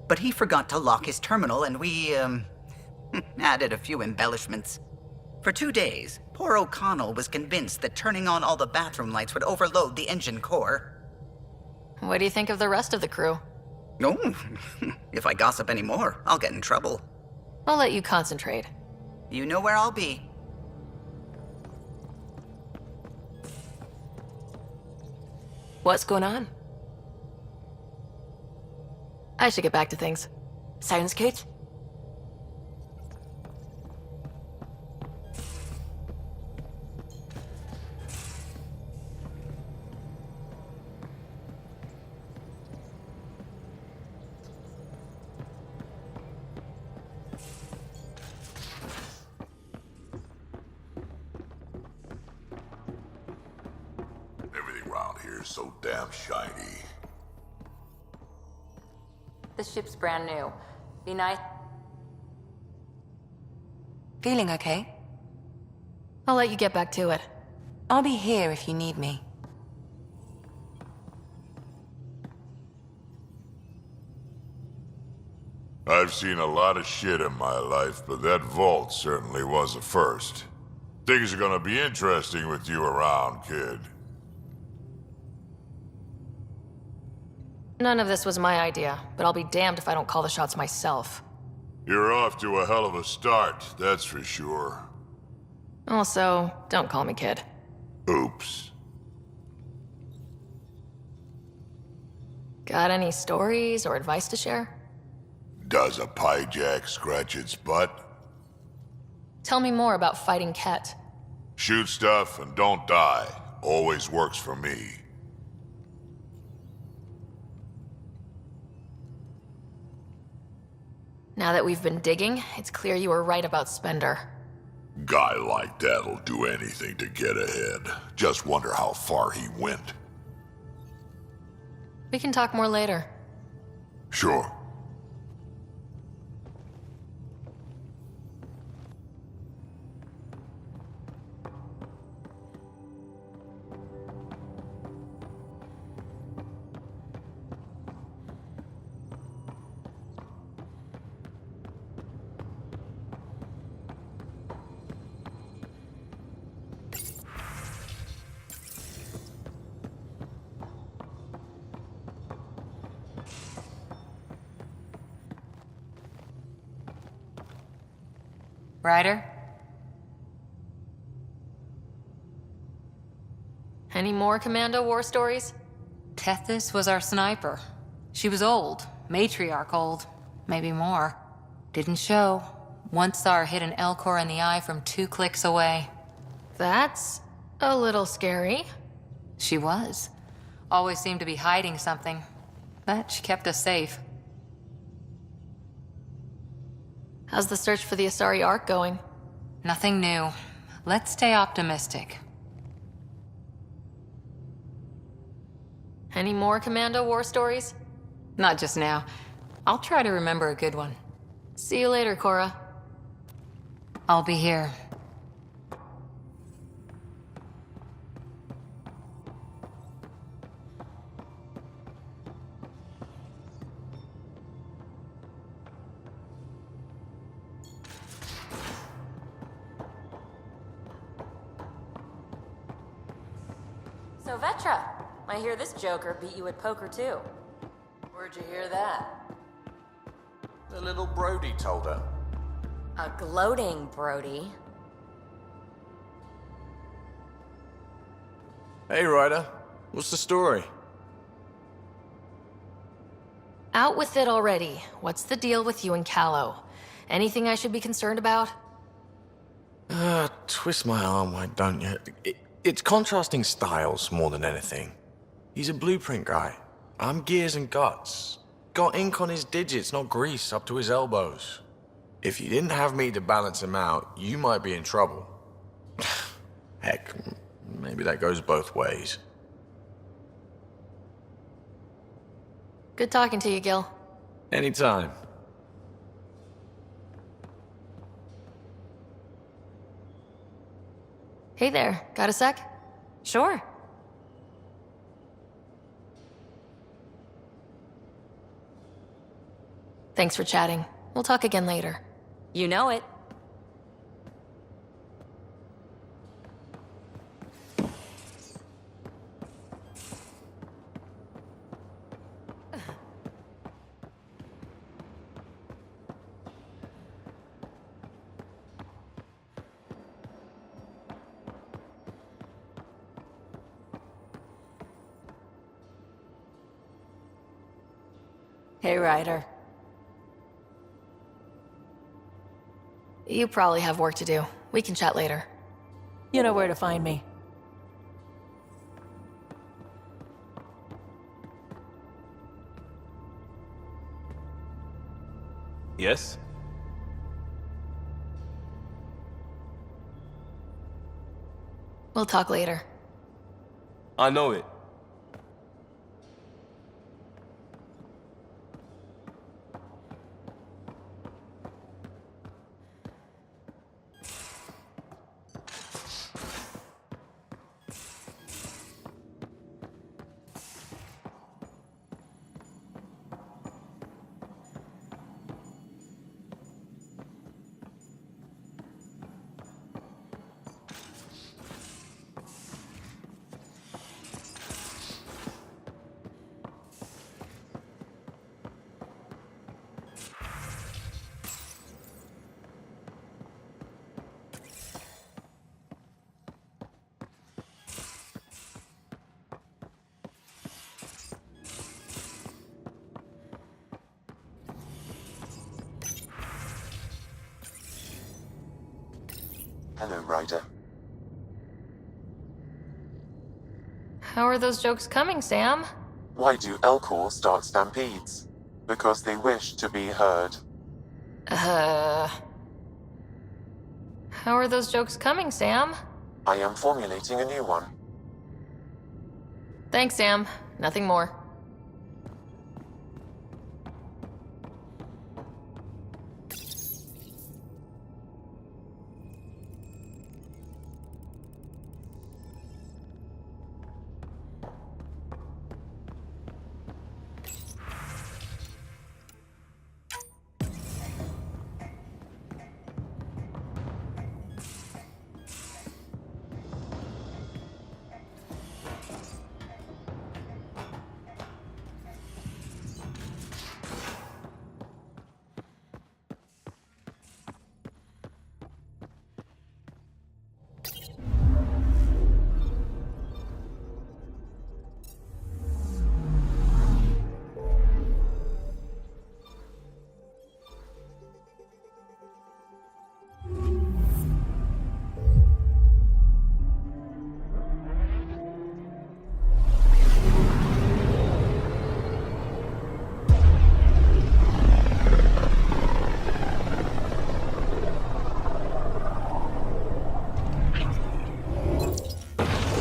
But he forgot to lock his terminal and we, added a few embellishments. For 2 days, poor O'Connell was convinced that turning on all the bathroom lights would overload the engine core. What do you think of the rest of the crew? Oh, if I gossip anymore, I'll get in trouble. I'll let you concentrate. You know where I'll be. What's going on? I should get back to things. Sounds good. Everything around here is so damn shiny. The ship's brand new. Be nice. Feeling okay? I'll let you get back to it. I'll be here if you need me. I've seen a lot of shit in my life, but that vault certainly was a first. Things are gonna be interesting with you around, kid. None of this was my idea, but I'll be damned if I don't call the shots myself. You're off to a hell of a start, that's for sure. Also, don't call me kid. Oops. Got any stories or advice to share? Does a piejack scratch its butt? Tell me more about fighting Ket. Shoot stuff and don't die. Always works for me. Now that we've been digging, it's clear you were right about Spender. Guy like that'll do anything to get ahead. Just wonder how far he went. We can talk more later. Sure. Ryder? Any more Commando war stories? Tethys was our sniper. She was old, matriarch old, maybe more. Didn't show. Once saw her hit an L-core in the eye from 2 clicks away. That's a little scary. She was. Always seemed to be hiding something. But she kept us safe. How's the search for the Asari Ark going? Nothing new. Let's stay optimistic. Any more Commando war stories? Not just now. I'll try to remember a good one. See you later, Cora. I'll be here. So Vetra, I hear this joker beat you at poker too. Where'd you hear that? The little Brody told her. A gloating Brody. Hey, Ryder. What's the story? Out with it already. What's the deal with you and Callow? Anything I should be concerned about? Twist my arm, why don't you? It's contrasting styles more than anything. He's a blueprint guy. I'm gears and guts. Got ink on his digits, not grease, up to his elbows. If you didn't have me to balance him out, you might be in trouble. Heck, maybe that goes both ways. Good talking to you, Gil. Anytime. Hey there, got a sec? Sure. Thanks for chatting. We'll talk again later. You know it. Hey, Ryder. You probably have work to do. We can chat later. You know where to find me. Yes? We'll talk later. I know it. Hello, Ryder. How are those jokes coming, Sam? Why do Elcor start stampedes? Because they wish to be heard. How are those jokes coming, Sam? I am formulating a new one. Thanks, Sam. Nothing more.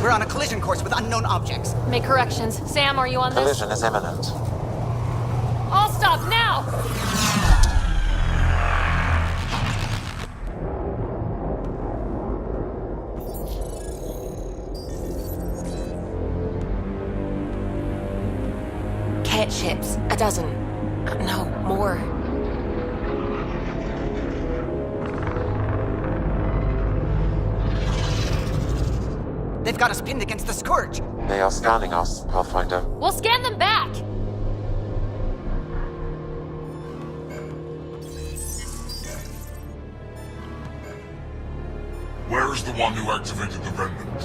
We're on a collision course with unknown objects. Make corrections. Sam, are you on this? Collision is imminent. All stop now! Cat ships. 12. No, more. They've got us pinned against the Scourge. They are scanning us, Pathfinder. We'll scan them back! Where is the one who activated the remnant?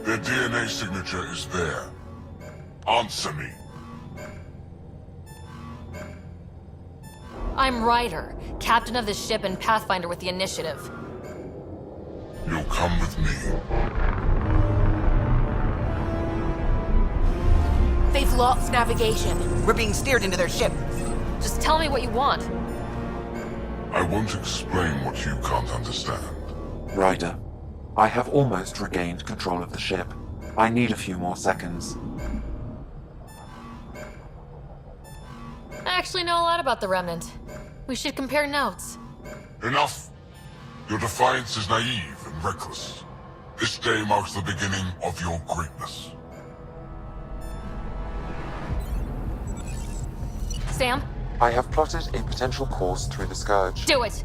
Their DNA signature is there. Answer me. I'm Ryder, captain of the ship and Pathfinder with the Initiative. You'll come with me. They've lost navigation. We're being steered into their ship. Just tell me what you want. I won't explain what you can't understand. Ryder, I have almost regained control of the ship. I need a few more seconds. I actually know a lot about the Remnant. We should compare notes. Enough! Your defiance is naive and reckless. This day marks the beginning of your greatness. Sam, I have plotted a potential course through the Scourge. do it!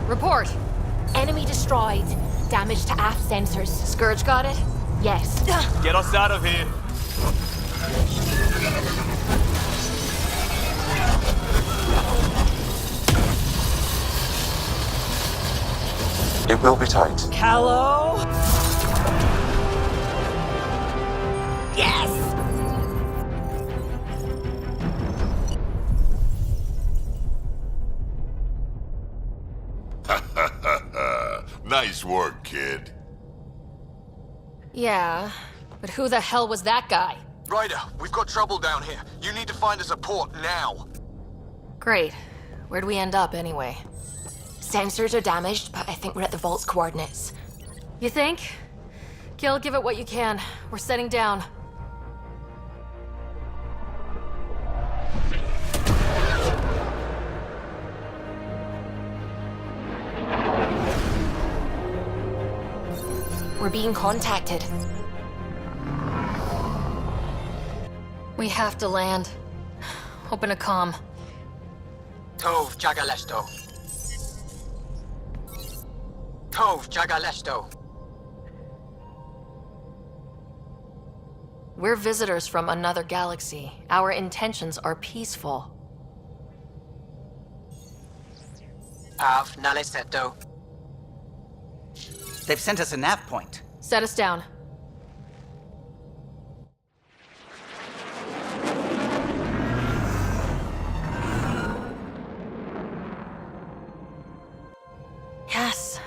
Report! Enemy destroyed. Damage to aft sensors. Scourge got it? Yes. Get us out of here. It will be tight. Hello? Yes! Nice work, kid. Yeah, but who the hell was that guy? Ryder, we've got trouble down here. You need to find us a port now. Great. Where'd we end up anyway? Sensors are damaged, but I think we're at the vault's coordinates. You think? Gil, give it what you can. We're setting down. We're being contacted. We have to land. Open a comm. Tov Jagalesto. Tov Jagalesto. We're visitors from another galaxy. Our intentions are peaceful. Av Naleseto. They've sent us a nav point. Set us down. Yes.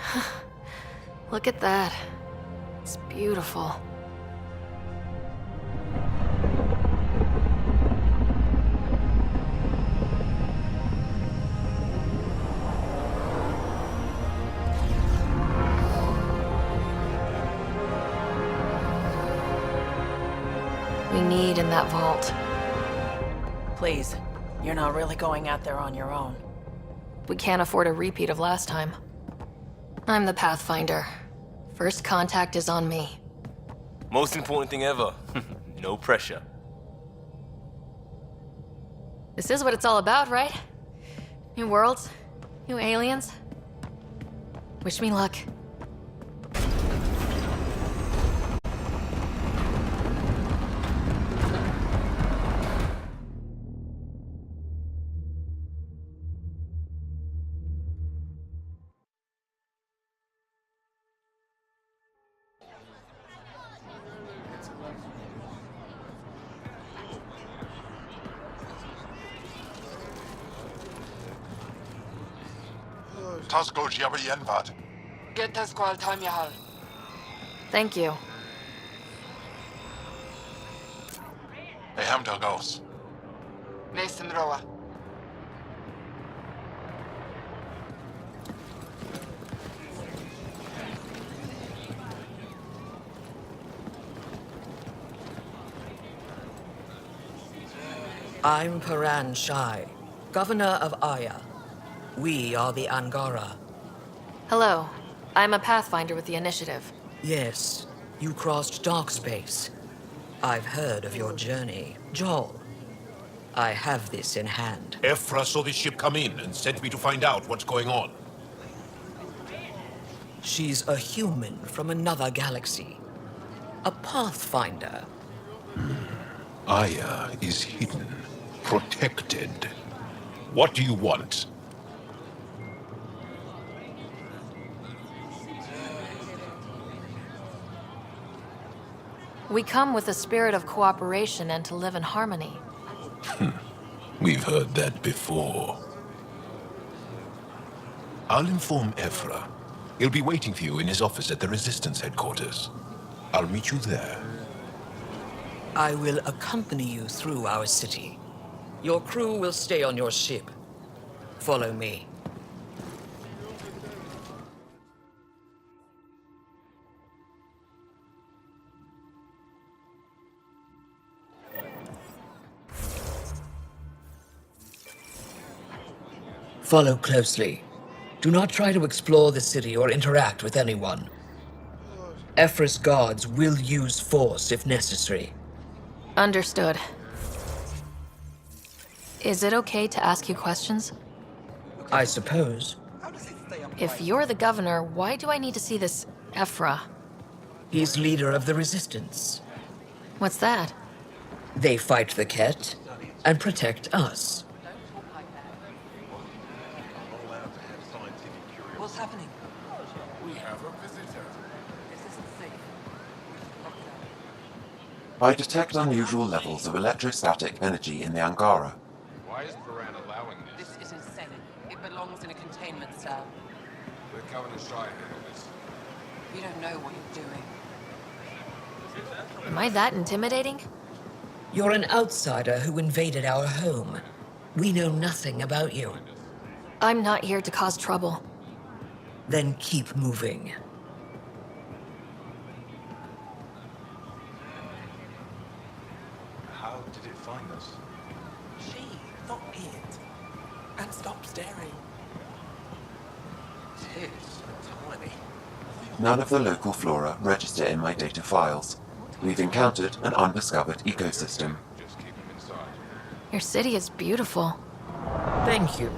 Look at that. It's beautiful. We need in that vault. Please, you're not really going out there on your own. We can't afford a repeat of last time. I'm the Pathfinder. First contact is on me. Most important thing ever. No pressure. This is what it's all about, right? New worlds, new aliens. Wish me luck. Tasco Jiabayenvad. Get us qual time yahal. Thank you. Hey, Hamdel goes. Nathan Roa. I'm Paran Shai, Governor of Aya. We are the Angara. Hello. I'm a Pathfinder with the Initiative. Yes, you crossed dark space. I've heard of your journey. Joel, I have this in hand. Ephra saw the ship come in and sent me to find out what's going on. She's a human from another galaxy. A Pathfinder. Aya is hidden, protected. What do you want? We come with a spirit of cooperation and to live in harmony. We've heard that before. I'll inform Ephra. He'll be waiting for you in his office at the Resistance headquarters. I'll meet you there. I will accompany you through our city. Your crew will stay on your ship. Follow me. Follow closely. Do not try to explore the city or interact with anyone. Ephra's guards will use force if necessary. Understood. Is it okay to ask you questions? I suppose. If you're the governor, why do I need to see this Ephra? He's leader of the Resistance. What's that? They fight the Ket and protect us. What's happening? We have a visitor. This isn't safe. I detect unusual levels of electrostatic energy in the Angara. Why is Baran allowing this? This is insane. It belongs in a containment cell. The Governor Shire handle this. You don't know what you're doing. Am I that intimidating? You're an outsider who invaded our home. We know nothing about you. I'm not here to cause trouble. Then keep moving. How did it find us? She, not it. And stop staring. Tits are tiny. None of the local flora register in my data files. We've encountered an undiscovered ecosystem. Just keep him inside. Your city is beautiful. Thank you.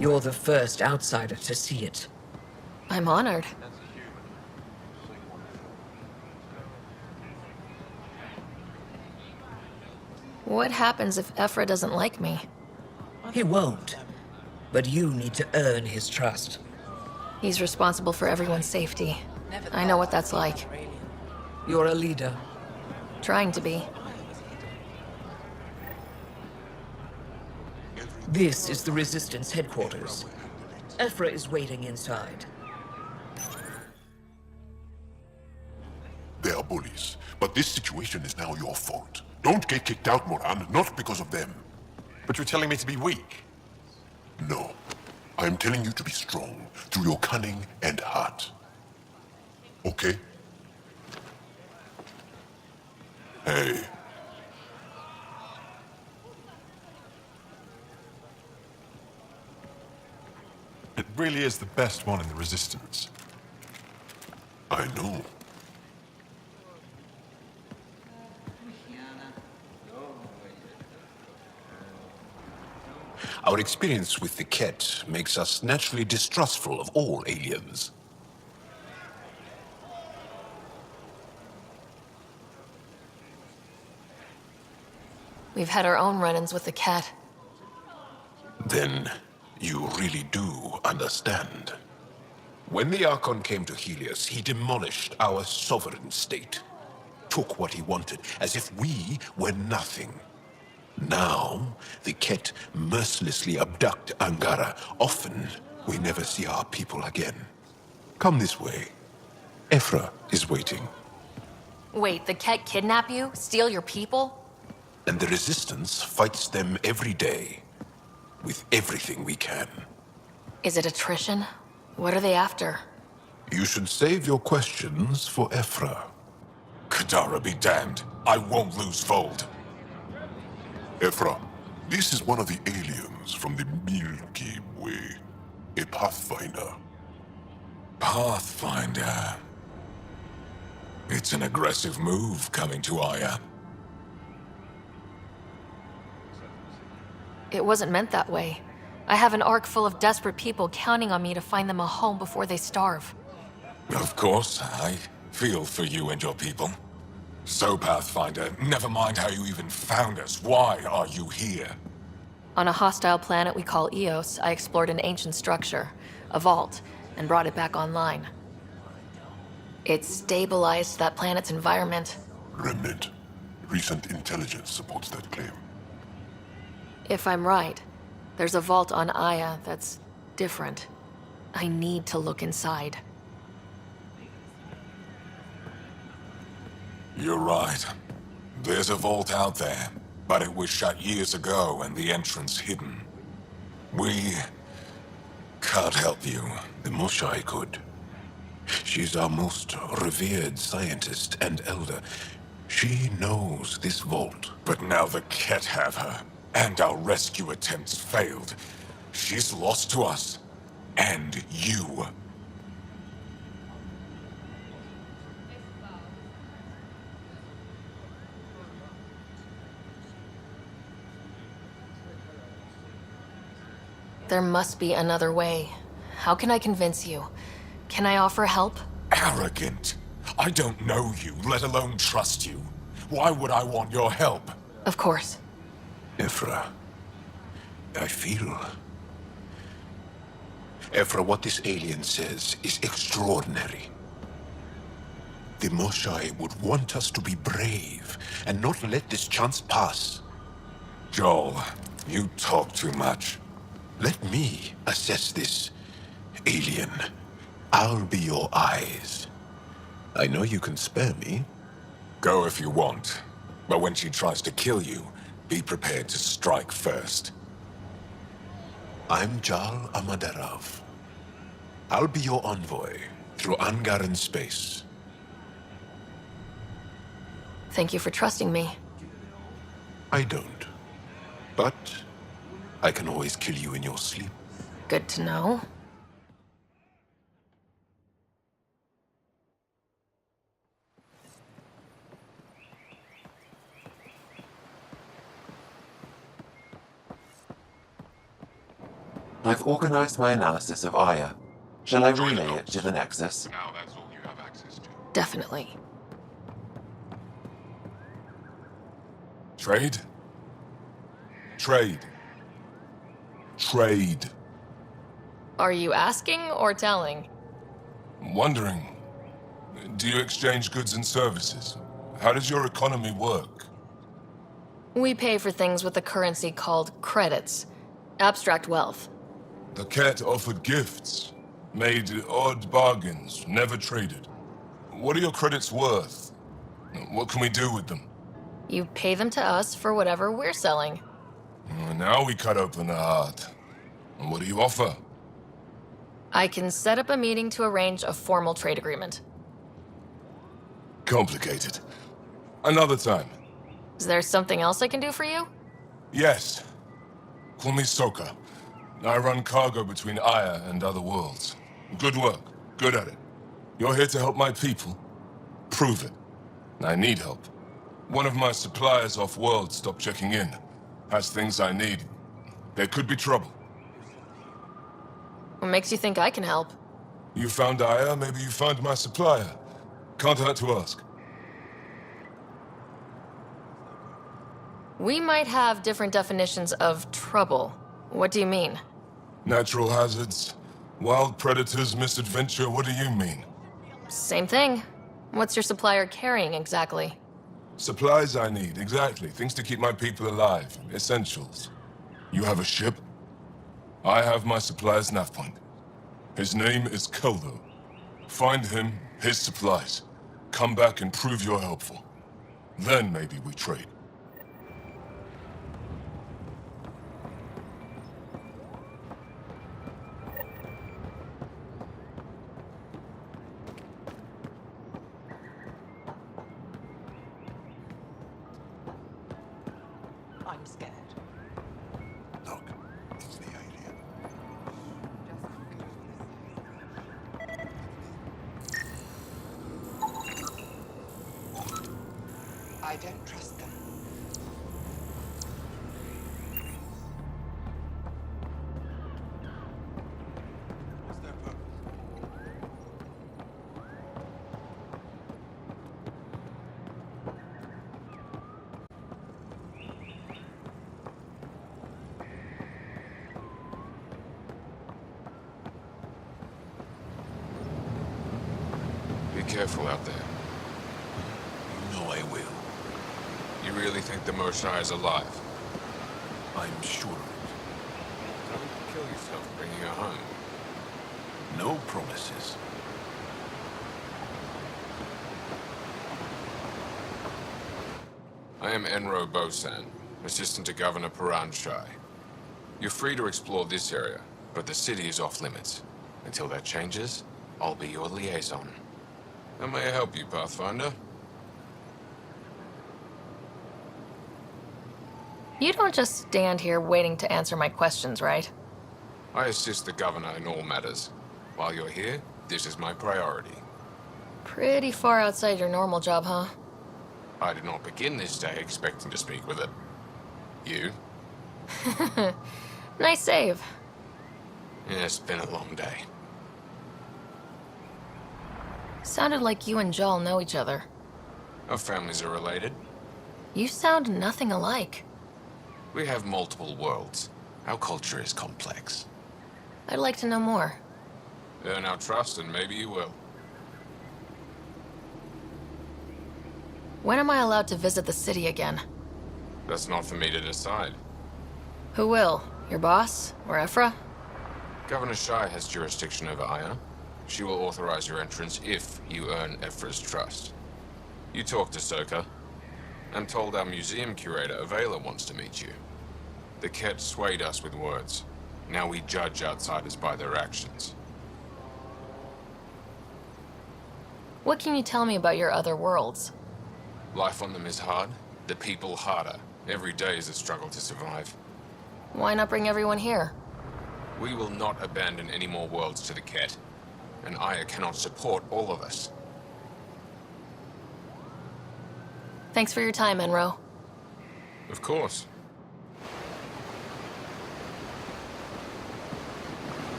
You're the first outsider to see it. I'm honored. What happens if Ephra doesn't like me? He won't. But you need to earn his trust. He's responsible for everyone's safety. I know what that's like. You're a leader. Trying to be. This is the Resistance headquarters. Ephra is waiting inside. They are bullies, but this situation is now your fault. Don't get kicked out, Moran, not because of them. But you're telling me to be weak? No. I am telling you to be strong through your cunning and heart. Okay? Hey. It really is the best one in the Resistance. I know. Our experience with the Ket makes us naturally distrustful of all aliens. We've had our own run-ins with the cat. Then you really do understand. When the Archon came to Helios, he demolished our sovereign state. Took what he wanted, as if we were nothing. Now, the Ket mercilessly abduct Angara. Often, we never see our people again. Come this way. Ephra is waiting. Wait, the cat kidnap you? Steal your people? And the Resistance fights them every day. With everything we can. Is it attrition? What are they after? You should save your questions for Ephra. Kadara be damned. I won't lose Fold. Ephra, this is one of the aliens from the Milky Way. A Pathfinder. Pathfinder. It's an aggressive move coming to Aya. It wasn't meant that way. I have an ark full of desperate people counting on me to find them a home before they starve. Of course, I feel for you and your people. So, Pathfinder, never mind how you even found us. Why are you here? On a hostile planet we call Eos, I explored an ancient structure, a vault, and brought it back online. It stabilized that planet's environment. Remnant. Recent intelligence supports that claim. If I'm right, there's a vault on Aya that's different. I need to look inside. You're right. There's a vault out there, but it was shut years ago and the entrance hidden. We can't help you. The Moshai could. She's our most revered scientist and elder. She knows this vault. But now the Ket have her, and our rescue attempts failed. She's lost to us. And you. There must be another way. How can I convince you? Can I offer help? Arrogant. I don't know you, let alone trust you. Why would I want your help? Of course. Ephra, I feel... Ephra, what this alien says is extraordinary. The Moshae would want us to be brave and not let this chance pass. Joel, you talk too much. Let me assess this, alien. I'll be your eyes. I know you can spare me. Go if you want. But when she tries to kill you, be prepared to strike first. I'm Jal Amaderov. I'll be your envoy through Angaran space. Thank you for trusting me. I don't. But I can always kill you in your sleep. Good to know. I've organized my analysis of Aya. Shall I relay it to the Nexus? Now that's all you have access to. Definitely. Trade? Trade. Trade. Are you asking or telling? Wondering, do you exchange goods and services? How does your economy work? We pay for things with a currency called credits. Abstract wealth. The cat offered gifts, made odd bargains, never traded. What are your credits worth? What can we do with them? You pay them to us for whatever we're selling. Now we cut open the heart. What do you offer? I can set up a meeting to arrange a formal trade agreement. Complicated. Another time. Is there something else I can do for you? Yes. Call me Soka. I run cargo between Aya and other worlds. Good work. Good at it. You're here to help my people. Prove it. I need help. One of my suppliers off-world stopped checking in. Has things I need. There could be trouble. What makes you think I can help? You found Aya, maybe you find my supplier. Can't hurt to ask. We might have different definitions of trouble. What do you mean? Natural hazards, wild predators, misadventure, what do you mean? Same thing. What's your supplier carrying exactly? Supplies I need, exactly. Things to keep my people alive. Essentials. You have a ship? I have my supplier's nav point. His name is Keldo. Find him, his supplies. Come back and prove you're helpful. Then maybe we trade. I'm scared. Look, it's the alien. I don't trust them. What's their purpose? Be careful out there. You know I will. You really think the Moshae is alive? I'm sure of it. Don't kill yourself bringing her home. No promises. I am Enro Bosan, assistant to Governor Paran Shai. You're free to explore this area, but the city is off limits. Until that changes, I'll be your liaison. How may I help you, Pathfinder? You don't just stand here waiting to answer my questions, right? I assist the governor in all matters. While you're here, this is my priority. Pretty far outside your normal job, huh? I did not begin this day expecting to speak with it. You? Nice save. Yeah, it's been a long day. Sounded like you and Joel know each other. Our families are related. You sound nothing alike. We have multiple worlds. Our culture is complex. I'd like to know more. Earn our trust and maybe you will. When am I allowed to visit the city again? That's not for me to decide. Who will? Your boss? Or Ephra? Governor Shai has jurisdiction over Aya. She will authorize your entrance if you earn Ephra's trust. You talk to Soka. I'm told our museum curator, Avela, wants to meet you. The Ket swayed us with words. Now we judge outsiders by their actions. What can you tell me about your other worlds? Life on them is hard, the people harder. Every day is a struggle to survive. Why not bring everyone here? We will not abandon any more worlds to the Ket, and Aya cannot support all of us. Thanks for your time, Enro. Of course.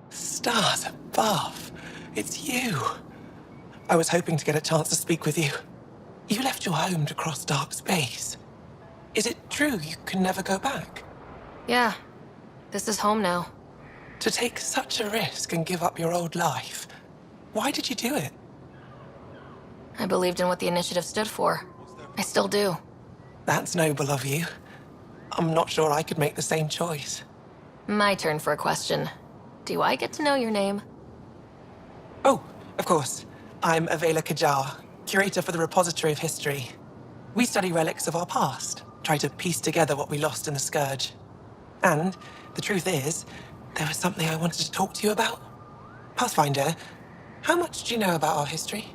Stars above! It's you! I was hoping to get a chance to speak with you. You left your home to cross dark space. Is it true you can never go back? Yeah. This is home now. To take such a risk and give up your old life, why did you do it? I believed in what the initiative stood for. I still do. That's noble of you. I'm not sure I could make the same choice. My turn for a question. Do I get to know your name? Oh, of course. I'm Avela Kajar, curator for the Repository of History. We study relics of our past, try to piece together what we lost in the Scourge. And the truth is, there was something I wanted to talk to you about. Pathfinder, how much do you know about our history?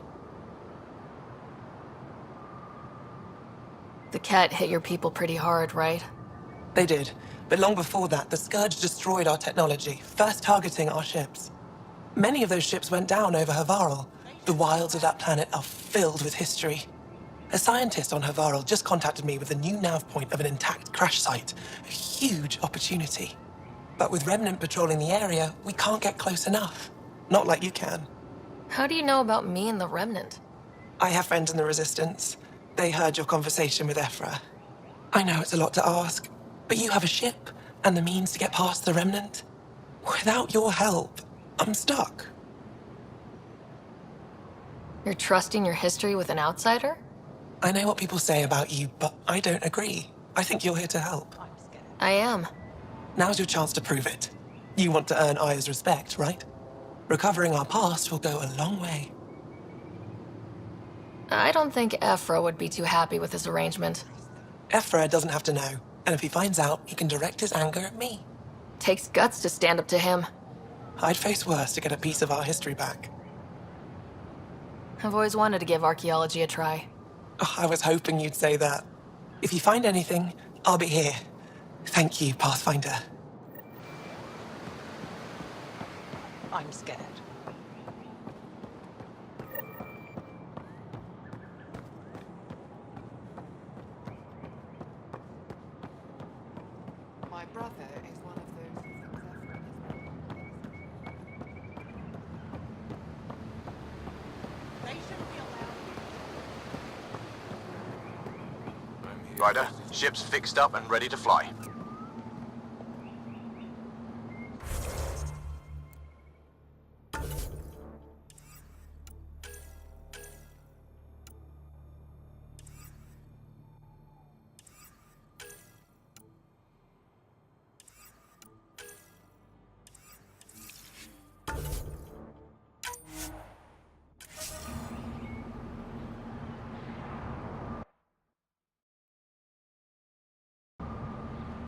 The Ket hit your people pretty hard, right? They did, but long before that, the Scourge destroyed our technology, first targeting our ships. Many of those ships went down over Havarl. The wilds of that planet are filled with history. A scientist on Havarl just contacted me with a new nav point of an intact crash site. A huge opportunity. But with Remnant patrolling the area, we can't get close enough. Not like you can. How do you know about me and the Remnant? I have friends in the Resistance. They heard your conversation with Ephra. I know it's a lot to ask, but you have a ship and the means to get past the Remnant. Without your help, I'm stuck. You're trusting your history with an outsider? I know what people say about you, but I don't agree. I think you're here to help. I am. Now's your chance to prove it. You want to earn Aya's respect, right? Recovering our past will go a long way. I don't think Ephra would be too happy with this arrangement. Ephra doesn't have to know, and if he finds out, he can direct his anger at me. Takes guts to stand up to him. I'd face worse to get a piece of our history back. I've always wanted to give archaeology a try. Oh, I was hoping you'd say that. If you find anything, I'll be here. Thank you, Pathfinder. I'm scared. My brother is one of those who thinks They shouldn't be allowed. Ryder, ship's fixed up and ready to fly.